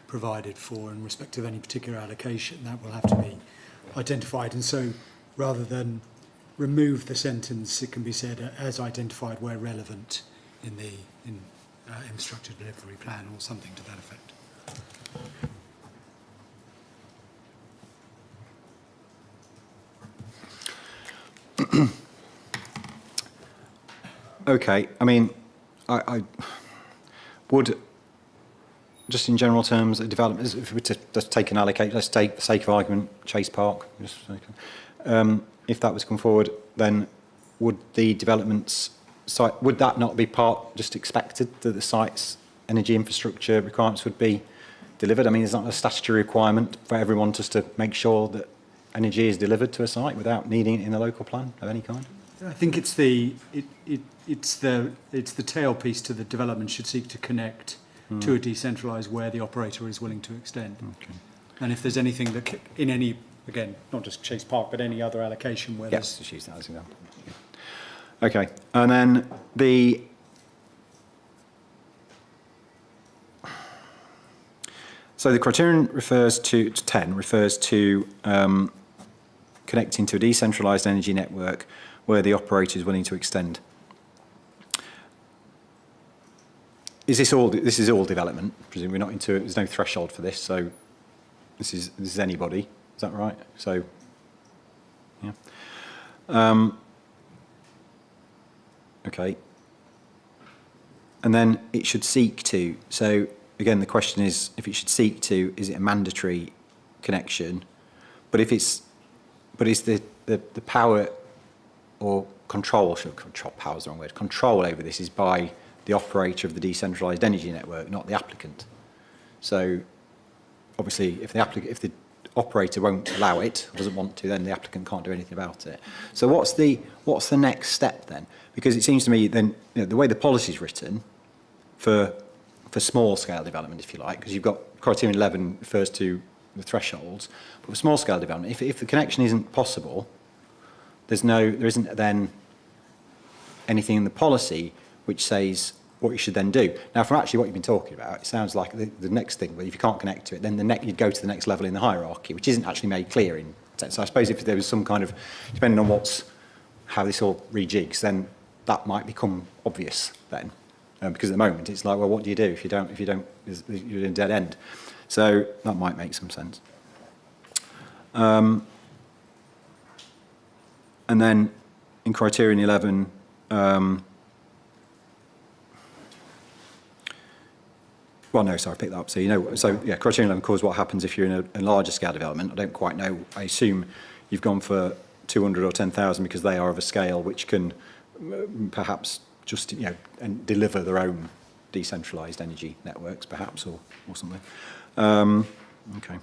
provided for in respect of any particular allocation, that will have to be identified. And so rather than remove the sentence, it can be said as identified where relevant in the infrastructure delivery plan or something to that effect. Okay, I mean, I would, just in general terms, a development, if we were to just take an allocate, let's take, for the sake of argument, Chase Park, just if that was to come forward, then would the development's site, would that not be part, just expected, that the site's energy infrastructure requirements would be delivered? I mean, is that a statutory requirement for everyone just to make sure that energy is delivered to a site without needing it in a local plan of any kind? I think it's the tail piece to the development should seek to connect to a decentralised where the operator is willing to extend. Okay. And if there's anything that in any, again, not just Chase Park, but any other allocation where Yes, just use that as an example. Yeah. Okay, and then so the criterion refers to 10 refers to connecting to a decentralised energy network where the operator is willing to extend. Is this all? This is all development. Presumably, we're not into. There's no threshold for this, so this is anybody. Is that right? So, yeah. Okay. And then it should seek to. So again, the question is, if it should seek to, is it a mandatory connection? But if it's, but is the power or control? Power is the wrong word. Control over this is by the operator of the decentralised energy network, not the applicant. So obviously, if the operator won't allow it, or doesn't want to, then the applicant can't do anything about it. So what's the next step then? Because it seems to me then, the way the policy is written for small scale development, if you like, because you've got criterion 11 refers to the thresholds, but for small scale development, if the connection isn't possible, there isn't then anything in the policy which says what you should then do. Now, from actually what you've been talking about, it sounds like the next thing, but if you can't connect to it, then you'd go to the next level in the hierarchy, which isn't actually made clear in architect. So I suppose if there was some kind of, depending on how this all rejigs, then that might become obvious then. Because at the moment it's like, well, what do you do if you don't, you're in a dead end? So that might make some sense. And then in criterion 11, well, no, sorry, I picked that up. So, criterion 11 covers what happens if you're in a larger scale development. I don't quite know. I assume you've gone for 200 or 10,000 because they are of a scale which can perhaps just, and deliver their own decentralised energy networks, perhaps, or something. Okay.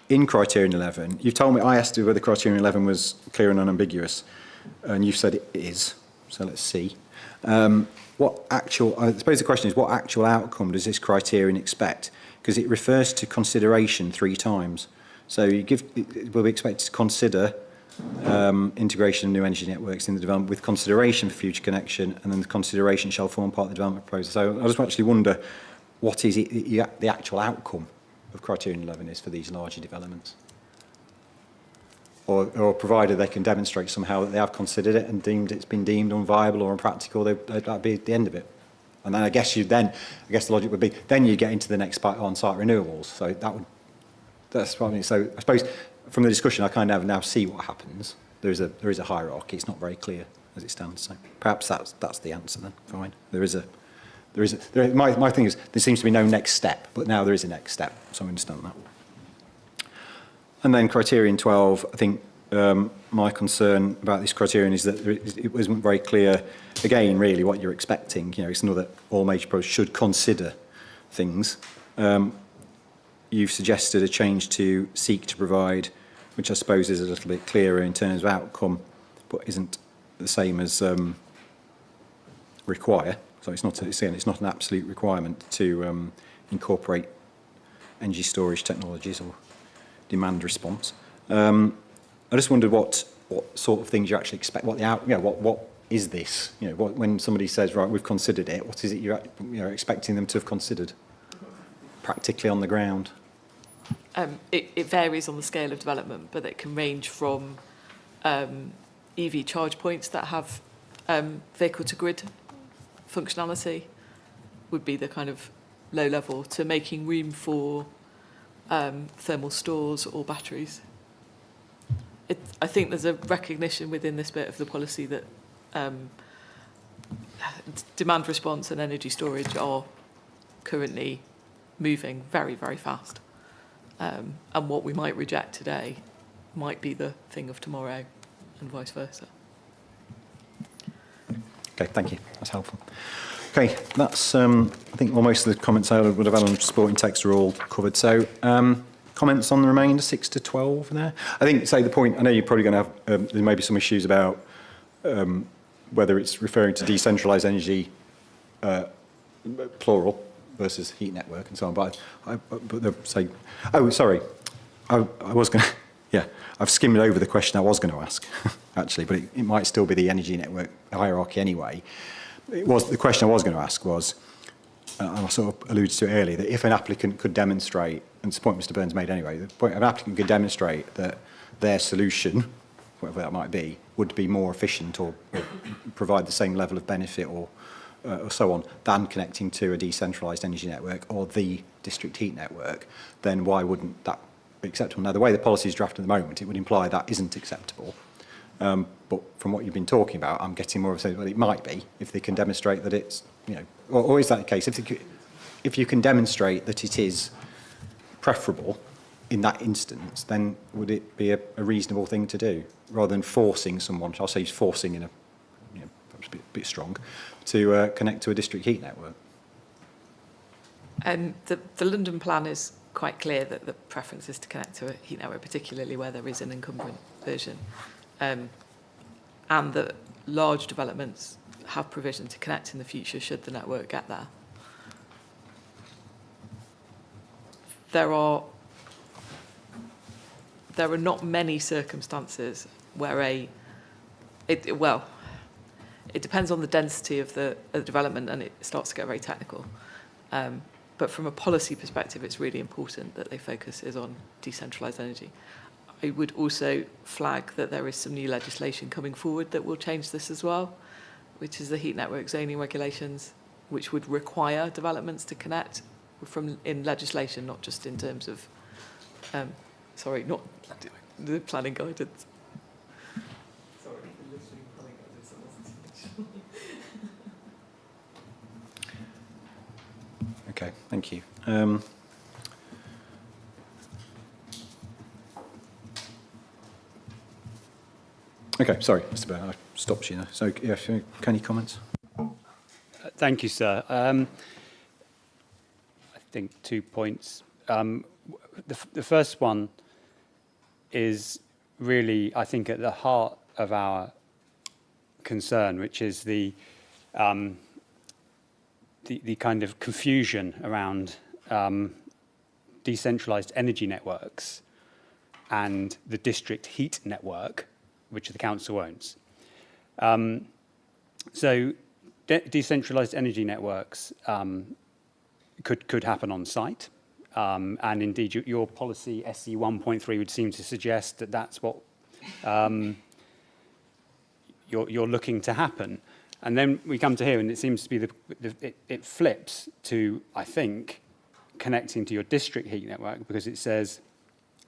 In criterion 11, you've told me, I asked you whether criterion 11 was clear and unambiguous, and you've said it is, so let's see. I suppose the question is, what actual outcome does this criterion expect? Because it refers to consideration 3 times. So it will be expected to consider integration of new energy networks in the development with consideration for future connection, and then the consideration shall form part of the development proposal. So I just actually wonder, what is the actual outcome of criterion 11 is for these larger developments? Or provided they can demonstrate somehow that they have considered it and it's been deemed unviable or unpractical, that'd be the end of it. And then I guess the logic would be, then you get into the next part on-site renewables. So that's what I mean. So I suppose from the discussion, I kind of now see what happens. There is a hierarchy. It's not very clear as it stands. So perhaps that's the answer then. Fine. My thing is, there seems to be no next step, but now there is a next step. So I understand that. And then criterion 12, I think my concern about this criterion is that it wasn't very clear, again, really, what you're expecting. It's another, all major projects should consider things. You've suggested a change to seek to provide, which I suppose is a little bit clearer in terms of outcome, but isn't the same as require. So it's not an absolute requirement to incorporate energy storage technologies or demand response. I just wondered what sort of things you actually expect. What is this? When somebody says, right, we've considered it, what is it you're expecting them to have considered practically on the ground? It varies on the scale of development, but it can range from EV charge points that have vehicle to grid functionality, would be the kind of low level, to making room for thermal stores or batteries. I think there's a recognition within this bit of the policy that demand response and energy storage are currently moving very, very fast. And what we might reject today might be the thing of tomorrow, and vice versa. Okay, thank you. That's helpful. Okay, that's, I think almost the comments I would have had on supporting text are all covered. So, comments on the remainder, 6 to 12 there? I think, say the point, I know you're probably going to have, there may be some issues about whether it's referring to decentralised energy, plural, versus heat network and so on. But say, oh, sorry, I was going to, yeah, I've skimmed over the question I was going to ask, actually, but it might still be the energy network hierarchy anyway. The question I was going to ask was, and I sort of alluded to it earlier, that if an applicant could demonstrate, and it's the point Mr. Burns made anyway, the point of an applicant could demonstrate that their solution, whatever that might be, would be more efficient or provide the same level of benefit or so on, than connecting to a decentralised energy network or the district heat network, then why wouldn't that be acceptable? Now, the way the policy is drafted at the moment, it would imply that isn't acceptable. But from what you've been talking about, I'm getting more of a sense, well, it might be, if they can demonstrate that it's, or is that the case? If you can demonstrate that it is preferable in that instance, then would it be a reasonable thing to do, rather than forcing someone, I'll say forcing in a, perhaps a bit strong, to connect to a district heat network? The London plan is quite clear that the preference is to connect to a heat network, particularly where there is an incumbent version. And that large developments have provision to connect in the future should the network get there. There are not many circumstances where it depends on the density of the development, and it starts to get very technical. But from a policy perspective, it's really important that they focus is on decentralised energy. I would also flag that there is some new legislation coming forward that will change this as well, which is the heat network zoning regulations, which would require developments to connect in legislation, not just in terms of, not the planning guidance. Okay, thank you. Okay, sorry, Mr. Byrne, I stopped you there. So, yeah, any comments? Thank you, sir. I think 2 points. The first one is really, I think, at the heart of our concern, which is the kind of confusion around decentralised energy networks and the district heat network, which the council owns. So decentralised energy networks could happen on site. And indeed, your policy SC 1.3 would seem to suggest that that's what you're looking to happen. And then we come to here, and it seems to be it flips to, I think, connecting to your district heat network, because it says,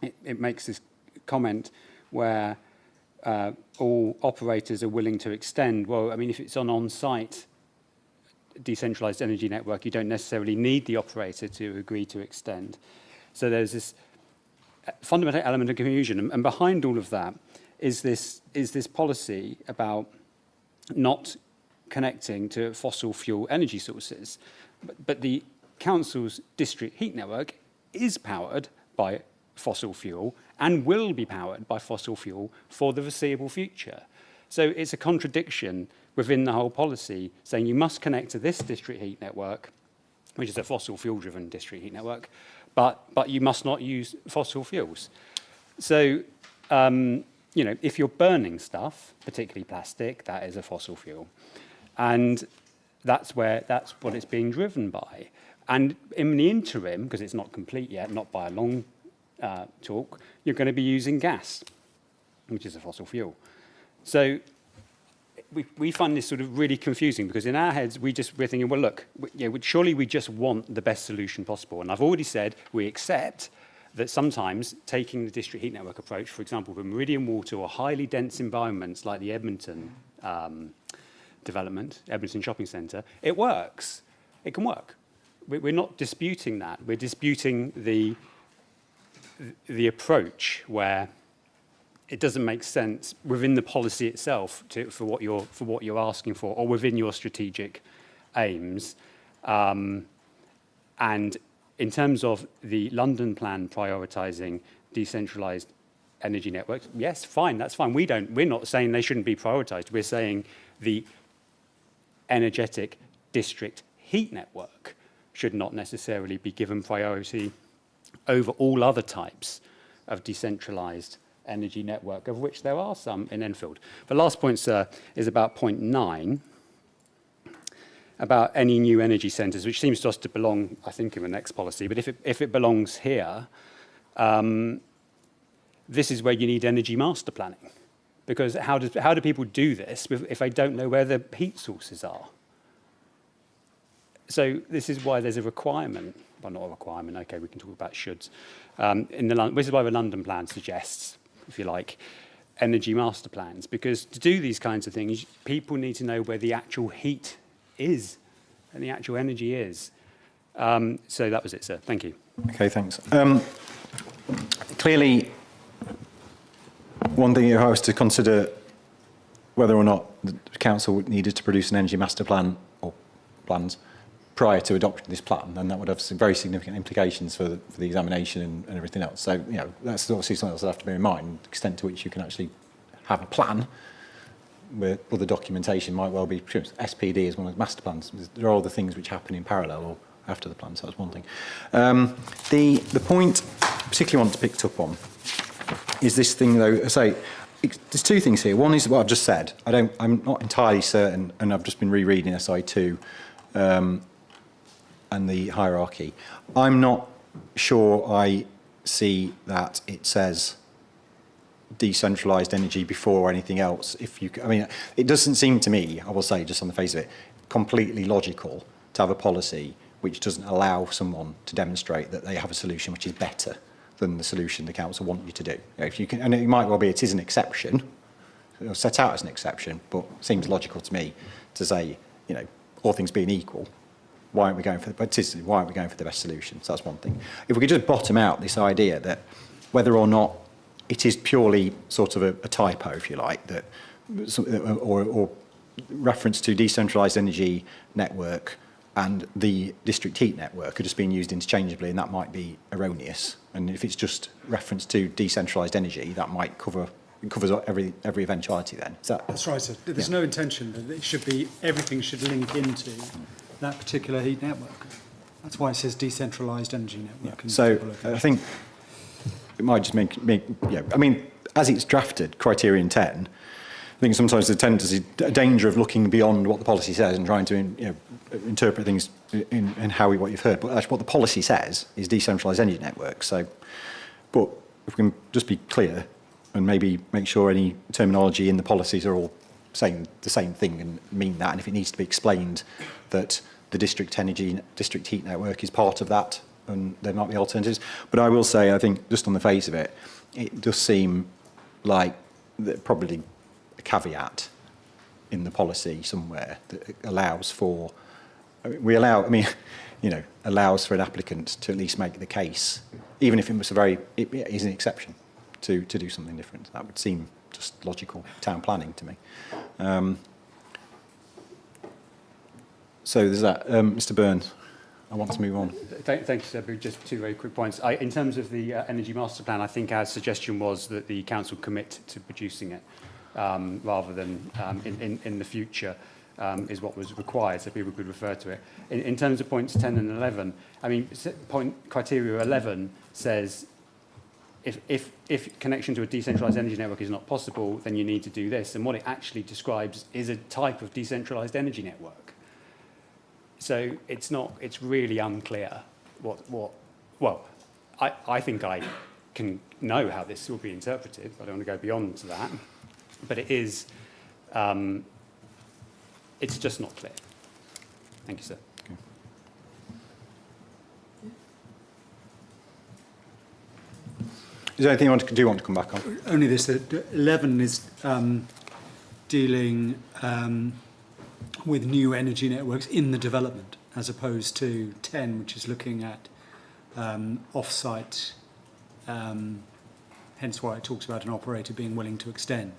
it makes this comment where all operators are willing to extend. Well, I mean, if it's on-site decentralized energy network, you don't necessarily need the operator to agree to extend. So there's this fundamental element of confusion, and behind all of that is this policy about not connecting to fossil fuel energy sources. But the council's district heat network is powered by fossil fuel and will be powered by fossil fuel for the foreseeable future. So it's a contradiction within the whole policy, saying you must connect to this district heat network, which is a fossil fuel-driven district heat network, but you must not use fossil fuels. So, you know, if you're burning stuff, particularly plastic, that is a fossil fuel. And that's what it's being driven by. And in the interim, because it's not complete yet, not by a long talk, you're going to be using gas, which is a fossil fuel. So we find this sort of really confusing, because in our heads we're thinking, well, look, surely we just want the best solution possible. And I've already said we accept that sometimes taking the district heat network approach, for example, for Meridian Water or highly dense environments like the Edmonton development, Edmonton Shopping Centre, it works. It can work. We're not disputing that. We're disputing the approach where it doesn't make sense within the policy itself for what you're asking for, or within your strategic aims. And in terms of the London plan prioritising decentralised energy networks, yes, fine, that's fine. We're not saying they shouldn't be prioritised. We're saying the energetic district heat network should not necessarily be given priority over all other types of decentralised energy network, of which there are some in Enfield. The last point, sir, is about point 9, about any new energy centres, which seems to us to belong, I think, in the next policy. But if it belongs here, this is where you need energy master planning. Because how do people do this if they don't know where the heat sources are? So this is why there's a requirement. Well, not a requirement, okay, we can talk about shoulds. This is why the London plan suggests, if you like, energy master plans. Because to do these kinds of things, people need to know where the actual heat is and the actual energy is. So that was it, sir. Thank you. Okay, thanks. Clearly, one thing, if I was to consider whether or not the council needed to produce an energy master plan or plans prior to adopting this plan, then that would have some very significant implications for the examination and everything else. So, you know, that's obviously something else I have to bear in mind, the extent to which you can actually have a plan where other documentation might well be, SPD is one of the master plans. There are other things which happen in parallel or after the plan, so that's one thing. The point I particularly want to pick up on is this thing, though. There's two things here. One is what I've just said. I'm not entirely certain, and I've just been rereading SI2. and the hierarchy. I'm not sure I see that it says decentralised energy before anything else. I mean, it doesn't seem to me, I will say, just on the face of it, completely logical to have a policy which doesn't allow someone to demonstrate that they have a solution which is better than the solution the council want you to do. If you can, and it might well be it is an exception, it'll set out as an exception, but it seems logical to me to say, you know, all things being equal, why aren't we going for the best solution? So that's one thing. If we could just bottom out this idea that whether or not it is purely sort of a typo, if you like, that or reference to decentralised energy network and the district heat network are just being used interchangeably, and that might be erroneous. And if it's just reference to decentralised energy, that might covers every eventuality then. That's right, sir. There's no intention that it should be, everything should link into that particular heat network. That's why it says decentralised energy network. So I think it might just make I mean, as it's drafted, criterion 10, I think sometimes the tendency, a danger of looking beyond what the policy says and trying to interpret things in what you've heard. But actually what the policy says is decentralised energy networks. So, but if we can just be clear and maybe make sure any terminology in the policies are all saying the same thing and mean that, and if it needs to be explained that the district heat network is part of that, and there might be alternatives. But I will say, I think, just on the face of it, it does seem like probably a caveat in the policy somewhere that allows for, allows for an applicant to at least make the case, even if it is an exception to do something different. That would seem just logical town planning to me. So there's that. Mr. Burns, I want to move on. Thank you, sir. Just two very quick points. In terms of the Energy Master Plan, I think our suggestion was that the council commit to producing it rather than in the future is what was required, so people could refer to it. In terms of points 10 and 11, I mean, criteria 11 says if connection to a decentralised energy network is not possible, then you need to do this. And what it actually describes is a type of decentralised energy network. So it's really unclear well, I think I can know how this will be interpreted, but I don't want to go beyond to that. But it is, it's just not clear. Thank you, sir. Okay. Is there anything you want to come back on? Only this, that 11 is dealing with new energy networks in the development, as opposed to 10, which is looking at off-site, hence why it talks about an operator being willing to extend.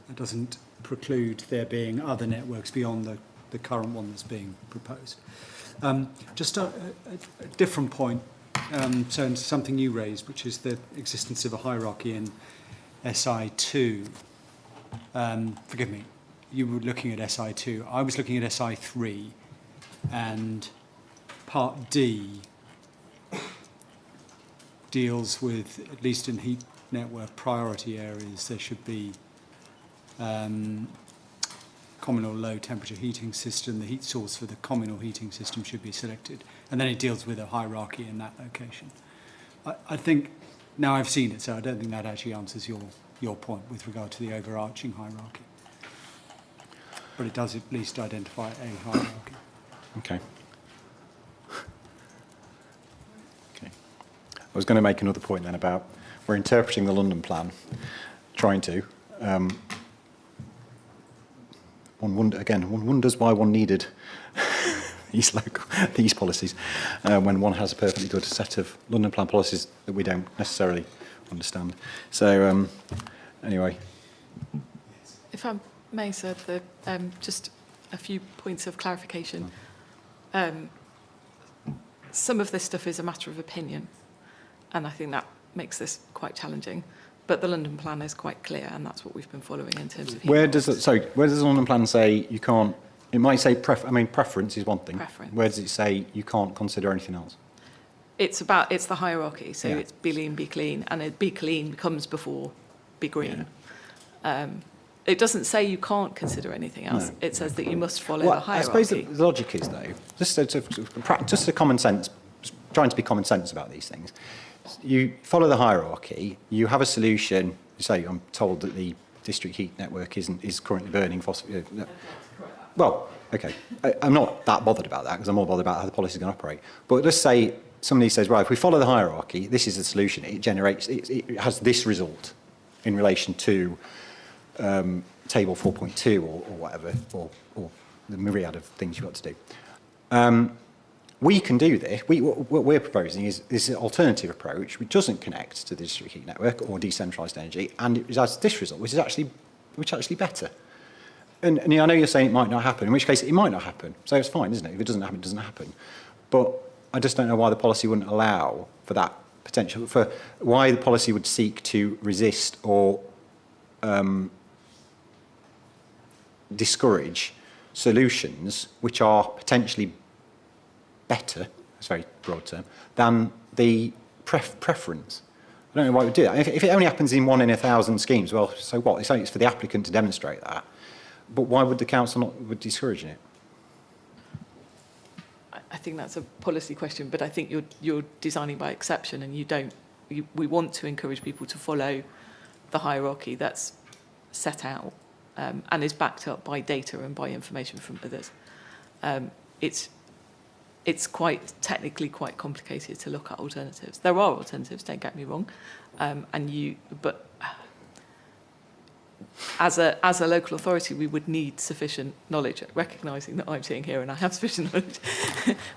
It doesn't preclude there being other networks beyond the current one that's being proposed. Just a different point, so something you raised, which is the existence of a hierarchy in SI2. Forgive me, you were looking at SI2. I was looking at SI3, and Part D deals with, at least in heat network priority areas, there should be communal low temperature heating system. The heat source for the communal heating system should be selected. And then it deals with a hierarchy in that location. I think, now I've seen it, so I don't think that actually answers your point with regard to the overarching hierarchy. But it does at least identify a hierarchy. Okay. I was going to make another point then about we're interpreting the London plan, trying to. One wonders why one needed these policies when one has a perfectly good set of London plan policies that we don't necessarily understand. So anyway. If I may, sir, just a few points of clarification. Some of this stuff is a matter of opinion, and I think that makes this quite challenging. But the London plan is quite clear, and that's what we've been following in terms of... Where does the London plan say you can't... It might say... preference is one thing. Preference. Where does it say you can't consider anything else? It's the hierarchy, so Yeah. it's be lean, be clean, and be clean comes before be green. It doesn't say you can't consider anything else. No. It says that you must follow Well, the I hierarchy. suppose the logic is, though, just a common sense, trying to be common sense about these things. You follow the hierarchy, you have a solution. You say, I'm told that the district heat network is currently burning fossil. Well, okay, I'm not that bothered about that because I'm more bothered about how the policy is going to operate. But let's say somebody says, right, if we follow the hierarchy, this is the solution. It generates, it has this result in relation to table 4.2 or whatever, or the myriad of things you've got to do. We can do this. What we're proposing is this alternative approach which doesn't connect to the district heat network or decentralised energy, and it has this result, which is actually better. And I know you're saying it might not happen, in which case it might not happen. So it's fine, isn't it? If it doesn't happen, it doesn't happen. But I just don't know why the policy wouldn't allow for that potential, for why the policy would seek to resist or discourage solutions which are potentially better, that's a very broad term, than the preference. I don't know why we would do that. If it only happens in 1 in 1,000 schemes, well, so what? It's for the applicant to demonstrate that. But why would the council not would discourage it? I think that's a policy question, but I think you're designing by exception, and we want to encourage people to follow the hierarchy that's set out and is backed up by data and by information from others. It's quite technically quite complicated to look at alternatives. There are alternatives, don't get me wrong, but as a local authority, we would need sufficient knowledge, recognising that I'm sitting here and I have sufficient knowledge.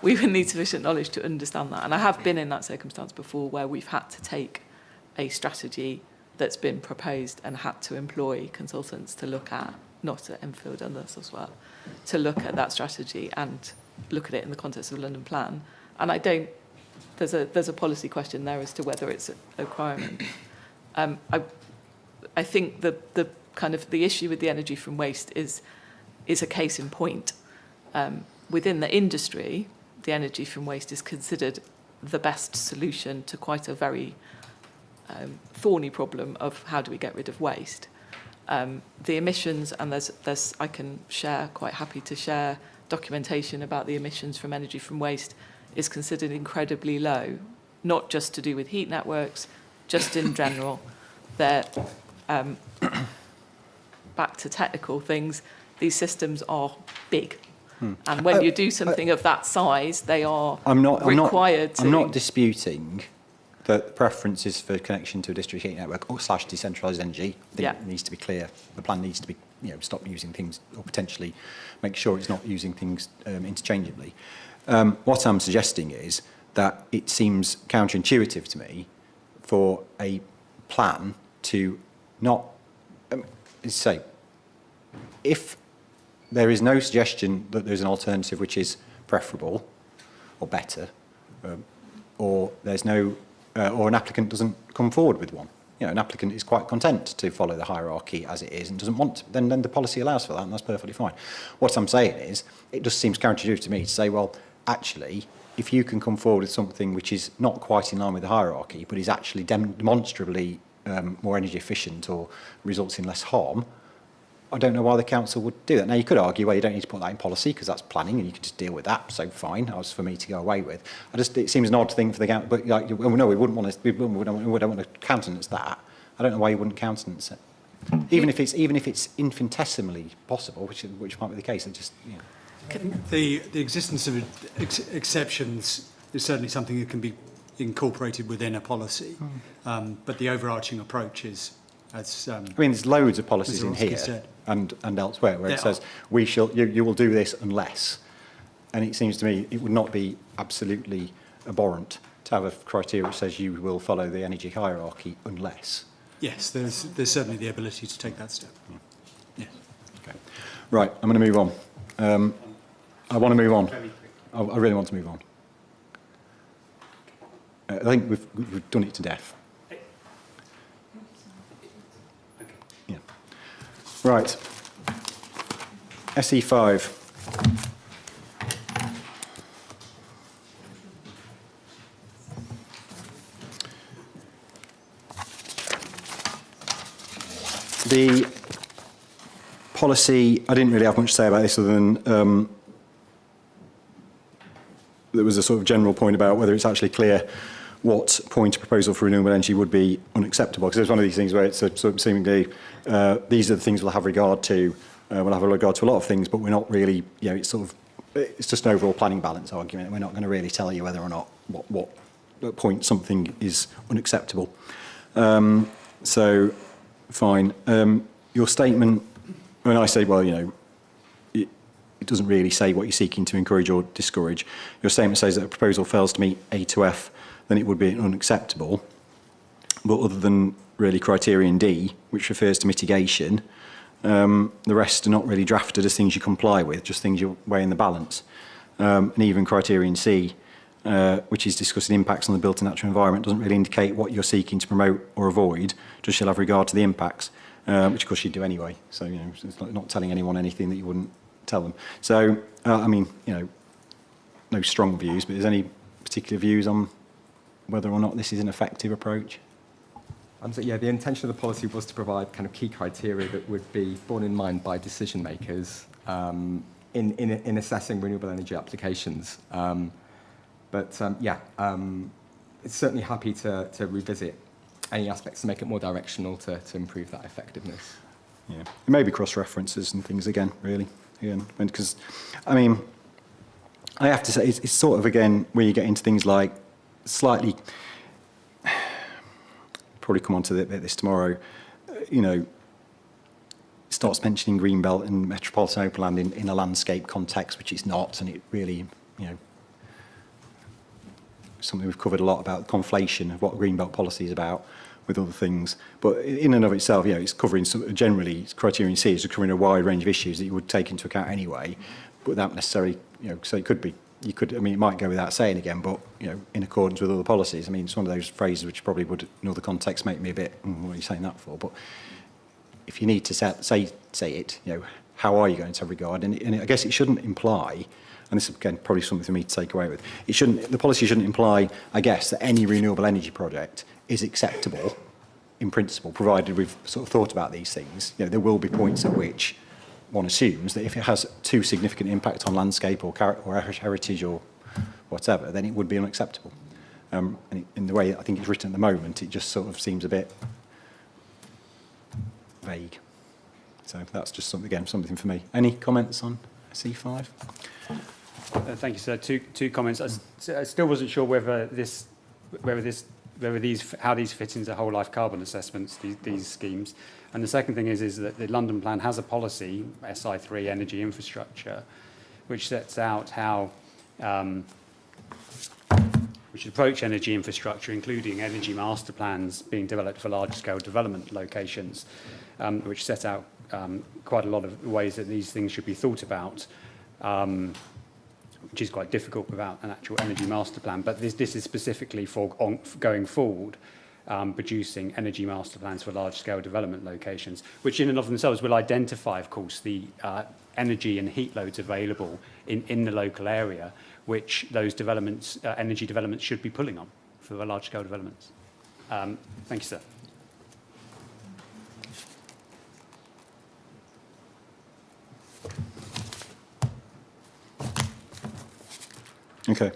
We would need sufficient knowledge to understand that. And I have been in that circumstance before where we've had to take a strategy that's been proposed and had to employ consultants to look at, not at Enfield and us as well, to look at that strategy and look at it in the context of the London Plan. And there's a policy question there as to whether it's a requirement. I think the kind of the issue with the energy from waste is a case in point. Within the industry, the energy from waste is considered the best solution to quite a very thorny problem of how do we get rid of waste. The emissions, and there's I can share, quite happy to share documentation about the emissions from energy from waste, is considered incredibly low, not just to do with heat networks, just in general. They're back to technical things, these systems are big. And when you do something of that size, they are required to... I'm not disputing that the preference is for connection to a district heat network or / decentralised energy. I think it needs to be clear. The plan needs to be, stop using things or potentially make sure it's not using things interchangeably. What I'm suggesting is that it seems counterintuitive to me for a plan to not say, if there is no suggestion that there's an alternative which is preferable or better, or there's no, or an applicant doesn't come forward with one. An applicant is quite content to follow the hierarchy as it is and doesn't want to, then the policy allows for that, and that's perfectly fine. What I'm saying is, it just seems counterintuitive to me to say, well, actually, if you can come forward with something which is not quite in line with the hierarchy, but is actually demonstrably more energy efficient or results in less harm, I don't know why the council would do that. Now, you could argue, well, you don't need to put that in policy because that's planning and you can just deal with that, so fine, that was for me to go away with. It seems an odd thing for the council, but well, no, we don't want to countenance that. I don't know why you wouldn't countenance it. Even if it's infinitesimally possible, which might be the case, it just, The existence of exceptions is certainly something that can be incorporated within a policy, but the overarching approach is, as there's loads of policies in Mr. here Ronsky said. and elsewhere where it says you will do this unless, and it seems to me it would not be absolutely abhorrent to have a criteria which says you will follow the energy hierarchy unless. Yes, there's certainly the ability to take that step. Yes. Okay. Right, I'm going to move on. I want to move on. I really want to move on. I think we've done it to death. Yeah. Right. SE5. Policy, I didn't really have much to say about this other than there was a sort of general point about whether it's actually clear what point a proposal for renewable energy would be unacceptable. Because it's one of these things where it's a sort of seemingly, these are the things we'll have regard to. We'll have regard to a lot of things, but we're not really, you know, it's sort of, it's just an overall planning balance argument. We're not going to really tell you whether or not what point something is unacceptable. So, fine. Your statement, when I say, well, you know, it doesn't really say what you're seeking to encourage or discourage. Your statement says that a proposal fails to meet A to F, then it would be unacceptable. But other than really criterion D, which refers to mitigation, the rest are not really drafted as things you comply with, just things you weigh in the balance. And even criterion C, which is discussing impacts on the built and natural environment, doesn't really indicate what you're seeking to promote or avoid, just shall have regard to the impacts, which of course you'd do anyway. So, you know, it's not telling anyone anything that you wouldn't tell them. So, I mean, you know, no strong views, but is there any particular views on whether or not this is an effective approach? So yeah, the intention of the policy was to provide kind of key criteria that would be borne in mind by decision makers in assessing renewable energy applications. It's certainly happy to revisit any aspects to make it more directional to improve that effectiveness. Yeah, it may be cross-references and things again, really. Again, because, I mean, I have to say, it's sort of, again, when you get into things like slightly, probably come on to this tomorrow, you know, starts mentioning Greenbelt and Metropolitan Open Land in a landscape context, which it's not, and it really, you know, something we've covered a lot about, conflation of what Greenbelt policy is about with other things. But in and of itself, you know, it's covering, generally, criterion C is covering a wide range of issues that you would take into account anyway, but without necessarily, you know, so it could be, you could, I mean, it might go without saying again, but, you know, in accordance with other policies. I mean, it's one of those phrases which probably would, in other contexts, make me a bit, what are you saying that for? But if you need to say it, you know, how are you going to have regard? And I guess it shouldn't imply, and this is, again, probably something for me to take away with, the policy shouldn't imply, I guess, that any renewable energy project is acceptable in principle, provided we've sort of thought about these things. You know, there will be points at which one assumes that if it has too significant impact on landscape or heritage or whatever, then it would be unacceptable. And in the way I think it's written at the moment, it just sort of seems a bit vague. So that's just something, again, something for me. Any comments on C5? Thank you, sir. Two comments. I still wasn't sure whether how these fit into whole life carbon assessments, these schemes. And the second thing is that the London Plan has a policy, SI3 energy infrastructure, which sets out how we should approach energy infrastructure, including energy master plans being developed for large-scale development locations, which set out quite a lot of ways that these things should be thought about, which is quite difficult without an actual energy master plan. But this is specifically for going forward, producing energy master plans for large-scale development locations, which in and of themselves will identify, of course, the energy and heat loads available in the local area, which those developments, energy developments, should be pulling on for the large-scale developments. Thank you, sir. Okay.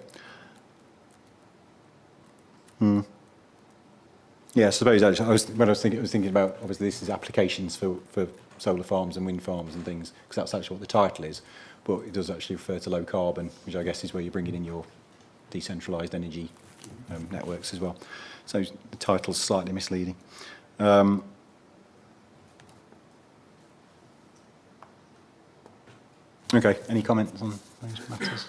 Yeah, I suppose actually, when I was thinking about, obviously this is applications for solar farms and wind farms and things, because that's actually what the title is, but it does actually refer to low carbon, which I guess is where you're bringing in your decentralised energy networks as well. So the title's slightly misleading. Okay, any comments on those matters?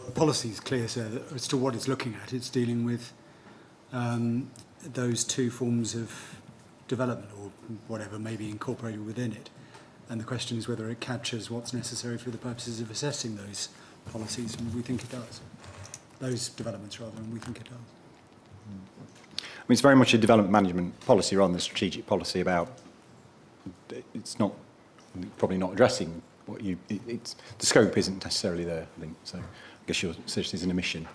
The policy is clear, sir, as to what it's looking at. It's dealing with those two forms of development or whatever may be incorporated within it. And the question is whether it captures what's necessary for the purposes of assessing those policies, and we think it does. Those developments, rather, and we think it does. I mean, it's very much a development management policy rather than a strategic policy about, it's not, probably not addressing what you, it's, the scope isn't necessarily there, I think. So I guess your suggestion is an omission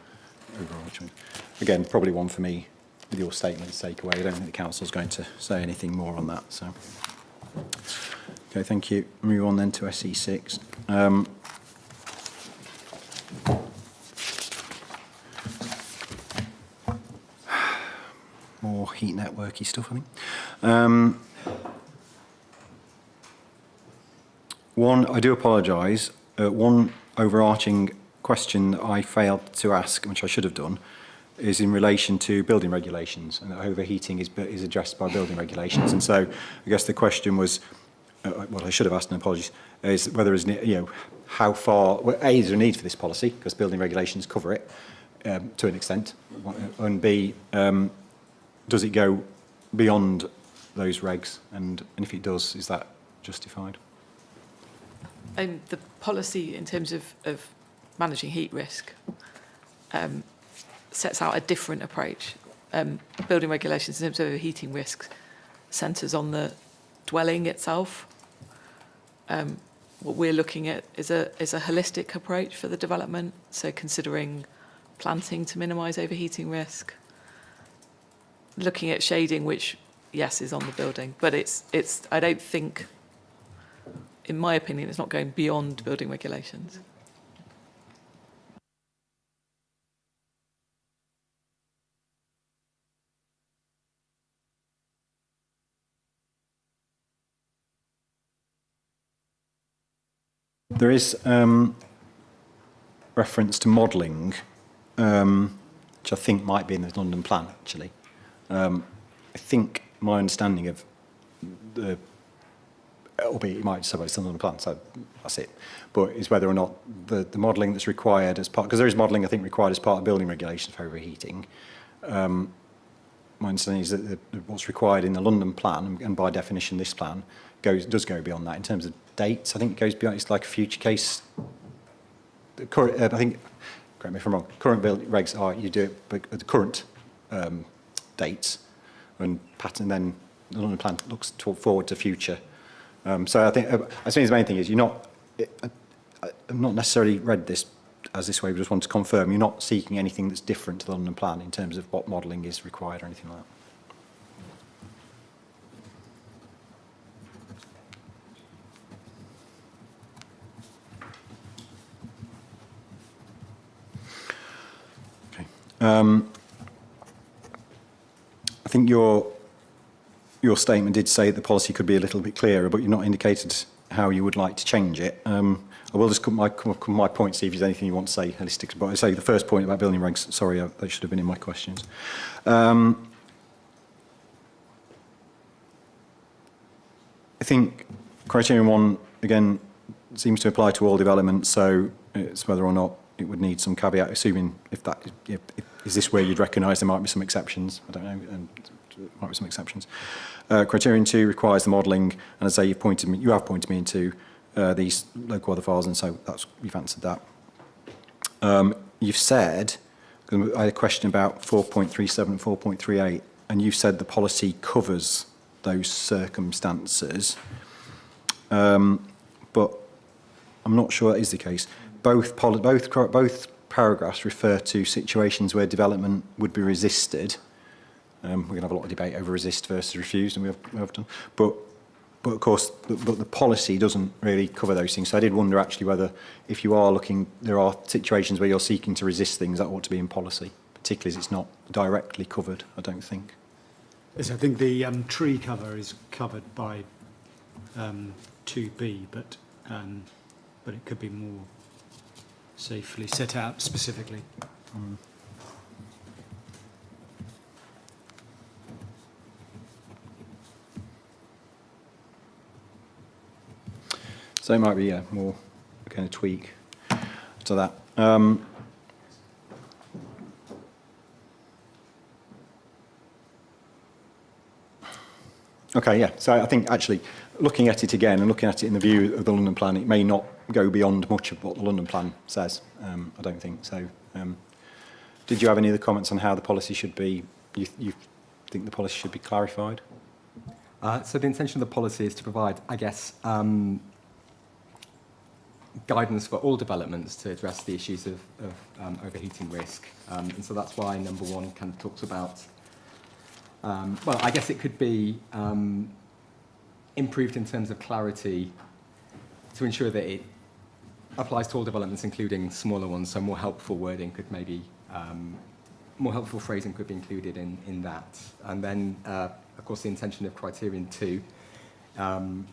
overall, which, again, probably one for me with your statement to take away. I don't think the council's going to say anything more on that, so. Okay, thank you. Move on then to SE6. More heat networky stuff, I think. One, I do apologise. One overarching question that I failed to ask, which I should have done, is in relation to building regulations, and that overheating is addressed by building regulations. And so I guess the question was, what I should have asked, and apologies, is whether there's, how far, well, A, is there a need for this policy, because building regulations cover it to an extent, and B, does it go beyond those regs, and if it does, is that justified? The policy in terms of managing heat risk sets out a different approach. Building regulations in terms of overheating risks centres on the dwelling itself. What we're looking at is a holistic approach for the development, so considering planting to minimise overheating risk, looking at shading, which, yes, is on the building, but it's I don't think, in my opinion, it's not going beyond building regulations. There is reference to modelling, which I think might be in the London plan, actually. I think my understanding of the, albeit it might say it's in the London plan, so that's it, but is whether or not the modelling that's required as part, because there is modelling, I think, required as part of building regulations for overheating. My understanding is that what's required in the London plan, and by definition this plan, does go beyond that in terms of dates. I think it goes beyond, it's like a future case. I think, correct me if I'm wrong, current building regs are, you do it at the current dates and pattern, then the London plan looks forward to future. So I think, I think the main thing is you're not, I've not necessarily read this as this way, but just want to confirm, you're not seeking anything that's different to the London plan in terms of what modelling is required or anything like that. I think your statement did say the policy could be a little bit clearer, but you've not indicated how you would like to change it. I will just come my point, see if there's anything you want to say holistic. But I say the first point about building regs, sorry, that should have been in my questions. I think criterion 1, again, seems to apply to all developments, so it's whether or not it would need some caveat, assuming if that, is this where you'd recognise there might be some exceptions? I don't know, and there might be some exceptions. Criterion 2 requires the modelling, and as I say, you have pointed me into these local weather files, and so you've answered that. You've said, I had a question about 4.37 and 4.38, and you've said the policy covers those circumstances, but I'm not sure that is the case. Both paragraphs refer to situations where development would be resisted. We're going to have a lot of debate over resist versus refused, and we have done. But of course, the policy doesn't really cover those things. So I did wonder actually whether, if you are looking, there are situations where you're seeking to resist things that ought to be in policy, particularly as it's not directly covered, I don't think. Yes, I think the tree cover is covered by 2B, but it could be more safely set out specifically. So it might be more kind of tweak to that. Okay, yeah. So I think actually looking at it again and looking at it in the view of the London plan, it may not go beyond much of what the London plan says. I don't think so. Did you have any other comments on how the policy should be? You think the policy should be clarified? So the intention of the policy is to provide, I guess, guidance for all developments to address the issues of overheating risk. And so that's why number 1 kind of talks about, well, I guess it could be improved in terms of clarity to ensure that it applies to all developments, including smaller ones. So more helpful wording could maybe, more helpful phrasing could be included in that. And then, of course, the intention of criterion 2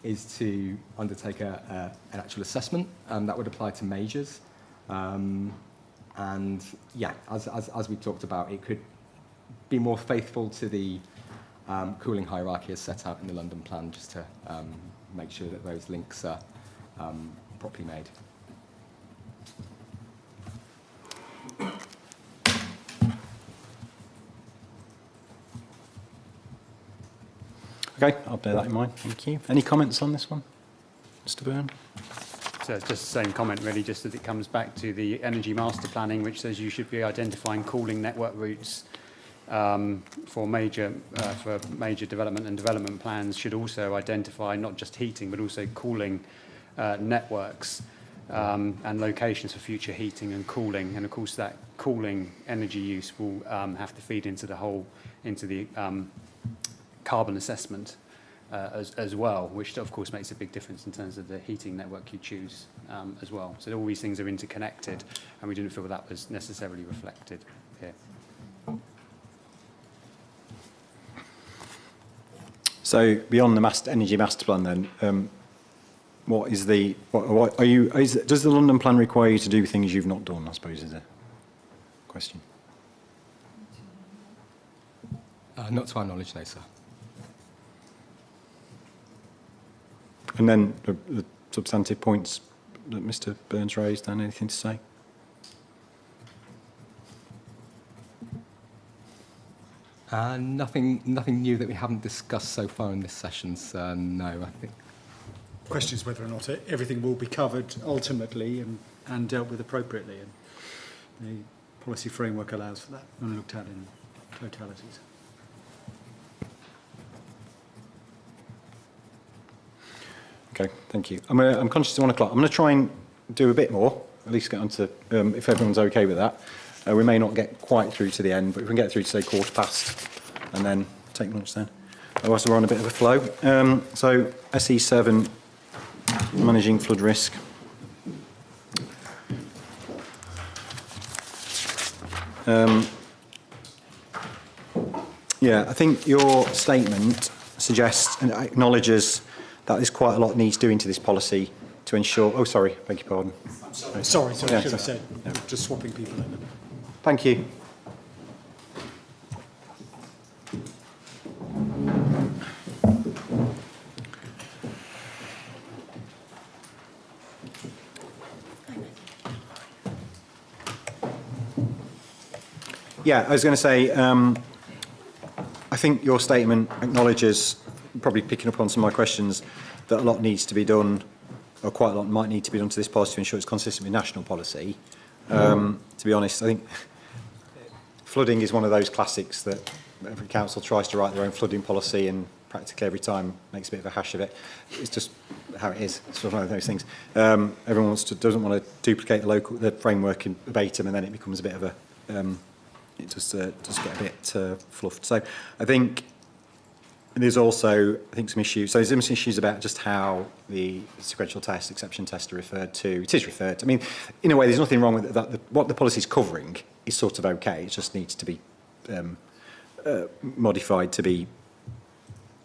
is to undertake an actual assessment that would apply to majors. And yeah, as we talked about, it could be more faithful to the cooling hierarchy as set out in the London plan, just to make sure that those links are properly made. Okay, I'll bear that in mind. Thank you. Any comments on this one, Mr. Byrne? So it's just the same comment, really, just that it comes back to the energy master planning, which says you should be identifying cooling network routes for major development, and development plans should also identify not just heating but also cooling networks and locations for future heating and cooling. And of course, that cooling energy use will have to feed into the carbon assessment as well, which of course makes a big difference in terms of the heating network you choose as well. So all these things are interconnected, and we didn't feel that was necessarily reflected here. So beyond the energy master plan, then, what is the? What are you? Does the London plan require you to do things you've not done? I suppose is a question. Not to our knowledge, no, sir. And then the substantive points that Mr. Burns raised. Dan, anything to say? Nothing new that we haven't discussed so far in this session, so no, I think. Question is whether or not everything will be covered ultimately and dealt with appropriately. And the policy framework allows for that when looked at in totalities. Okay, thank you. I'm conscious it's 1 o'clock. I'm going to try and do a bit more, at least get on to, if everyone's okay with that. We may not get quite through to the end, but if we can get through to, say, 1:15 and then take lunch then. Otherwise, we're on a bit of a flow. So, SE7, managing flood risk. Yeah, I think your statement suggests and acknowledges that there's quite a lot needs doing to this policy to ensure... Oh, sorry, beg your pardon. Sorry, Yeah, I should have said. yeah. Just swapping people in. Thank you. Yeah, I was going to say, I think your statement acknowledges, probably picking up on some of my questions, that a lot needs to be done, or quite a lot might need to be done to this policy to ensure it's consistent with national policy. To be honest, I think flooding is one of those classics that every council tries to write their own flooding policy and practically every time makes a bit of a hash of it. It's just how it is. It's sort of one of those things. Everyone doesn't want to duplicate the framework in verbatim, and then it becomes a bit of a... it just get a bit fluffed. So I think there's also, some issues. So there's some issues about just how the sequential test, exception test are referred to. It is referred to. I mean, in a way, there's nothing wrong with that. What the policy is covering is sort of okay. It just needs to be modified to be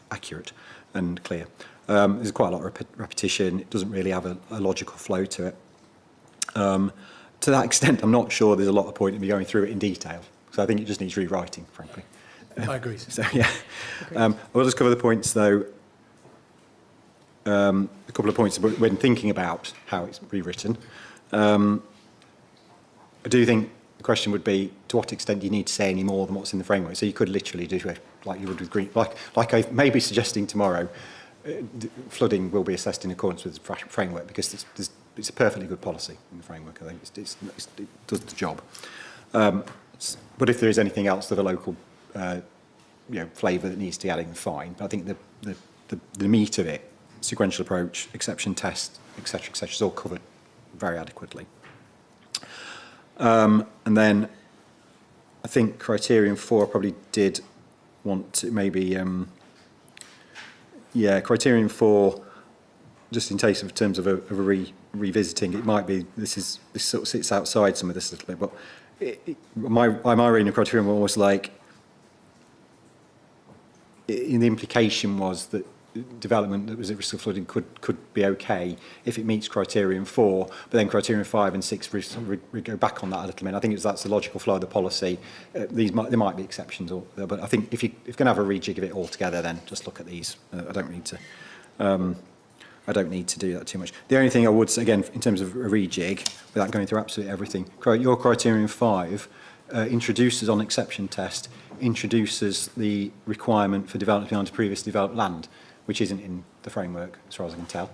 accurate and clear. There's quite a lot of repetition. It doesn't really have a logical flow to it. To that extent, I'm not sure there's a lot of point in me going through it in detail. So I think it just needs rewriting, frankly. I agree. So, yeah. We'll just cover the points, though. A couple of points when thinking about how it's rewritten. I do think the question would be, to what extent do you need to say any more than what's in the framework? So you could literally do it like you would with green, like I may be suggesting tomorrow, flooding will be assessed in accordance with the framework, because it's a perfectly good policy in the framework. I think it does the job. But if there is anything else of a local flavour that needs to be added, then fine. But I think the meat of it, sequential approach, exception test, etc., is all covered very adequately. And then I think criterion 4 I probably did want to maybe Yeah, criterion 4, just in terms of a revisiting, it might be this sort of sits outside some of this a little bit, but my reading of criterion 1 was like, the implication was that development that was at risk of flooding could be okay if it meets criterion 4, but then criterion 5 and 6 we go back on that a little bit. I think that's the logical flow of the policy. There might be exceptions, but I think if you're going to have a rejig of it all together, then just look at these. I don't need to do that too much. The only thing I would say, again, in terms of a rejig, without going through absolutely everything, your criterion 5 introduces on exception test, introduces the requirement for development beyond previously developed land, which isn't in the framework, as far as I can tell.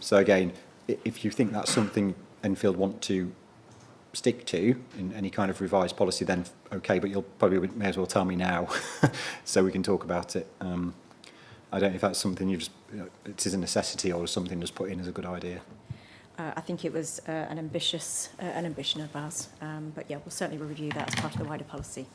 So again, if you think that's something Enfield want to stick to in any kind of revised policy, then okay, but you'll probably may as well tell me now so we can talk about it. I don't know if that's something it is a necessity or something just put in as a good idea. I think it was an ambition of ours, but yeah, we'll certainly review that as part of the wider policy.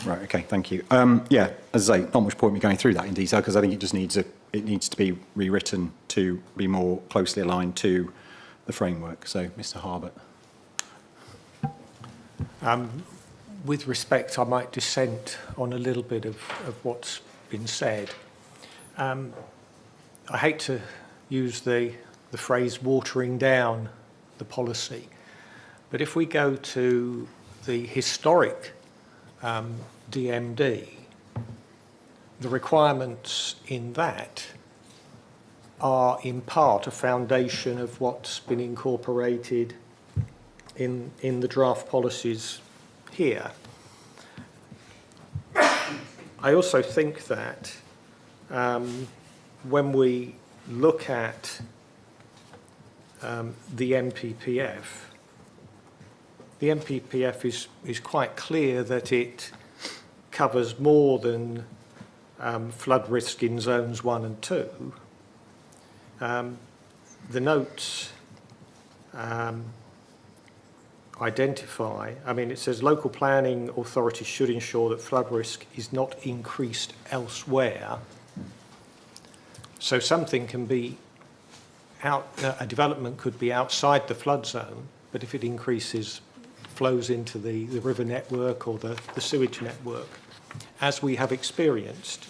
Right, okay, thank you. Yeah, as I say, not much point me going through that in detail because I think it just needs to be rewritten to be more closely aligned to the framework. So, Mr. Harbert. With respect, I might dissent on a little bit of what's been said. I hate to use the phrase watering down the policy, but if we go to the historic DMD, the requirements in that are in part a foundation of what's been incorporated in the draft policies here. I also think that when we look at the MPPF is quite clear that it covers more than flood risk in zones 1 and 2. The notes identify, it says local planning authorities should ensure that flood risk is not increased elsewhere. So something can be a development could be outside the flood zone, but if it increases, flows into the river network or the sewage network, as we have experienced.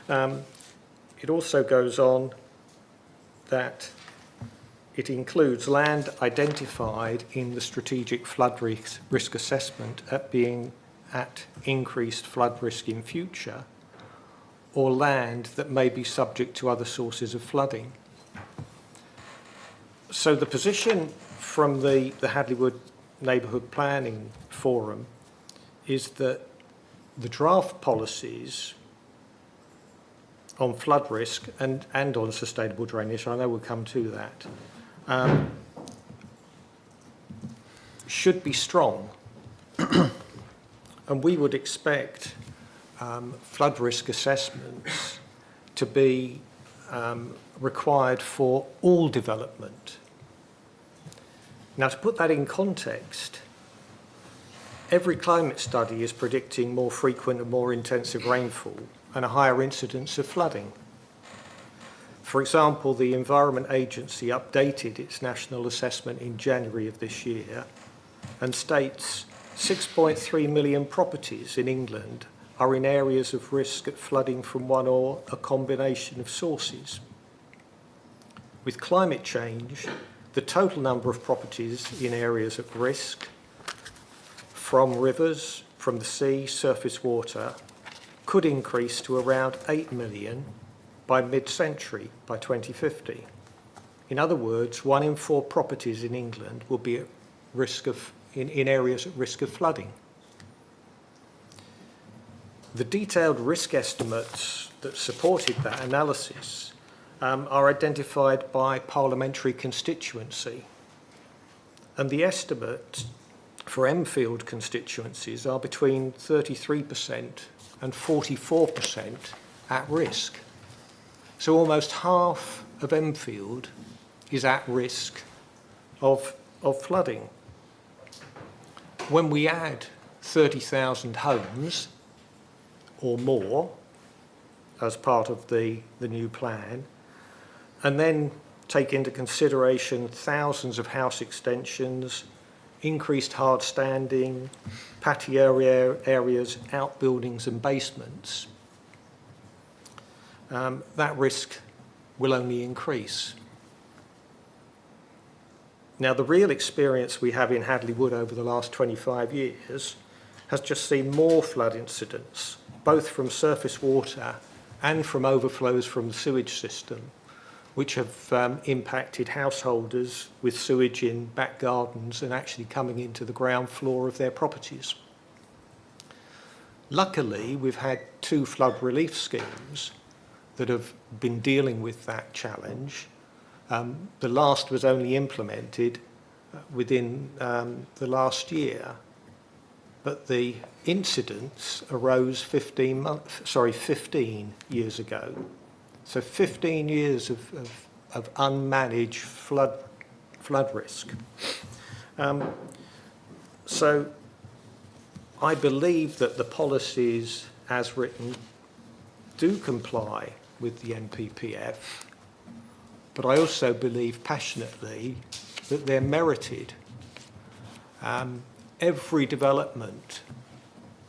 It also goes on that it includes land identified in the strategic flood risk assessment at increased flood risk in future, or land that may be subject to other sources of flooding. So the position from the Hadleywood Neighbourhood Planning Forum is that the draft policies on flood risk and on sustainable drainage, I know we'll come to that, should be strong. And we would expect flood risk assessments to be required for all development. Now, to put that in context, every climate study is predicting more frequent and more intensive rainfall and a higher incidence of flooding. For example, the Environment Agency updated its national assessment in January of this year and states 6.3 million properties in England are in areas of risk at flooding from one or a combination of sources. With climate change, the total number of properties in areas at risk from rivers, from the sea, surface water, could increase to around 8 million by mid-century, by 2050. In other words, 1 in 4 properties in England will be at risk in areas at risk of flooding. The detailed risk estimates that supported that analysis are identified by parliamentary constituency, and the estimates for Enfield constituencies are between 33% and 44% at risk. So almost half of Enfield is at risk of flooding. When we add 30,000 homes or more as part of the new plan, and then take into consideration thousands of house extensions, increased hard standing, patio areas, outbuildings and basements, that risk will only increase. Now, the real experience we have in Hadley Wood over the last 25 years has just seen more flood incidents, both from surface water and from overflows from the sewage system, which have impacted householders with sewage in back gardens and actually coming into the ground floor of their properties. Luckily, we've had 2 flood relief schemes that have been dealing with that challenge. The last was only implemented within the last year, but the incidents arose 15 years ago. So 15 years of unmanaged flood risk. So I believe that the policies as written do comply with the NPPF, but I also believe passionately that they're merited. Every development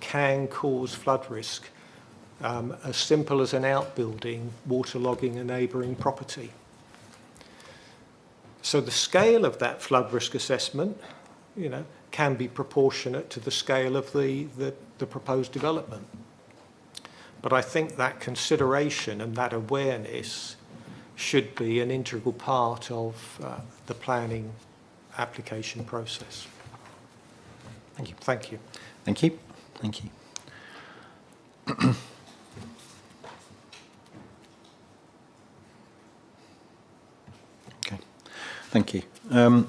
can cause flood risk, as simple as an outbuilding waterlogging a neighbouring property. So the scale of that flood risk assessment, can be proportionate to the scale of the proposed development. But I think that consideration and that awareness should be an integral part of the planning application process. Thank you. Thank you. Thank you. Thank you. Okay. Thank you. No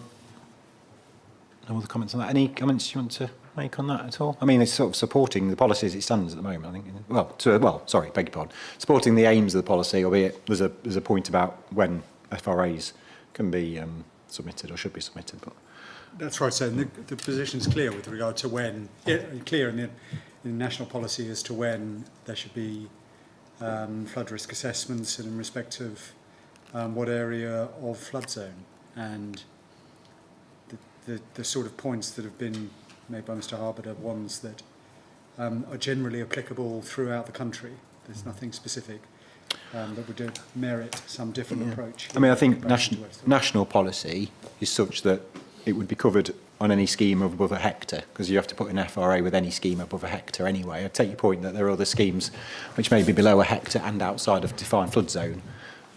other comments on that? Any comments you want to make on that at all? I mean, it's sort of supporting the policy as it stands at the moment, I think. Beg your pardon. Supporting the aims of the policy, albeit there's a point about when FRAs can be submitted or should be submitted. But that's right. So the position's clear with regard to when, clear in the national policy as to when there should be flood risk assessments and in respect of what area of flood zone. And the sort of points that have been made by Mr. Harbert are ones that are generally applicable throughout the country. There's nothing specific that would merit some different approach. I mean, I think national policy is such that it would be covered on any scheme of above a hectare, because you have to put an FRA with any scheme above a hectare anyway. I take your point that there are other schemes which may be below a hectare and outside of defined flood zone.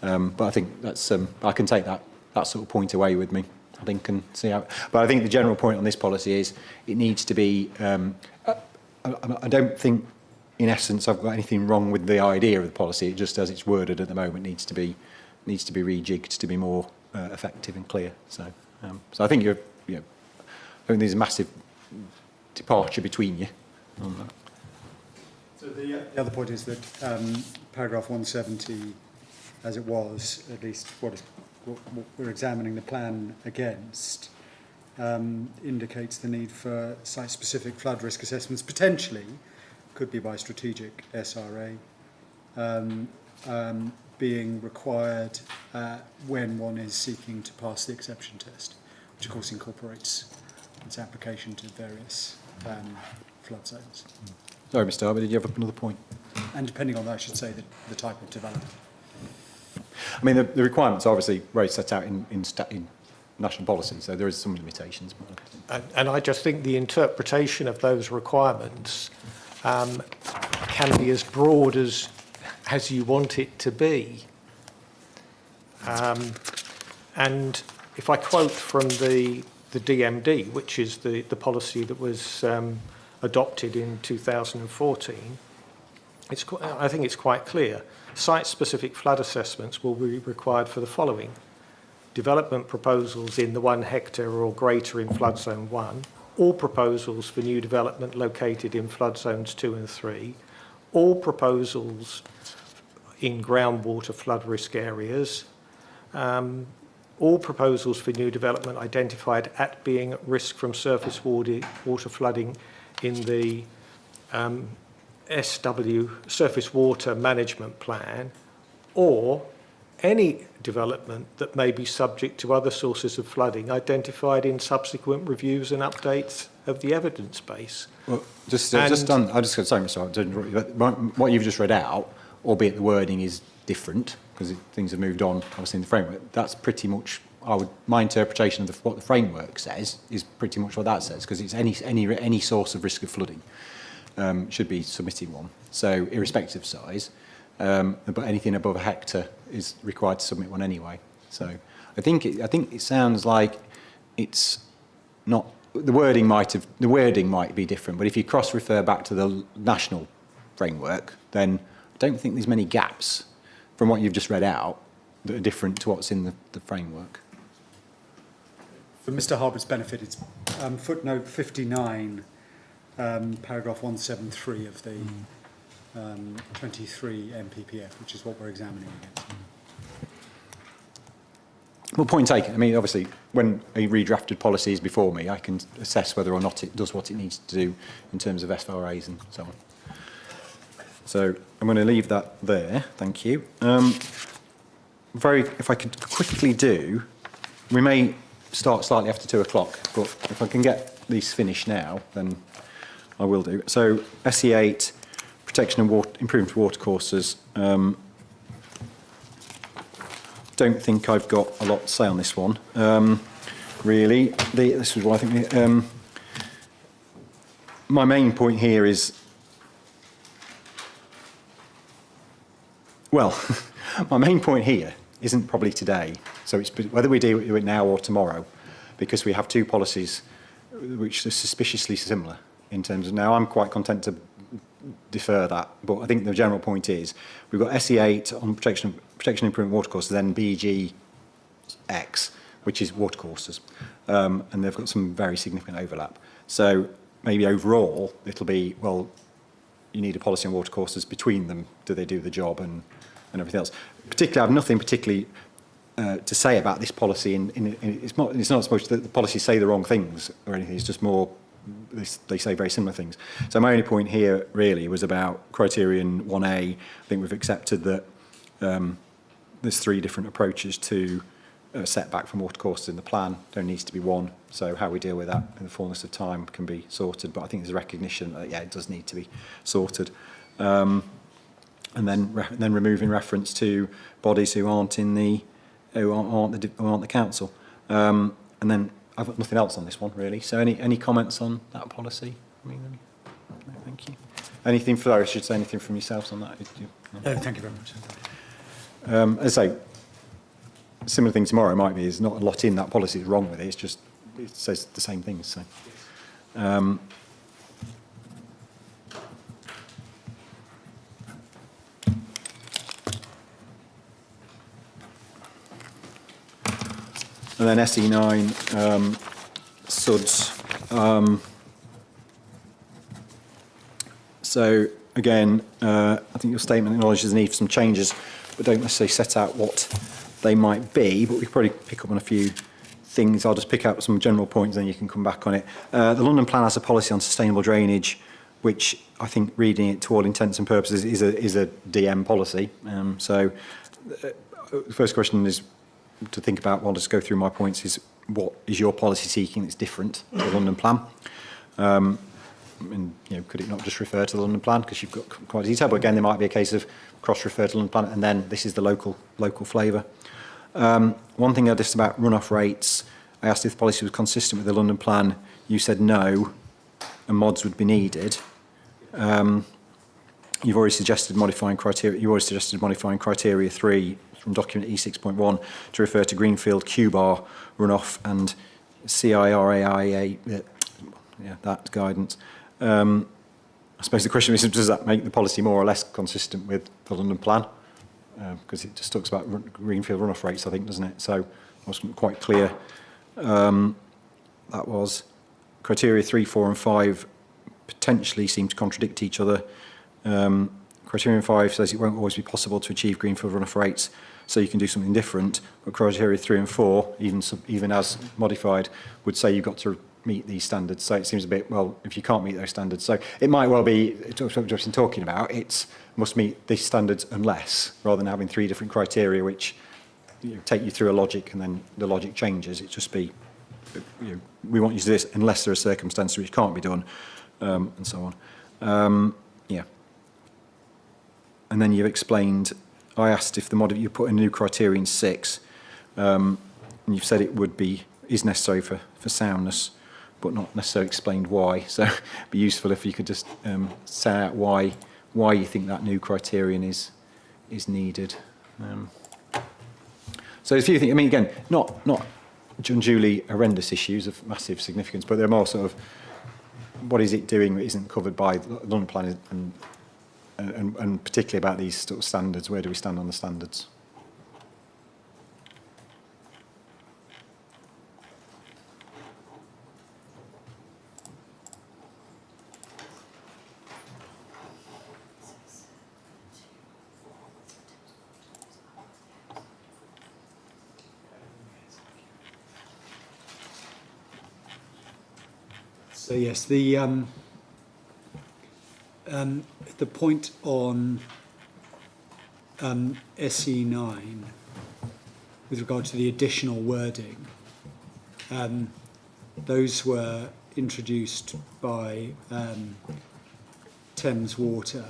But I think that's I can take that sort of point away with me, I think, and see how. But I think the general point on this policy is it needs to be. I don't think, in essence, I've got anything wrong with the idea of the policy. It just, as it's worded at the moment, needs to be rejigged to be more effective and clear. So I think I think there's a massive departure between you on that. So the other point is that paragraph 170, as it was, at least what we're examining the plan against, indicates the need for site-specific flood risk assessments, potentially, could be by strategic SRA, being required when one is seeking to pass the exception test, which of course incorporates its application to various flood zones. Sorry, Mr. Harbert, did you have another point? And depending on that, I should say that the type of development. I mean, the requirements are obviously very set out in national policy, so there is some limitations. And I just think the interpretation of those requirements can be as broad as you want it to be. And if I quote from the DMD, which is the policy that was adopted in 2014, I think it's quite clear. Site-specific flood assessments will be required for the following: development proposals in the 1 hectare or greater in flood zone 1, all proposals for new development located in flood zones 2 and 3, all proposals in groundwater flood risk areas, all proposals for new development identified at being at risk from surface water flooding in the SW, Surface Water Management Plan, or any development that may be subject to other sources of flooding identified in subsequent reviews and updates of the evidence base. Well, I'm just going to say, but what you've just read out, albeit the wording is different because things have moved on, obviously in the framework. That's pretty much my interpretation of what the framework says is pretty much what that says, because it's any source of risk of flooding should be submitting one. So irrespective of size, but anything above a hectare is required to submit one anyway. So I think it sounds like it's not. The wording might be different, but if you cross-refer back to the national framework, then I don't think there's many gaps from what you've just read out that are different to what's in the framework. For Mr Harbour's benefit, it's footnote 59, paragraph 173 of the 23 MPPF, which is what we're examining against. Well, point taken. I mean, obviously, when a redrafted policy is before me, I can assess whether or not it does what it needs to do in terms of FRAs and so on. So I'm going to leave that there. Thank you. If I could quickly do, we may start slightly after 2 o'clock, but if I can get these finished now, then I will do. So SE8, protection and improvement of watercourses. Don't think I've got a lot to say on this one. Really, this is what I think. My main point here is, well, my main point here isn't probably today. So it's whether we do it now or tomorrow, because we have two policies which are suspiciously similar in terms of. Now, I'm quite content to defer that, but I think the general point is we've got SE8 on protection improvement watercourses, then BGX, which is watercourses, and they've got some very significant overlap. So maybe overall it'll be, well, you need a policy on watercourses between them. Do they do the job and everything else? Particularly, I have nothing particularly to say about this policy. It's not supposed to, the policies say the wrong things or anything. It's just more. They say very similar things. So my only point here really was about criterion 1A. I think we've accepted that there's 3 different approaches to setback from watercourses in the plan. There needs to be one. So how we deal with that in the fullness of time can be sorted. But I think there's a recognition that it does need to be sorted. And then removing reference to bodies who aren't the council. And then I've got nothing else on this one, really. So any comments on that policy? No, thank you. Anything further? I should say anything from yourselves on that? No, thank you very much. As I say, similar thing tomorrow might be, there's not a lot in that policy that's wrong with it. It's just, it says the same things. So. And then SE9, SUDS. So again, I think your statement acknowledges the need for some changes, but don't necessarily set out what they might be, but we could probably pick up on a few things. I'll just pick out some general points, then you can come back on it. The London Plan has a policy on sustainable drainage, which I think, reading it to all intents and purposes, is a DM policy. So the first question is to think about, well, just go through my points, is what is your policy seeking that's different to the London Plan? And, could it not just refer to the London Plan, because you've got quite a detail, but again, there might be a case of cross-refer to the London Plan, and then this is the local flavour. One thing I just about runoff rates, I asked if the policy was consistent with the London Plan. You said no, and mods would be needed. You've already suggested modifying criteria. You already suggested modifying criteria 3 from document E6.1 to refer to Greenfield Q-bar runoff and CIRAIA. That guidance. I suppose the question is, does that make the policy more or less consistent with the London Plan? Because it just talks about Greenfield runoff rates, I think, doesn't it? So I wasn't quite clear. That was criteria 3, 4 and 5 potentially seem to contradict each other. Criterion 5 says it won't always be possible to achieve Greenfield runoff rates, so you can do something different. But criteria 3 and 4, even as modified, would say you've got to meet these standards. So it seems a bit, well, if you can't meet those standards, so it might well be, it's what we've been talking about, it must meet these standards unless, rather than having 3 different criteria which take you through a logic and then the logic changes, it just be, we want you to do this unless there are circumstances which can't be done, and so on. Yeah. And then you've explained, I asked if you put a new criterion 6, and you've said it is necessary for soundness, but not necessarily explained why. So it'd be useful if you could just say out why you think that new criterion is needed. So there's a few things. I mean, again, not unduly horrendous issues of massive significance, but they're more sort of what is it doing that isn't covered by London Plan, and particularly about these sort of standards. Where do we stand on the standards? So yes, the point on SE9 with regard to the additional wording, those were introduced by Thames Water,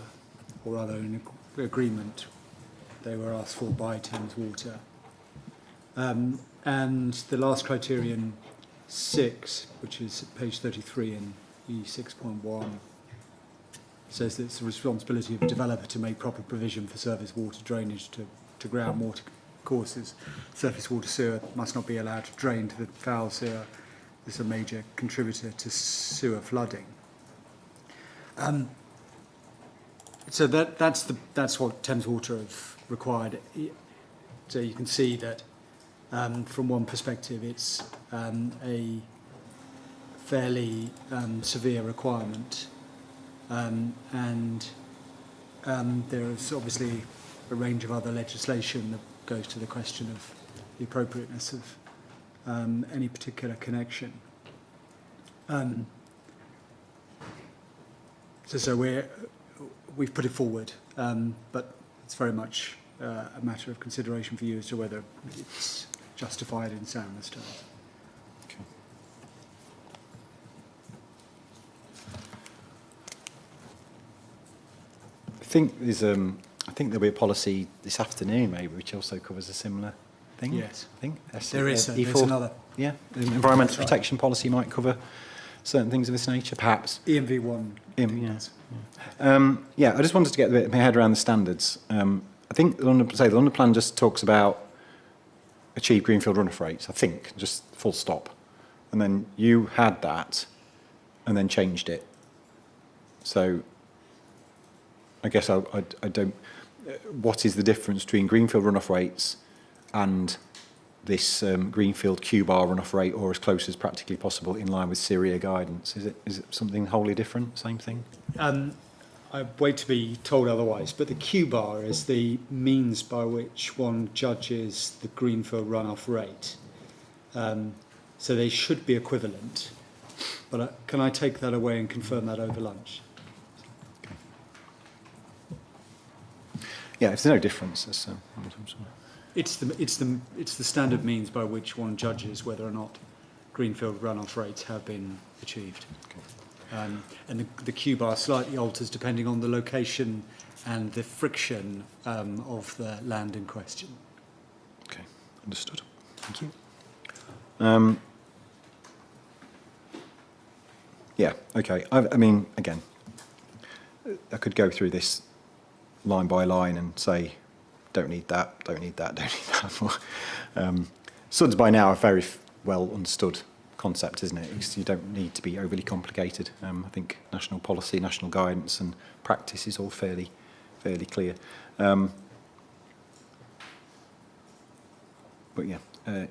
or rather in agreement they were asked for by Thames Water. And the last criterion 6, which is page 33 in E6.1, says that it's the responsibility of a developer to make proper provision for surface water drainage to groundwater courses. Surface water sewer must not be allowed to drain to the foul sewer. This is a major contributor to sewer flooding. So that's what Thames Water have required. So you can see that from one perspective, it's a fairly severe requirement, and there is obviously a range of other legislation that goes to the question of the appropriateness of any particular connection. So we've put it forward, but it's very much a matter of consideration for you as to whether it's justified in soundness terms. Okay. I think there'll be a policy this afternoon, maybe, which also covers a similar thing. Yes, I think there's E4, another. Yeah, the environmental That's protection policy might cover certain things of this nature, perhaps. EMV1. Yes. Yeah, I just wanted to get my head around the standards. I think the London Plan just talks about achieve greenfield runoff rates, I think, just full stop. And then you had that and then changed it. So I guess I don't... what is the difference between greenfield runoff rates and this greenfield Q-bar runoff rate, or as close as practically possible in line with Syria guidance? Is it something wholly different, same thing? I wait to be told otherwise, but the Q-bar is the means by which one judges the greenfield runoff rate. So they should be equivalent. But can I take that away and confirm that over lunch? Okay. Yeah, if there's no difference, that's... It's the standard means by which one judges whether or not greenfield runoff rates have been achieved. Okay. And the Q-bar slightly alters depending on the location and the friction of the land in question. Okay, understood. Thank you. Yeah, okay. I mean, again, I could go through this line by line and say, don't need that, don't need that, don't need that. SUDs by now are very well understood concept, isn't it? Because you don't need to be overly complicated. I think national policy, national guidance and practice is all fairly clear. But yeah,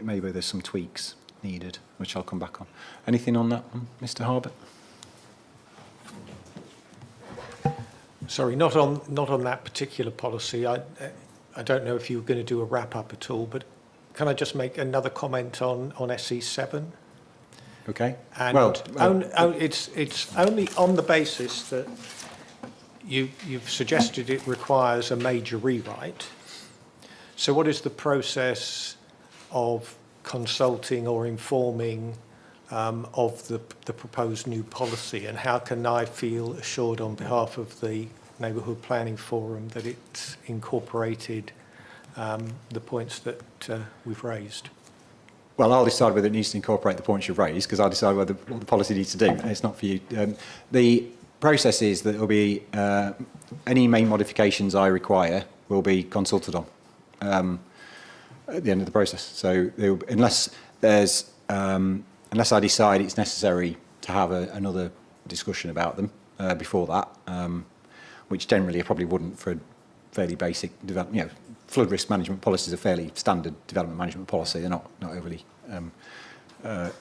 maybe there's some tweaks needed, which I'll come back on. Anything on that one, Mr. Harbert? Sorry, not on that particular policy. I don't know if you were going to do a wrap-up at all, but can I just make another comment on SE7? Okay. And Well, it's only on the basis that you've suggested it requires a major rewrite. So what is the process of consulting or informing of the proposed new policy, and how can I feel assured on behalf of the Neighbourhood Planning Forum that it's incorporated the points that we've raised? Well, I'll decide whether it needs to incorporate the points you've raised, because I'll decide what the policy needs to do. It's not for you. The process is that there will be any main modifications I require will be consulted on at the end of the process. So unless I decide it's necessary to have another discussion about them before that, which generally I probably wouldn't for a fairly basic development. Flood risk management policies are fairly standard development management policy. They're not overly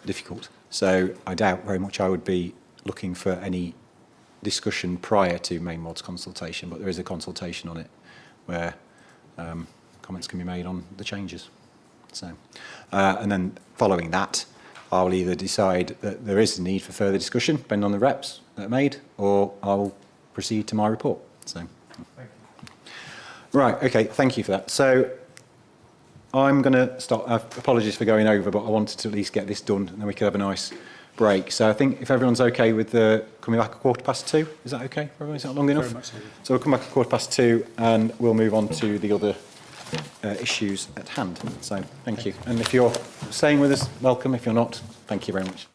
difficult. So I doubt very much I would be looking for any discussion prior to main mods consultation, but there is a consultation on it where comments can be made on the changes. So, and then following that, I'll either decide that there is a need for further discussion, depending on the reps that are made, or I'll proceed to my report. So. Thank you. Right, okay, thank you for that. So I'm going to start, apologies for going over, but I wanted to at least get this done and then we could have a nice break. So I think if everyone's okay with coming back at 2:15, is that okay for everyone? Is that long enough? Very much so. So we'll come back at 2:15 and we'll move on to the other issues at hand. So thank you. And if you're staying with us, welcome. If you're not, thank you very much.